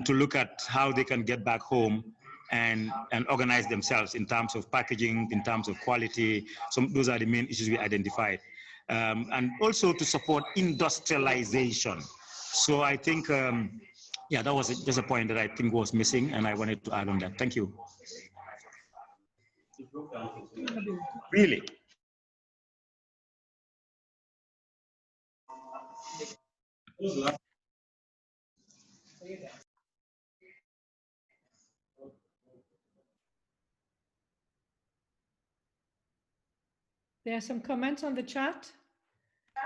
to look at how they can get back home and organize themselves in terms of packaging, in terms of quality. So those are the main issues we identified. And also to support industrialization. So I think, yeah, that was just a point that I think was missing, and I wanted to add on that. Thank you. Really?
There are some comments on the chat.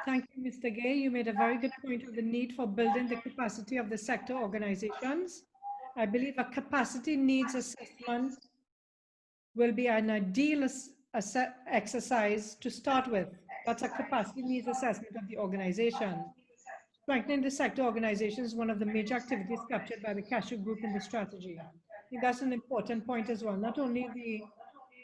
Thank you, Mr. Gay. You made a very good point of the need for building the capacity of the sector organizations. I believe a capacity needs assessment will be an ideal exercise to start with. That's a capacity needs assessment of the organization. Strengthening the sector organization is one of the major activities captured by the Cashew Group in the strategy. I think that's an important point as well. Not only the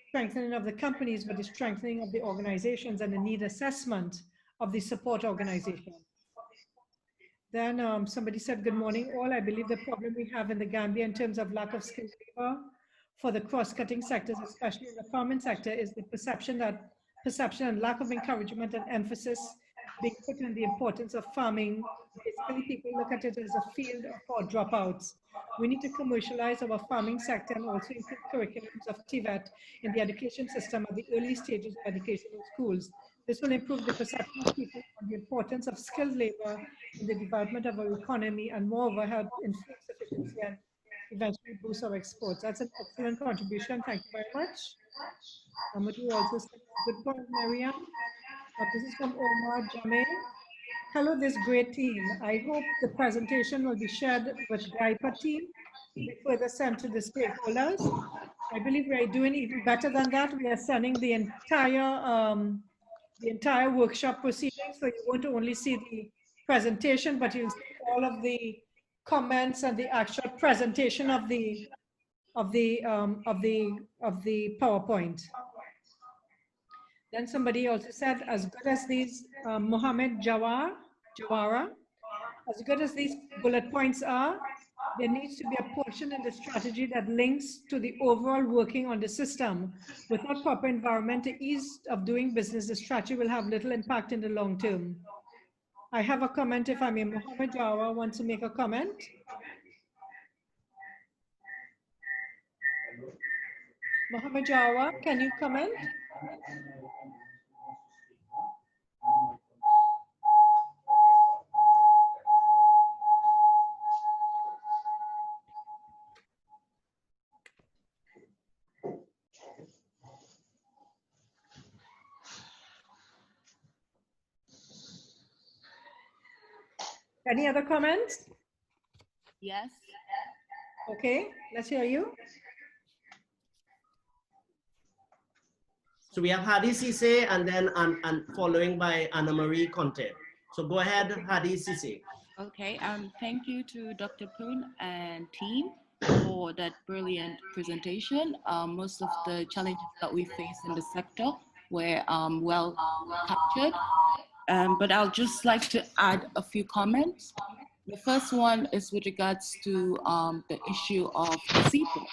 strengthening of the companies, but the strengthening of the organizations and the need assessment of the support organization. Then somebody said, good morning all. I believe the problem we have in the Gambia in terms of lack of skilled labor for the cross-cutting sectors, especially in the farming sector, is the perception and lack of encouragement and emphasis being put on the importance of farming. Basically, people look at it as a field for dropouts. We need to commercialize our farming sector and also include curriculums of TVET in the education system at the early stages of education in schools. This will improve the perception of people on the importance of skilled labor in the development of our economy and moreover help in food sufficiency and eventually boost our exports. That's an excellent contribution. Thank you very much. Amadou also said, good point, Mariam. This is from Omar Jame. Hello, this great team. I hope the presentation will be shared with GAIPA team to be further sent to the stakeholders. I believe we are doing even better than that. We are sending the entire workshop proceedings, so you won't only see the presentation, but you'll see all of the comments and the actual presentation of the PowerPoint. Then somebody also said, as good as these, Mohammed Jawara, as good as these bullet points are, there needs to be a portion in the strategy that links to the overall working on the system. Without proper environment, the ease of doing business, the strategy will have little impact in the long term. I have a comment, if I may. Mohammed Jawara wants to make a comment. Mohammed Jawara, can you comment? Any other comments?
Yes.
Okay, let's hear you.
So we have Hadi Sise and then following by Anna Marie Conte. So go ahead, Hadi Sise.
Okay, thank you to Dr. Poon and team for that brilliant presentation. Most of the challenges that we face in the sector were well captured. But I'll just like to add a few comments. The first one is with regards to the issue of the seaport.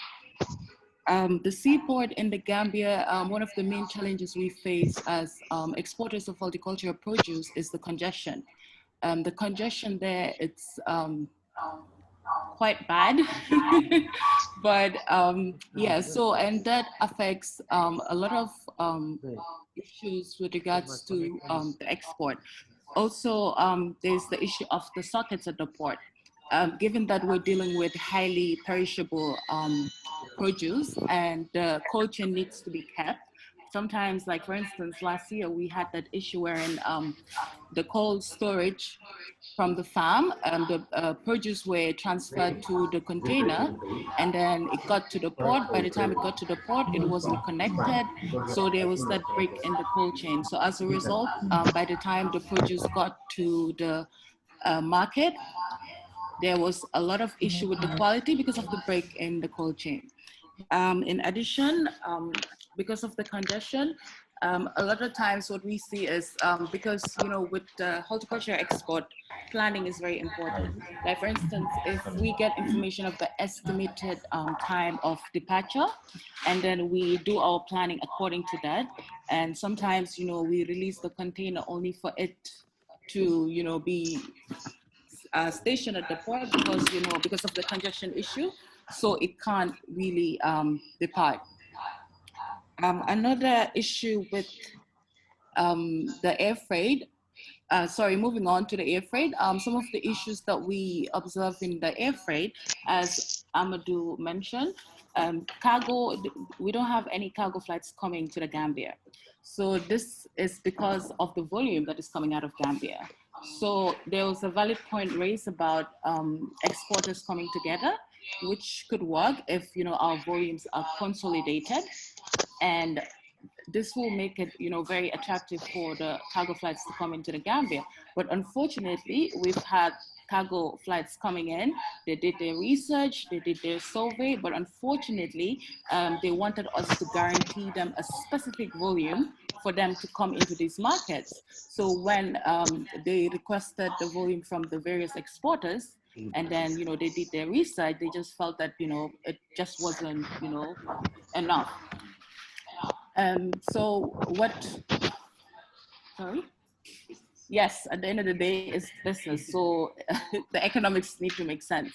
The seaport in the Gambia, one of the main challenges we face as exporters of horticultural produce is the congestion. The congestion there, it's quite bad, but yeah, so, and that affects a lot of issues with regards to the export. Also, there's the issue of the sockets at the port. given that we're dealing with highly perishable produce and the cold chain needs to be kept, sometimes, like for instance, last year we had that issue wherein the cold storage from the farm, the produce were transferred to the container, and then it got to the port. By the time it got to the port, it wasn't connected, so there was that break in the cold chain. So as a result, by the time the produce got to the market, there was a lot of issue with the quality because of the break in the cold chain. In addition, because of the congestion, a lot of times what we see is because, you know, with horticulture export, planning is very important. Like for instance, if we get information of the estimated time of departure, and then we do our planning according to that, and sometimes, you know, we release the container only for it to, you know, be stationed at the port because, you know, because of the congestion issue, so it can't really depart. Another issue with the air freight, moving on to the air freight, some of the issues that we observe in the air freight, as Amadou mentioned, cargo, we don't have any cargo flights coming to the Gambia. So this is because of the volume that is coming out of Gambia. So there was a valid point raised about exporters coming together, which could work if, you know, our volumes are consolidated, and this will make it, you know, very attractive for the cargo flights to come into the Gambia. But unfortunately, we've had cargo flights coming in, they did their research, they did their survey, but unfortunately, they wanted us to guarantee them a specific volume for them to come into these markets. So when they requested the volume from the various exporters, and then, you know, they did their research, they just felt that, you know, it just wasn't, you know, enough. So what, sorry? Yes, at the end of the day, it's business. So the economics need to make sense.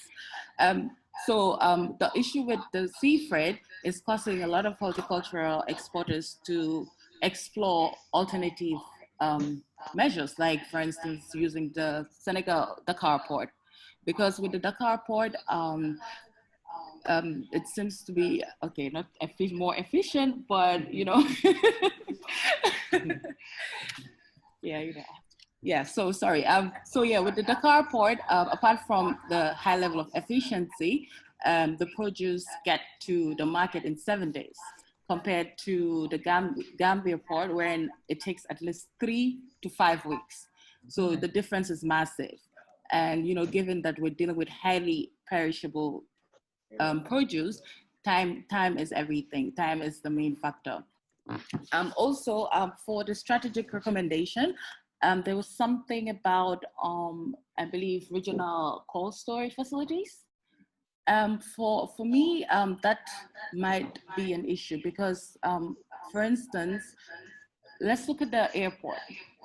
The issue with the sea freight is causing a lot of horticultural exporters to explore alternative measures, like for instance, using the Senegal Dakar port. Because with the Dakar port, it seems to be, okay, not more efficient, but, you know, yeah, you know. Yeah, so sorry. So yeah, with the Dakar port, apart from the high level of efficiency, the produce get to the market in 7 days, compared to the Gambia port, wherein it takes at least 3 to 5 weeks. So the difference is massive. And, you know, given that we're dealing with highly perishable produce, time is everything. Time is the main factor. Also, for the strategic recommendation, there was something about, I believe, regional cold storage facilities. For me, that might be an issue because, for instance, let's look at the airport.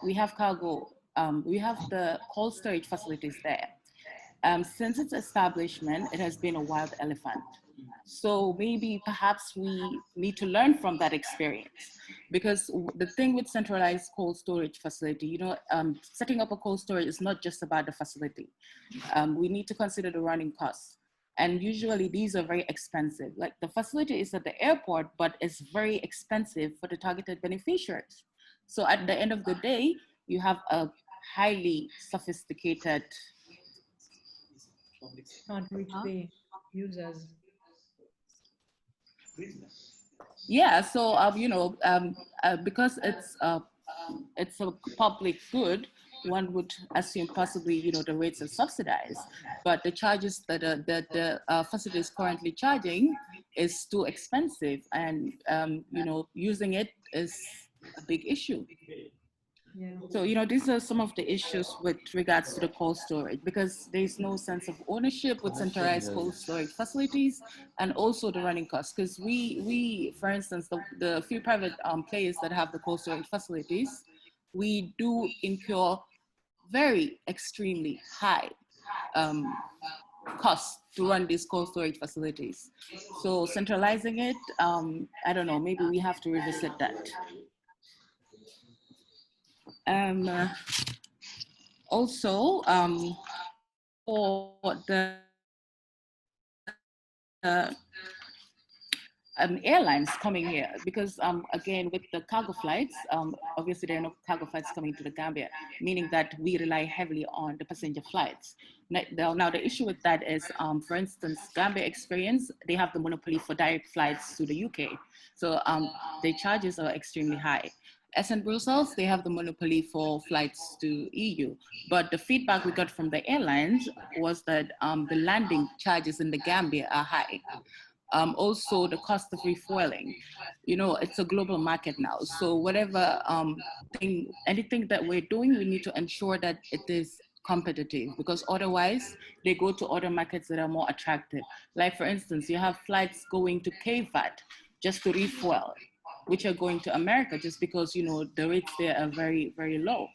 We have cargo, we have the cold storage facilities there. Since its establishment, it has been a wild elephant. So maybe perhaps we need to learn from that experience, because the thing with centralized cold storage facility, you know, setting up a cold storage is not just about the facility. We need to consider the running costs. And usually these are very expensive. Like the facility is at the airport, but it's very expensive for the targeted beneficiaries. So at the end of the day, you have a highly sophisticated.
Can't reach the users.
Yeah, so you know, because it's a public good, one would assume possibly, you know, the rates are subsidized, but the charges that the facility is currently charging is too expensive, and you know, using it is a big issue.
Yeah.
So, you know, these are some of the issues with regards to the cold storage, because there's no sense of ownership with centralized cold storage facilities, and also the running costs. Because we, for instance, the few private players that have the cold storage facilities, we do incur very extremely high costs to run these cold storage facilities. So centralizing it, I don't know, maybe we have to revisit that. Also, the airlines coming here, because again, with the cargo flights, obviously there are no cargo flights coming to the Gambia, meaning that we rely heavily on the passenger flights. Now the issue with that is, for instance, Gambia Experience, they have the monopoly for direct flights to the UK. So the charges are extremely high. SN Brussels, they have the monopoly for flights to EU. But the feedback we got from the airlines was that the landing charges in the Gambia are high. Also the cost of refueling. You know, it's a global market now. So whatever anything that we're doing, we need to ensure that it is competitive, because otherwise they go to other markets that are more attractive. Like for instance, you have flights going to KVAT just to refuel, which are going to America just because, you know, the rates there are very, very low.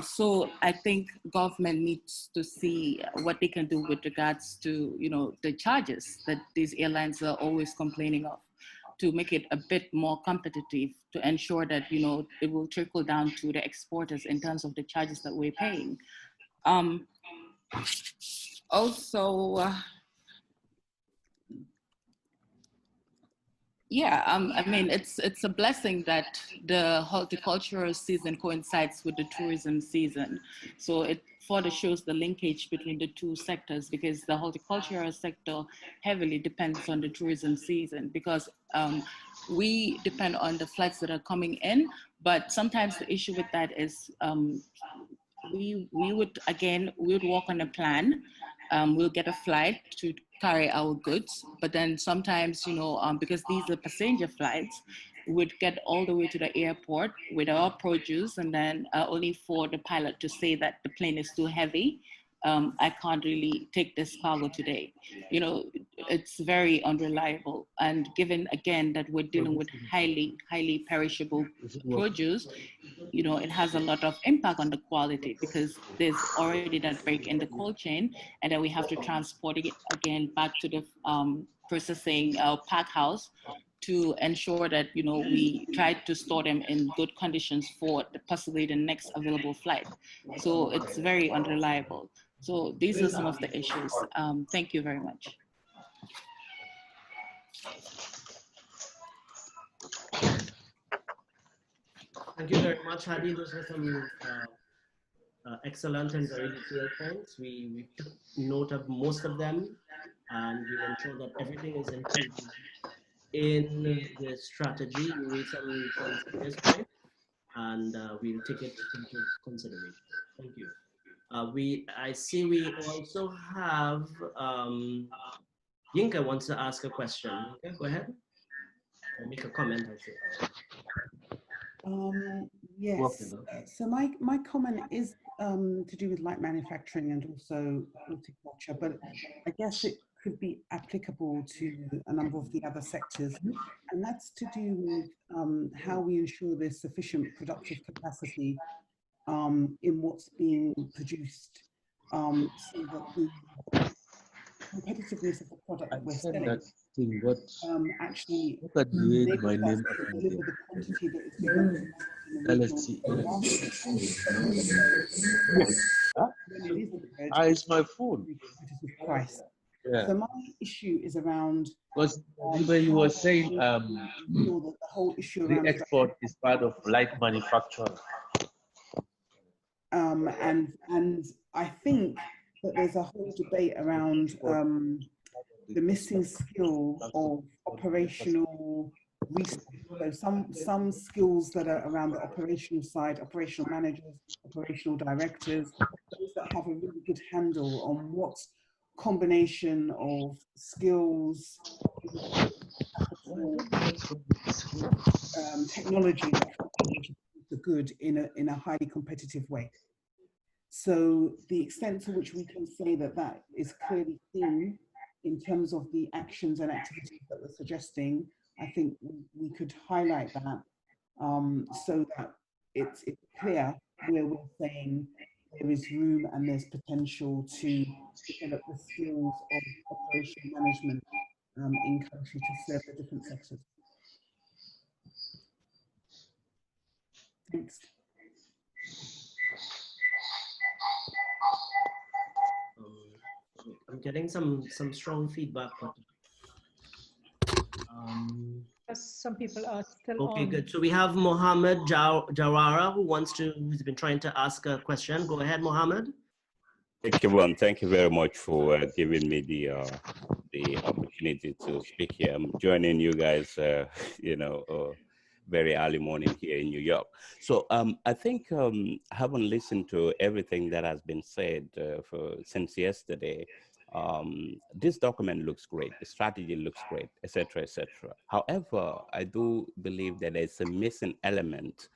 So I think government needs to see what they can do with regards to, you know, the charges that these airlines are always complaining of, to make it a bit more competitive, to ensure that, you know, it will trickle down to the exporters in terms of the charges that we're paying. Also, yeah, I mean, it's a blessing that the horticultural season coincides with the tourism season. So it further shows the linkage between the two sectors, because the horticultural sector heavily depends on the tourism season, because we depend on the flights that are coming in. But sometimes the issue with that is we would work on a plan. We'll get a flight to carry our goods, but then sometimes, you know, because these are passenger flights, we'd get all the way to the airport with our produce, and then only for the pilot to say that the plane is too heavy. I can't really take this cargo today. You know, it's very unreliable. And given again that we're dealing with highly perishable produce, you know, it has a lot of impact on the quality, because there's already that break in the cold chain, and then we have to transport it again back to the processing pack house to ensure that, you know, we try to store them in good conditions for possibly the next available flight. So it's very unreliable. So these are some of the issues. Thank you very much.
Thank you very much, Hadi. Those were some excellent and very detailed points. We took note of most of them, and we'll ensure that everything is included in the strategy. You raised some serious points, and we'll take it into consideration. Thank you. I see we also have Yinka wants to ask a question. Yinka, go ahead. Or make a comment, I say.
Yes. So my comment is to do with light manufacturing and also horticulture, but I guess it could be applicable to a number of the other sectors, and that's to do with how we ensure there's sufficient productive capacity in what's being produced, so that the competitiveness of the product that we're selling actually enables us to deliver the quantity that is being
it's my phone.
Competitive price.
Yeah.
So my issue is around
because you were saying
the whole issue around
export is part of light manufacturing.
And I think that there's a whole debate around the missing skill of operational research. So some skills that are around the operational side, operational managers, operational directors, those that have a really good handle on what combination of skills, technology that the good in a highly competitive way. So the extent to which we can say that that is clearly seen in terms of the actions and activities that we're suggesting, I think we could highlight that so that it's clear where we're saying there is room and there's potential to develop the skills of operational management in country to serve the different sectors. Thanks.
getting some strong feedback. But,
some people are still
okay,
on.
good. So we have Mohammed Jawara who's been trying to ask a question. Go ahead, Mohammed.
Thank you, Ron. Thank you very much for giving me the opportunity to speak here. I'm joining you guys, very early morning here in New York. So I think having listened to everything that has been said since yesterday, this document looks great, the strategy looks great, etc., etc. However, I do believe that there's a missing element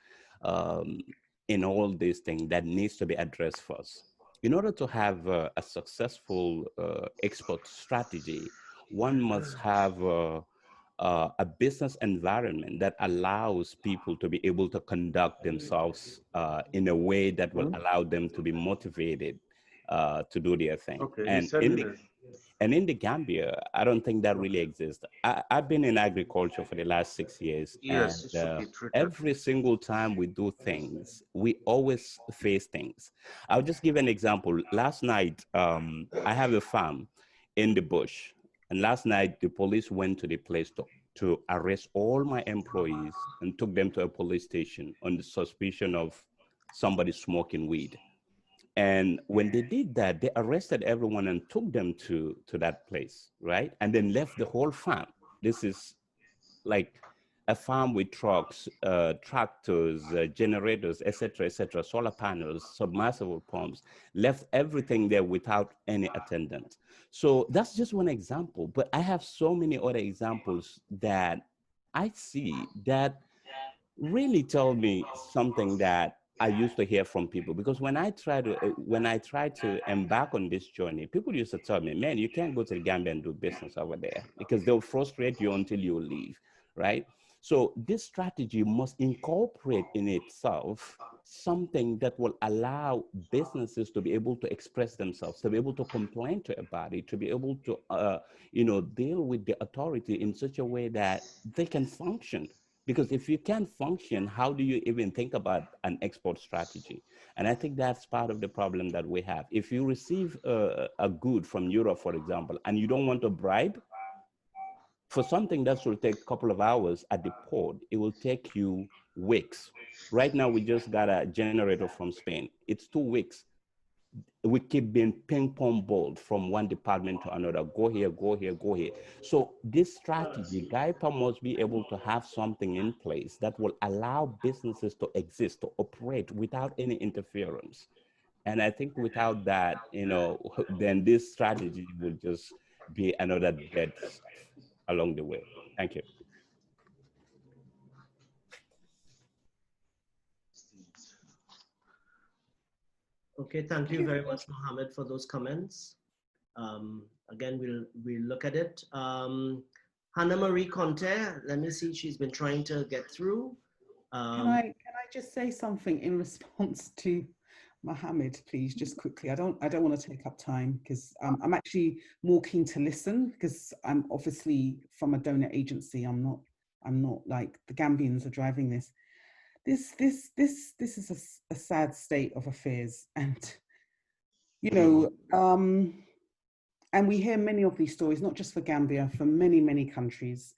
in all these things that needs to be addressed first. In order to have a successful export strategy, one must have a business environment that allows people to be able to conduct themselves in a way that will allow them to be motivated to do their thing.
Okay,
and in the Gambia, I don't think that really exists. I've been in agriculture for the last 6 years,
yes, it should
and
be treated.
every single time we do things, we always face things. I'll just give an example. Last night, I have a farm in the bush, and last night the police went to the place to arrest all my employees and took them to a police station on the suspicion of somebody smoking weed. And when they did that, they arrested everyone and took them to that place, right? And then left the whole farm. This is like a farm with trucks, tractors, generators, etc., etc., solar panels, submersible pumps, left everything there without any attendant. So that's just one example, but I have so many other examples that I see that really tell me something that I used to hear from people, because when I try to embark on this journey, people used to tell me, man, you can't go to the Gambia and do business over there because they'll frustrate you until you leave, right? So this strategy must incorporate in itself something that will allow businesses to be able to express themselves, to be able to complain to a body, to be able to, deal with the authority in such a way that they can function. Because if you can't function, how do you even think about an export strategy? And I think that's part of the problem that we have. If you receive a good from Europe, for example, and you don't want to bribe, for something that should take a couple of hours at the port, it will take you weeks. Right now, we just got a generator from Spain. It's 2 weeks. We keep being ping pong balled from one department to another. Go here, go here, go here. So this strategy, GAIPA must be able to have something in place that will allow businesses to exist, to operate without any interference. And I think without that, then this strategy will just be another dead stuff along the way. Thank you.
Okay, thank you very much, Mohammed, for those comments. Again, we'll look at it. Hannah Marie Conte, let me see, she's been trying to get through.
Can I just say something in response to Mohammed, please, just quickly? I don't want to take up time because I'm actually more keen to listen, because I'm obviously from a donor agency. I'm not like the Gambians are driving this. This is a sad state of affairs, and and we hear many of these stories, not just for Gambia, for many countries.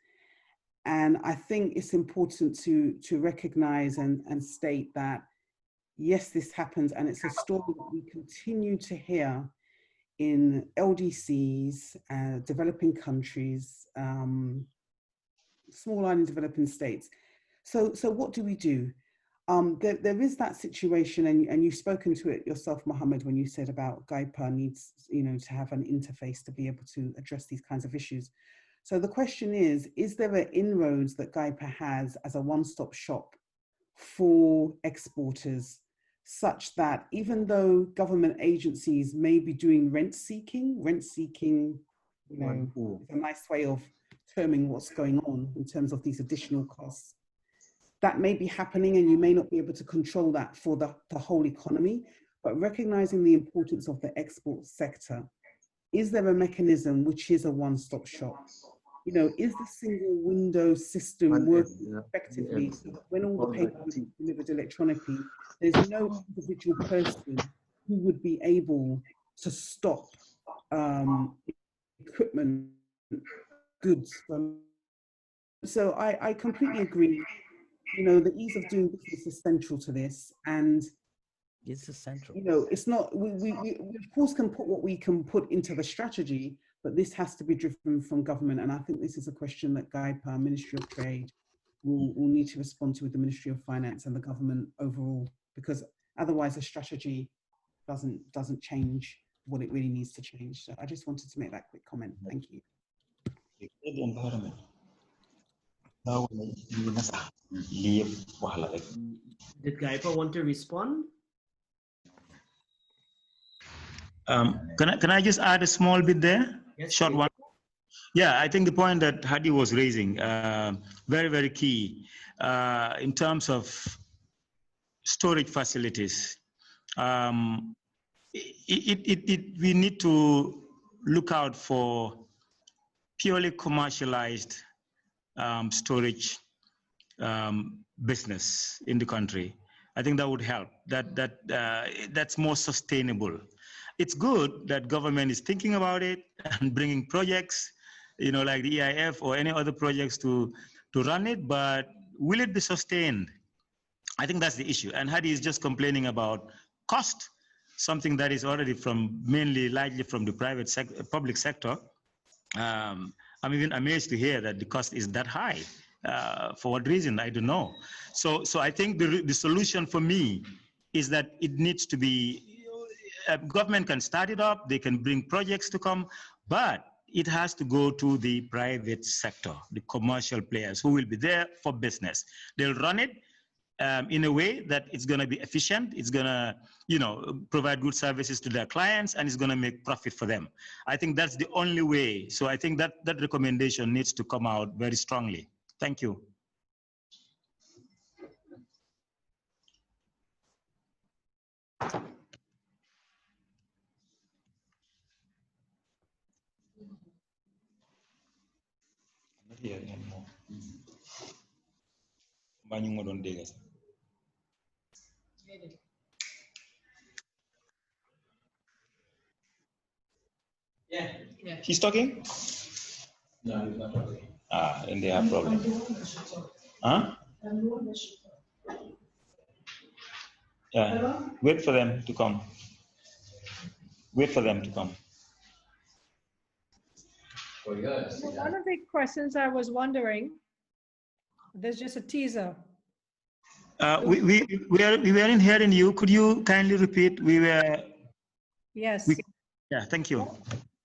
And I think it's important to recognize and state that yes, this happens, and it's a story that we continue to hear in LDCs, developing countries, small island developing states. So what do we do? There is that situation, and you've spoken to it yourself, Mohammed, when you said about GAIPA needs, to have an interface to be able to address these kinds of issues. So the question is there an inroads that GAIPA has as a one-stop shop for exporters, such that even though government agencies may be doing rent seeking, is a nice way of terming what's going on in terms of these additional costs, that may be happening, and you may not be able to control that for the whole economy, but recognizing the importance of the export sector, is there a mechanism which is a one-stop shop? Is the single window system working effectively so that when all the paperwork is delivered electronically, there's no individual person who would be able to stop equipment, goods. So I completely agree. You know, the ease of doing business is central to this, and
it's essential.
You know, it's not. We of course can put what we can put into the strategy, but this has to be driven from government. And I think this is a question that GAIPA, Ministry of Trade, will need to respond to with the Ministry of Finance and the government overall, because otherwise the strategy doesn't change what it really needs to change. So I just wanted to make that quick comment. Thank you.
The environment.
Did GAIPA want to respond?
Can I just add a small bit there?
Yes,
short
please.
one. Yeah, I think the point that Hadi was raising, very, very key in terms of storage facilities. We need to look out for purely commercialized storage business in the country. I think that would help. That's more sustainable. It's good that government is thinking about it and bringing projects, you know, like the EIF or any other projects to run it, but will it be sustained? I think that's the issue. And Hadi is just complaining about cost, something that is already largely from the public sector. I'm even amazed to hear that the cost is that high. For what reason? I don't know. So I think the solution for me is that it needs to be, government can start it up, they can bring projects to come, but it has to go to the private sector, the commercial players who will be there for business. They'll run it in a way that it's going to be efficient, it's going to, you know, provide good services to their clients, and it's going to make profit for them. I think that's the only way. So I think that recommendation needs to come out very strongly. Thank you.
Yeah.
He's talking?
No, he's not talking.
And they have problem. Huh? Yeah. Wait for them to come. Wait for them to come.
One of the questions I was wondering, there's just a teaser.
We weren't hearing you. Could you kindly repeat?
Yes.
Yeah, thank you.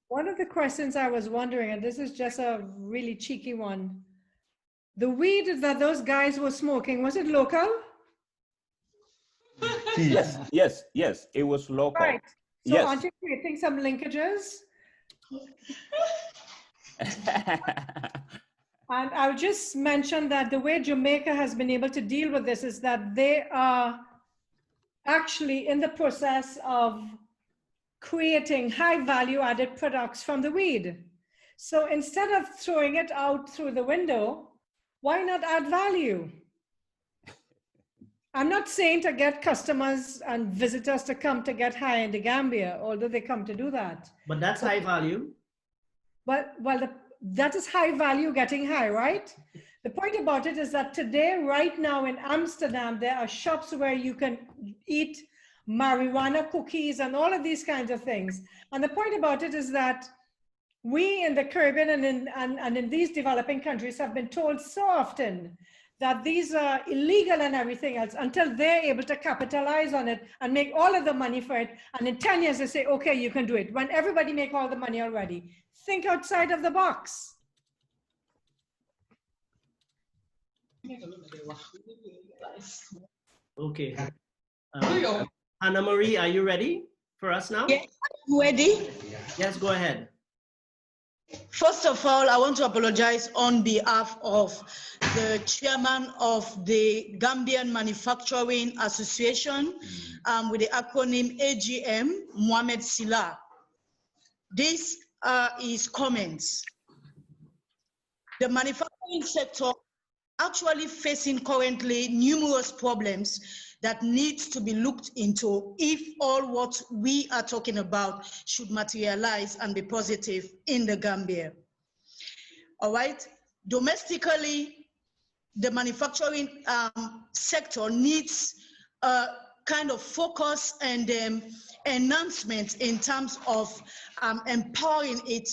One of the questions I was wondering, and this is just a really cheeky one, the weed that those guys were smoking, was it local?
Yes, it was local.
Right. So
yes.
aren't you creating some linkages? And I'll just mention that the way Jamaica has been able to deal with this is that they are actually in the process of creating high value added products from the weed. So instead of throwing it out through the window, why not add value? I'm not saying to get customers and visitors to come to get high in the Gambia, although they come to do that.
But that's high value.
But that is high value getting high, right? The point about it is that today, right now in Amsterdam, there are shops where you can eat marijuana cookies and all of these kinds of things. And the point about it is that we in the Caribbean and in these developing countries have been told so often that these are illegal and everything else until they're able to capitalize on it and make all of the money for it. And in 10 years, they say, okay, you can do it. When everybody make all the money already. Think outside of the box.
Okay. Anna Marie, are you ready for us now?
Yes, I'm ready.
Yes, go ahead.
First of all, I want to apologize on behalf of the chairman of the Gambian Manufacturing Association with the acronym AGM, Mohamed Silla. This is comments. The manufacturing sector actually facing currently numerous problems that needs to be looked into if all what we are talking about should materialize and be positive in the Gambia. All right, domestically, the manufacturing sector needs a kind of focus and enhancement in terms of empowering it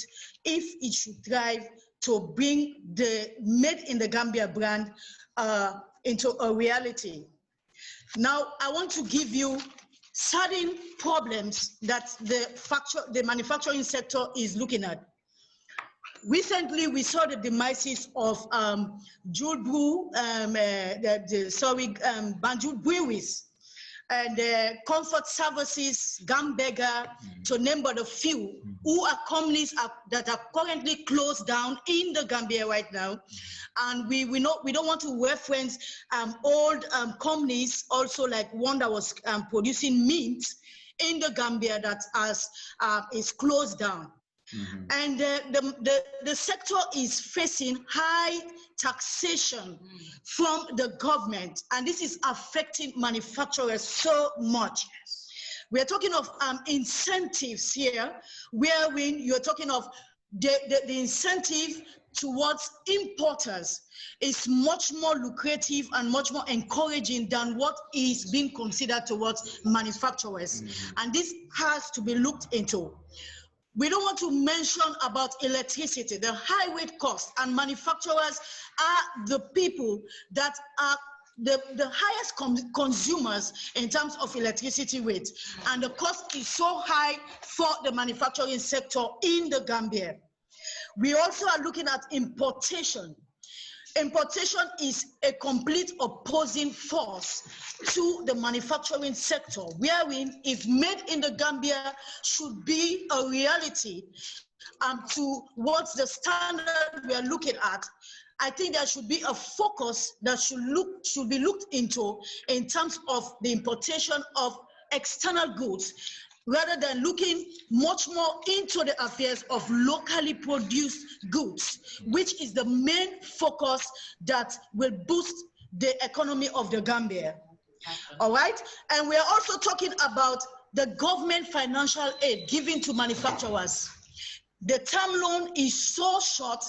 if it should thrive to bring the Made in the Gambia brand into a reality. Now, I want to give you certain problems that the manufacturing sector is looking at. Recently, we saw the demises of Banjul Breweries and Comfort Services, Gambega, to name but a few, who are companies that are currently closed down in the Gambia right now. And we don't want to reference old companies, also like one that was producing mint in the Gambia that is closed down. Mm-hmm. And the sector is facing high taxation from the government, and this is affecting manufacturers so much. We are talking of incentives here, wherein you're talking of the incentive towards importers is much more lucrative and much more encouraging than what is being considered towards manufacturers. Mm-hmm. And this has to be looked into. We don't want to mention about electricity, the high rate cost, and manufacturers are the people that are the highest consumers in terms of electricity rates. And the cost is so high for the manufacturing sector in the Gambia. We also are looking at importation. Importation is a complete opposing force to the manufacturing sector, wherein if Made in the Gambia should be a reality to what's the standard we are looking at, I think there should be a focus that should be looked into in terms of the importation of external goods, rather than looking much more into the affairs of locally produced goods, which is the main focus that will boost the economy of the Gambia. All right? And we are also talking about the government financial aid given to manufacturers. The term loan is so short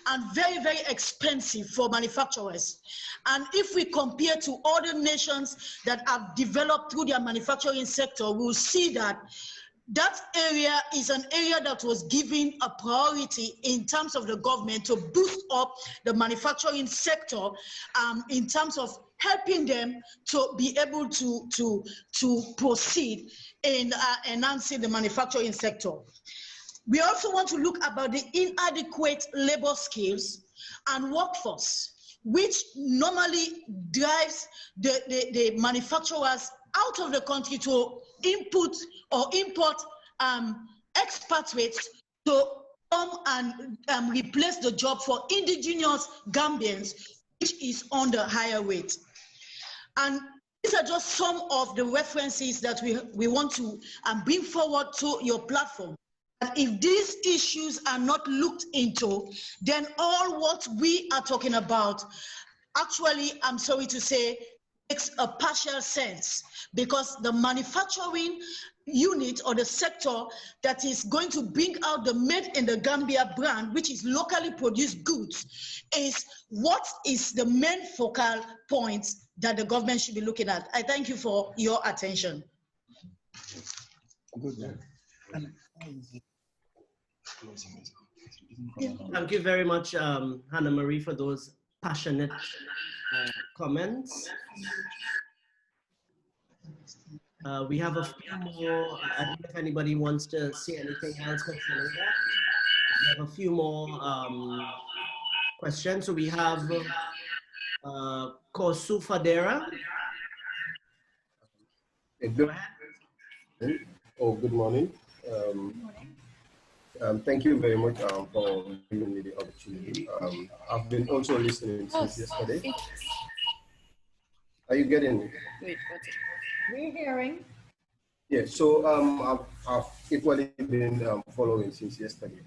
and very, very expensive for manufacturers. And if we compare to other nations that have developed through their manufacturing sector, we'll see that that area is an area that was given a priority in terms of the government to boost up the manufacturing sector in terms of helping them to be able to proceed in enhancing the manufacturing sector. We also want to look about the inadequate labor skills and workforce, which normally drives the manufacturers out of the country to import expatriates to come and replace the job for indigenous Gambians, which is on the higher rate. And these are just some of the references that we want to bring forward to your platform. And if these issues are not looked into, then all what we are talking about, actually, I'm sorry to say, makes a partial sense, because the manufacturing unit or the sector that is going to bring out the Made in the Gambia brand, which is locally produced goods, is what is the main focal point that the government should be looking at. I thank you for your attention.
Thank you very much, Hannah Marie, for those passionate comments. We have a few more. I don't know if anybody wants to say anything else concerning that. We have a few more questions. So we have Kosu Fadera.
Go ahead. Oh, good morning. Thank you very much for giving me the opportunity. I've been also listening since yesterday. Are you getting me?
Wait, what's it?
We're hearing.
Yeah, so I've equally been following since yesterday.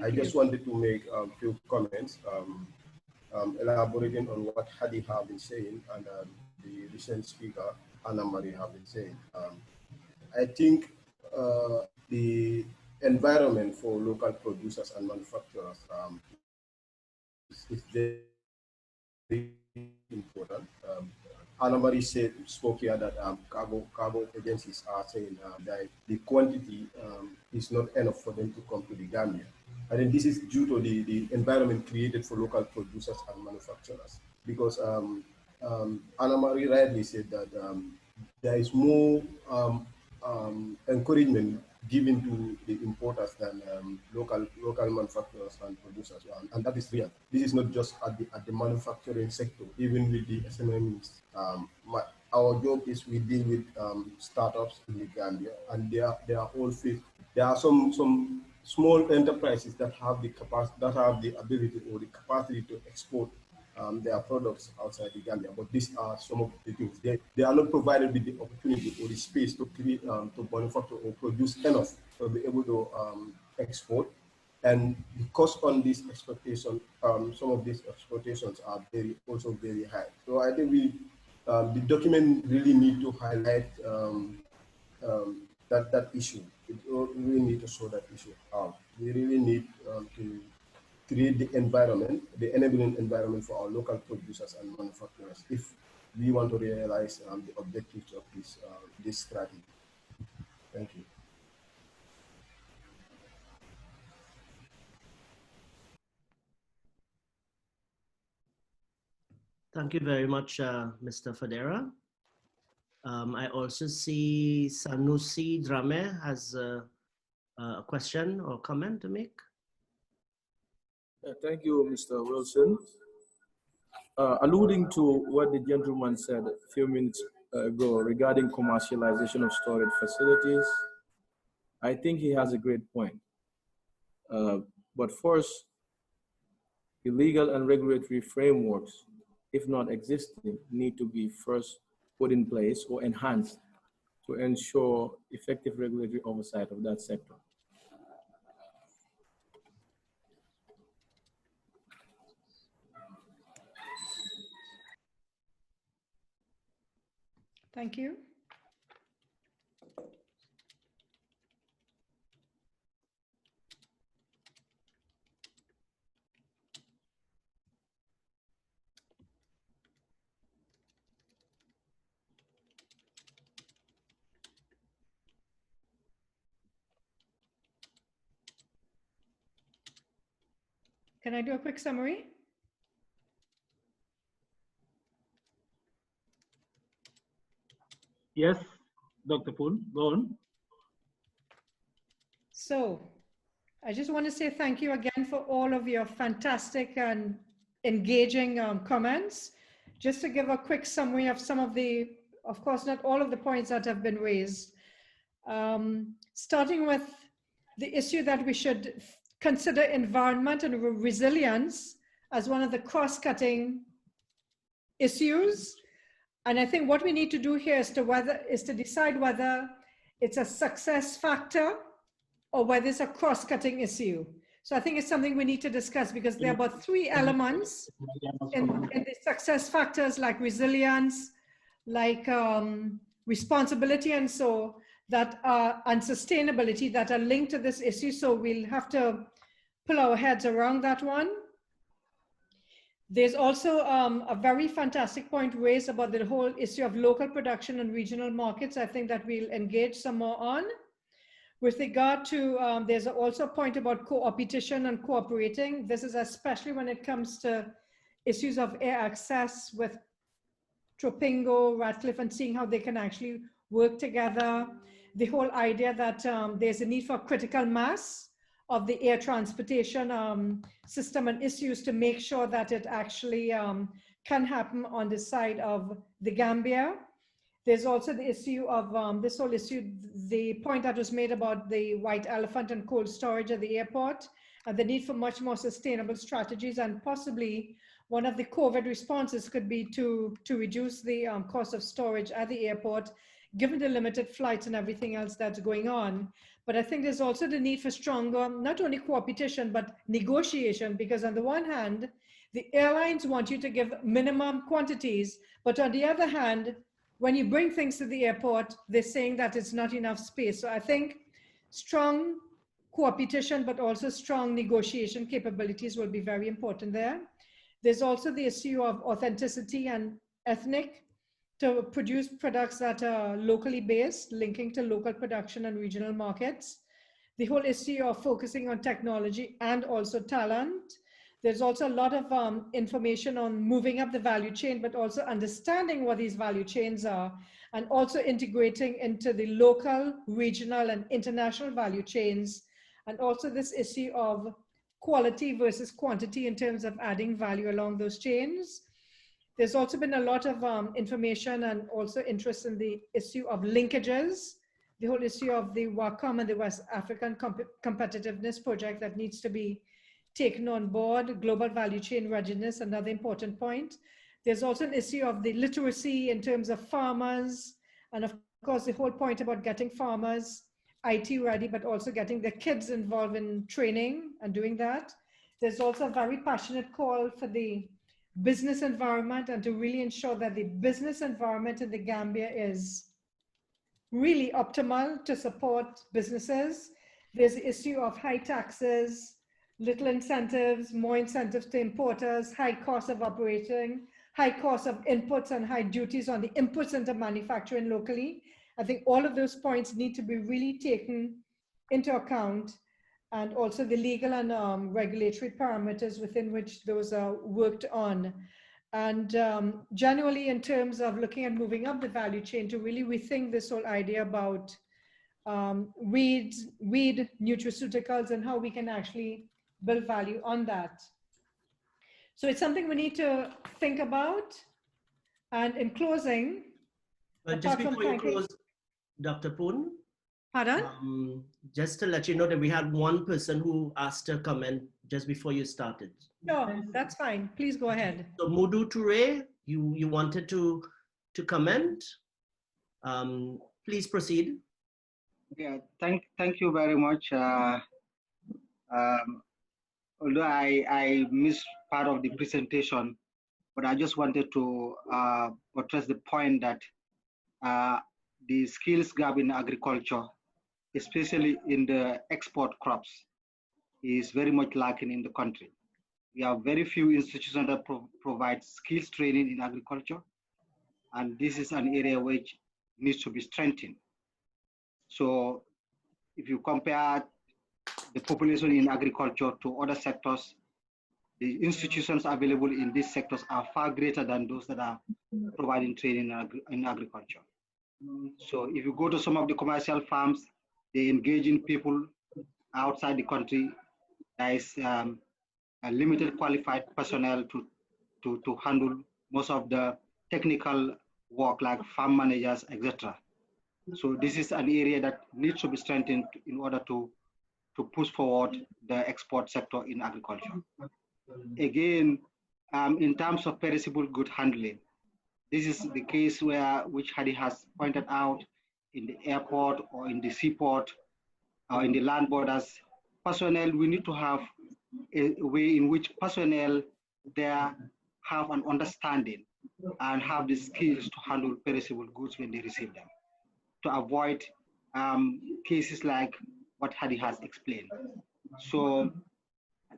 I just wanted to make a few comments, elaborating on what Hadi have been saying and the recent speaker, Anna Marie, have been saying. I think the environment for local producers and manufacturers is very important. Anna Marie spoke here that cargo agencies are saying that the quantity is not enough for them to come to the Gambia. I think this is due to the environment created for local producers and manufacturers. Because Anna Marie rightly said that there is more encouragement given to the importers than local manufacturers and producers, and that is real. This is not just at the manufacturing sector. Even with the SMEs, our job is we deal with startups in the Gambia, and they are all fit. There are some small enterprises that have the capacity, that have the ability or the capacity to export their products outside the Gambia. But these are some of the things. They are not provided with the opportunity or the space to create, to manufacture or produce enough to be able to export. And because on these expectations, some of these expectations are also very high. So I think the document really need to highlight that issue. It really need to show that issue out. We really need to create the environment, the enabling environment for our local producers and manufacturers if we want to realize the objectives of this strategy. Thank you.
Thank you very much, Mr. Fadera. I also see Sanusi Drame has a question or comment to make.
Thank you, Mr. Wilson. Alluding to what the gentleman said a few minutes ago regarding commercialization of storage facilities, I think he has a great point. But first, the legal and regulatory frameworks, if not existing, need to be first put in place or enhanced to ensure effective regulatory oversight of that sector.
Thank you. Can I do a quick summary?
Yes, Dr. Poon, go on.
So I just want to say thank you again for all of your fantastic and engaging comments. Just to give a quick summary of some of the, of course, not all of the points that have been raised. Starting with the issue that we should consider environment and resilience as one of the cross-cutting issues. And I think what we need to do here is to decide whether it's a success factor or whether it's a cross-cutting issue. So I think it's something we need to discuss because there are about 3 elements in the success factors like resilience, like responsibility and so that are, and sustainability that are linked to this issue. So we'll have to pull our heads around that one. There's also a very fantastic point raised about the whole issue of local production and regional markets. I think that we'll engage some more on. With regard to, there's also a point about co-opetition and cooperating. This is especially when it comes to issues of air access with Tropingo, Radcliffe, and seeing how they can actually work together. The whole idea that there's a need for critical mass of the air transportation system and issues to make sure that it actually can happen on the side of the Gambia. There's also the issue of this whole issue, the point that was made about the white elephant and cold storage at the airport, and the need for much more sustainable strategies, and possibly one of the COVID responses could be to reduce the cost of storage at the airport, given the limited flights and everything else that's going on. But I think there's also the need for stronger, not only co-opetition, but negotiation, because on the one hand, The airlines want you to give minimum quantities, but on the other hand, when you bring things to the airport, they're saying that it's not enough space. So I think strong co-opetition, but also strong negotiation capabilities will be very important there. There's also the issue of authenticity and ethnic, to produce products that are locally based, linking to local production and regional markets. The whole issue of focusing on technology and also talent. There's also a lot of information on moving up the value chain, but also understanding what these value chains are, and also integrating into the local, regional, and international value chains. And also this issue of quality versus quantity in terms of adding value along those chains. There's also been a lot of information and also interest in the issue of linkages, the whole issue of the WACOM and the West African Competitiveness Project that needs to be taken on board. Global value chain readiness, another important point. There's also an issue of the literacy in terms of farmers, and of course the whole point about getting farmers IT ready, but also getting their kids involved in training and doing that. There's also a very passionate call for the business environment and to really ensure that the business environment in the Gambia is really optimal to support businesses. There's the issue of high taxes, little incentives, more incentives to importers, high cost of operating, high cost of inputs and high duties on the inputs into manufacturing locally. I think all of those points need to be really taken into account, and also the legal and regulatory parameters within which those are worked on. And generally in terms of looking at moving up the value chain, to really rethink this whole idea about weed nutraceuticals and how we can actually build value on that. So it's something we need to think about. And in closing,
just before you close, Dr. Poon,
pardon?
Just to let you know that we had one person who asked a comment just before you started.
No, that's fine. Please go ahead.
So Mudu Toure, you wanted to comment. Please proceed.
Yeah, thank you very much. Although I missed part of the presentation, but I just wanted to address the point that the skills gap in agriculture, especially in the export crops, is very much lacking in the country. We have very few institutions that provide skills training in agriculture, and this is an area which needs to be strengthened. So if you compare the population in agriculture to other sectors, the institutions available in these sectors are far greater than those that are providing training in agriculture. So if you go to some of the commercial farms, they engage in people outside the country. There is a limited qualified personnel to handle most of the technical work like farm managers, etc. So this is an area that needs to be strengthened in order to push forward the export sector in agriculture. Again, in terms of perishable good handling, this is the case which Hadi has pointed out in the airport or in the seaport or in the land borders. Personnel, we need to have a way in which personnel there have an understanding and have the skills to handle perishable goods when they receive them, to avoid cases like what Hadi has explained. So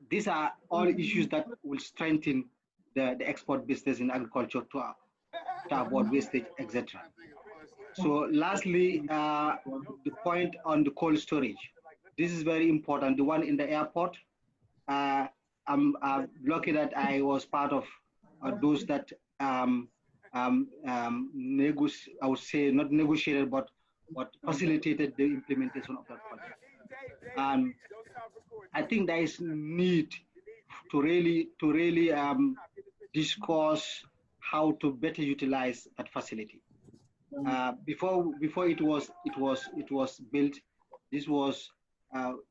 these are all issues that will strengthen the export business in agriculture to avoid wastage, etc. So lastly, the point on the cold storage. This is very important, the one in the airport. I'm lucky that I was part of those that I would say not negotiated, but facilitated the implementation of that project. And I think there is need to really discuss how to better utilize that facility. Before it was built, this was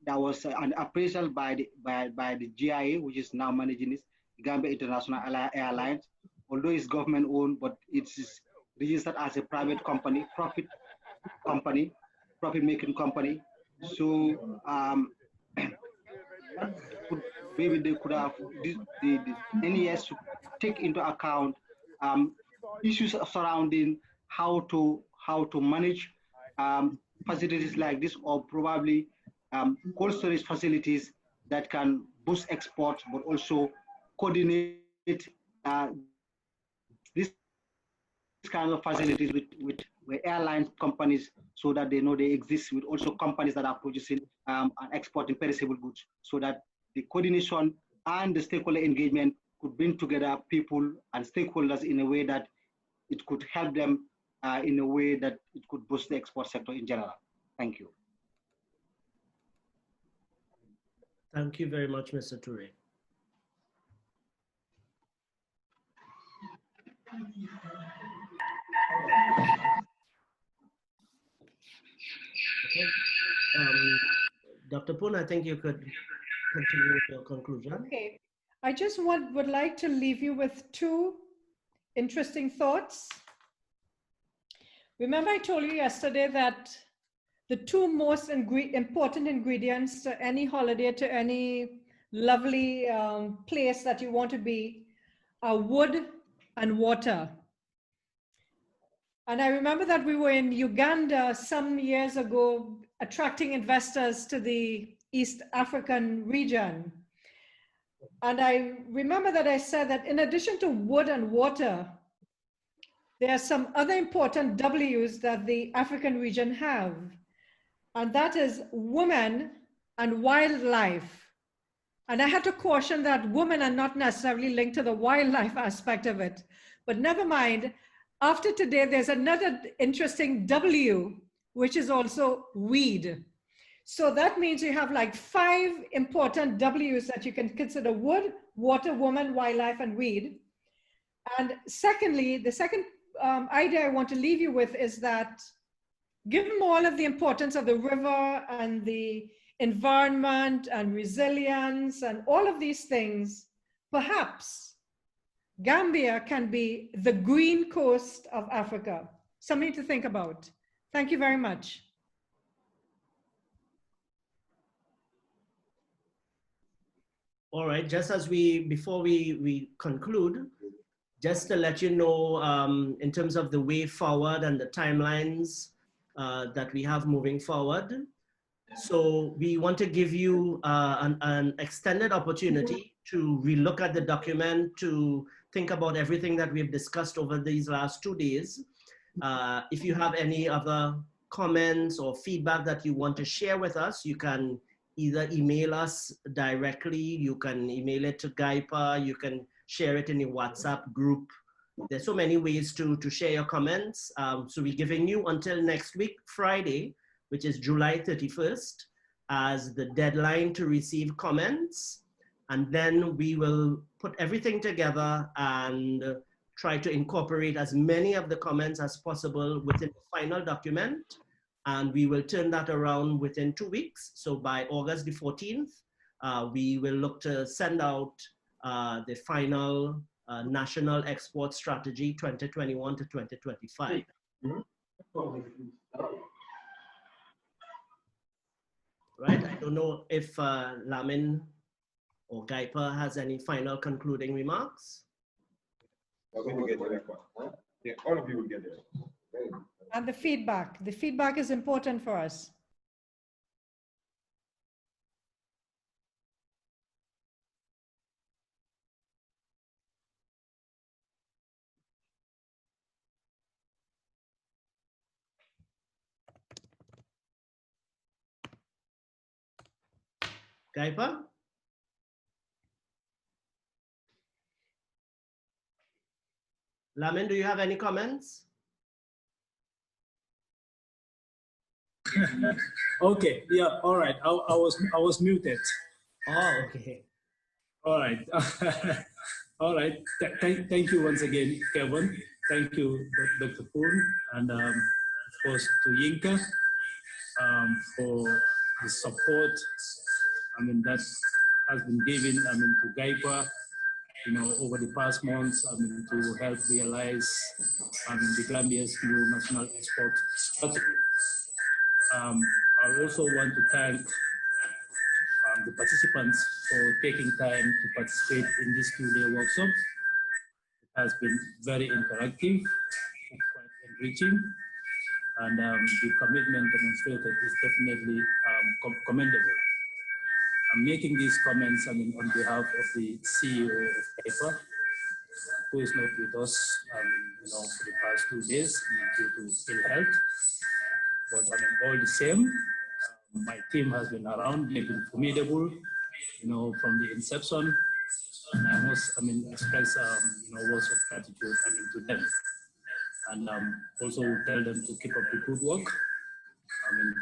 there was an appraisal by the GIA, which is now managing this, Gambia International Airlines. Although it's government owned, but it's registered as a private company, profit making company. So maybe they could have, the NES should take into account issues surrounding how to manage facilities like this, or probably cold storage facilities that can boost exports, but also coordinate this kind of facilities with airline companies, so that they know they exist, with also companies that are producing and exporting perishable goods, so that the coordination and the stakeholder engagement could bring together people and stakeholders in a way that it could help them in a way that it could boost the export sector in general. Thank you.
Thank you very much, Mr. Toure. Okay. Dr. Poon, I think you could continue with your conclusion.
Okay. I just would like to leave you with two interesting thoughts. Remember, I told you yesterday that the two most important ingredients to any holiday, to any lovely place that you want to be, are wood and water. And I remember that we were in Uganda some years ago, attracting investors to the East African region. And I remember that I said that in addition to wood and water, there are some other important W's that the African region have. And that is women and wildlife. And I had to caution that women are not necessarily linked to the wildlife aspect of it. But never mind, after today, there's another interesting W, which is also weed. So that means you have like 5 important W's that you can consider: wood, water, woman, wildlife, and weed. And secondly, the second idea I want to leave you with is that given all of the importance of the river and the environment and resilience and all of these things, perhaps Gambia can be the green coast of Africa. Something to think about. Thank you very much.
All right, just as before we conclude, just to let you know, in terms of the way forward and the timelines that we have moving forward. So we want to give you an extended opportunity to relook at the document, to think about everything that we've discussed over these last 2 days. If you have any other comments or feedback that you want to share with us, you can either email us directly, you can email it to GAIPA, you can share it in your WhatsApp group. There's so many ways to share your comments. So we're giving you until next week, Friday, which is July 31st, as the deadline to receive comments. And then we will put everything together and try to incorporate as many of the comments as possible within the final document. And we will turn that around within 2 weeks. So by August the 14th, we will look to send out the final National Export Strategy 2021 to 2025. Right, I don't know if Lamin or GAIPA has any final concluding remarks.
All of you will get it.
And the feedback is important for us.
GAIPA? Lamin, do you have any comments?
Okay, yeah, all right. I was muted.
Oh, okay.
All right. All right. Thank you once again, Kevin. Thank you, Dr. Poon, and of course to Yinka for the support. I mean, that has been given. I mean, to GAIPA, you know, over the past months. I mean, to help realize the Gambia's new national export strategy. I also want to thank
the participants for taking time to participate in this 2-day workshop. It has been very interactive, quite enriching, and the commitment demonstrated is definitely commendable. I'm making these comments on behalf of the CEO of Gaipa, who is not with us for the past 2 days due to ill health. But all the same, my team has been around, they've been formidable, from the inception. And I must, express, words of gratitude, to them. And also tell them to keep up the good work,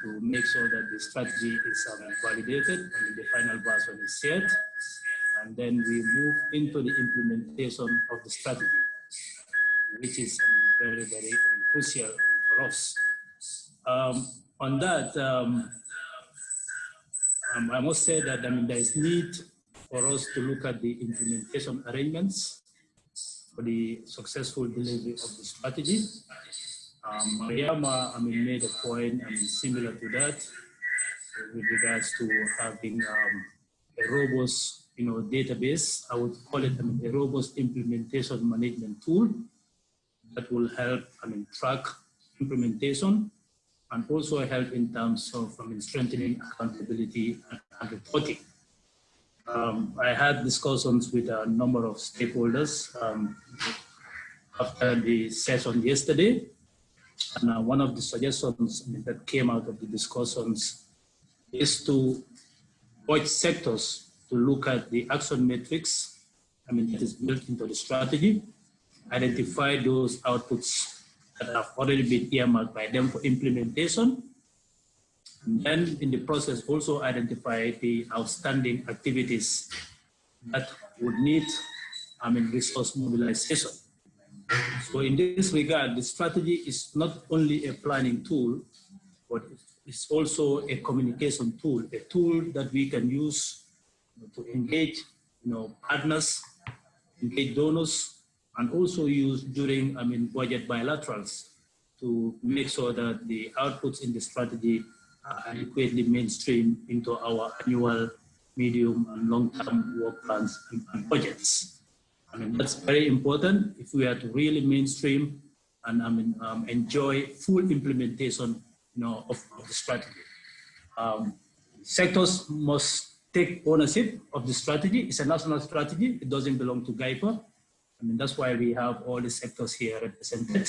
to make sure that the strategy is validated, the final version is shared, and then we move into the implementation of the strategy, which is very, very crucial for us. On that, I must say that there is need for us to look at the implementation arrangements for the successful delivery of the strategy. Mariama made a point similar to that with regards to having a robust database. I would call it a robust implementation management tool that will help track implementation and also help in terms of strengthening accountability and reporting. I had discussions with a number of stakeholders after the session yesterday. And one of the suggestions that came out of the discussions is to urge sectors to look at the action matrix, that is built into the strategy, identify those outputs that have already been earmarked by them for implementation, and then in the process also identify the outstanding activities that would need resource mobilization. So in this regard, the strategy is not only a planning tool, but it's also a communication tool, a tool that we can use to engage partners, engage donors, and also use during budget bilaterals to make sure that the outputs in the strategy are adequately mainstream into our annual, medium, and long-term work plans and budgets. That's very important if we are to really mainstream and enjoy full implementation of the strategy. Sectors must take ownership of the strategy. It's a national strategy. It doesn't belong to Gaipa. That's why we have all the sectors here represented.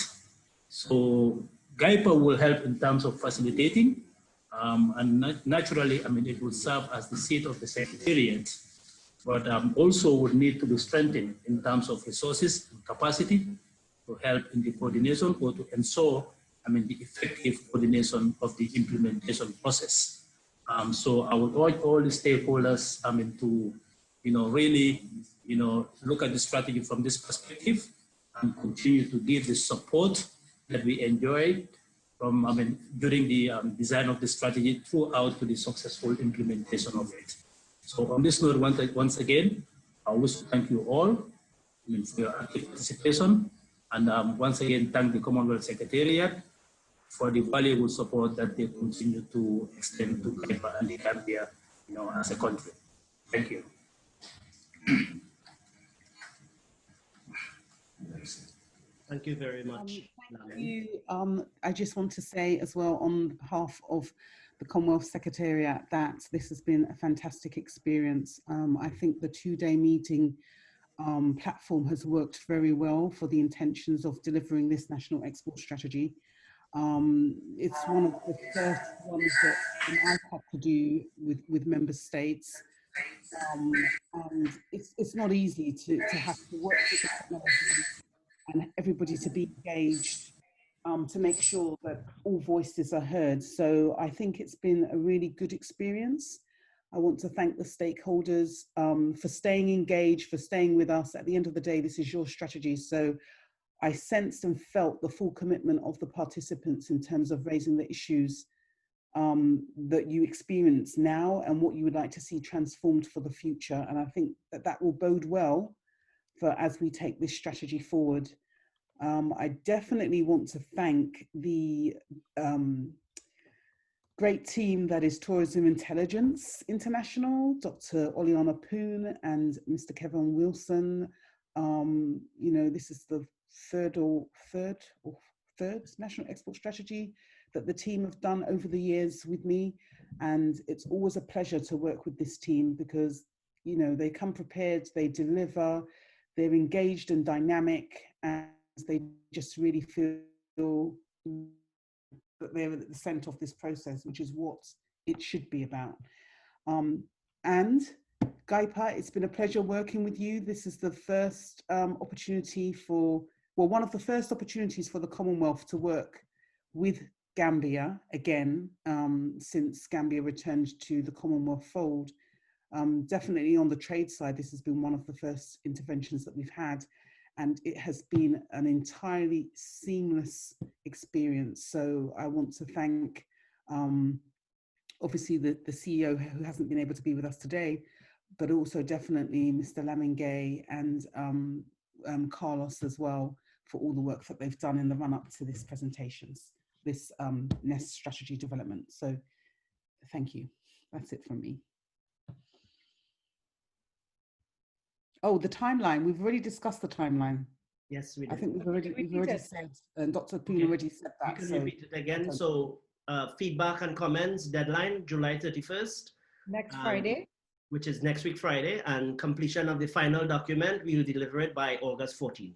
So Gaipa will help in terms of facilitating, and naturally, it will serve as the seat of the secretariat, but also would need to be strengthened in terms of resources and capacity to help in the coordination or to ensure, the effective coordination of the implementation process. So I would urge all the stakeholders, to, really, look at the strategy from this perspective and continue to give the support that we enjoyed from, during the design of the strategy throughout to the successful implementation of it. So on this note, once again, I wish to thank you all for your active participation, and once again, thank the Commonwealth Secretariat for the valuable support that they continue to extend to Gaipa and the Gambia, as a country. Thank you.
Thank you very much.
Thank you. I just want to say as well on behalf of the Commonwealth Secretariat that this has been a fantastic experience. I think the 2-day meeting platform has worked very well for the intentions of delivering this national export strategy. It's one of the first ones that I've had to do with member states. And it's not easy to have to work with the technology and everybody to be engaged to make sure that all voices are heard. So I think it's been a really good experience. I want to thank the stakeholders for staying engaged, for staying with us. At the end of the day, this is your strategy. So I sensed and felt the full commitment of the participants in terms of raising the issues that you experience now and what you would like to see transformed for the future. And I think that that will bode well for as we take this strategy forward. I definitely want to thank the great team that is Tourism Intelligence International, Dr. Oliana Poon and Mr. Kevin Wilson. You know, this is the third national export strategy that the team have done over the years with me. And it's always a pleasure to work with this team because, you know, they come prepared, they deliver, they're engaged and dynamic, and they just really feel that they're at the center of this process, which is what it should be about. And Gaipa, it's been a pleasure working with you. This is the first opportunity for, well, one of the first opportunities for the Commonwealth to work with Gambia again, since Gambia returned to the Commonwealth fold. Definitely on the trade side, this has been one of the first interventions that we've had, and it has been an entirely seamless experience. So I want to thank, obviously, the CEO who hasn't been able to be with us today, but also definitely Mr. Lamingay and Carlos as well for all the work that they've done in the run-up to this presentations, this NES strategy development. So thank you. That's it from me. Oh, the timeline. We've already discussed the timeline.
Yes, we did.
I think we've already said, and Dr. Poon already said that.
You can repeat it again. So feedback and comments, deadline, July 31st.
Next Friday.
Which is next week, Friday. And completion of the final document, we will deliver it by August 14th.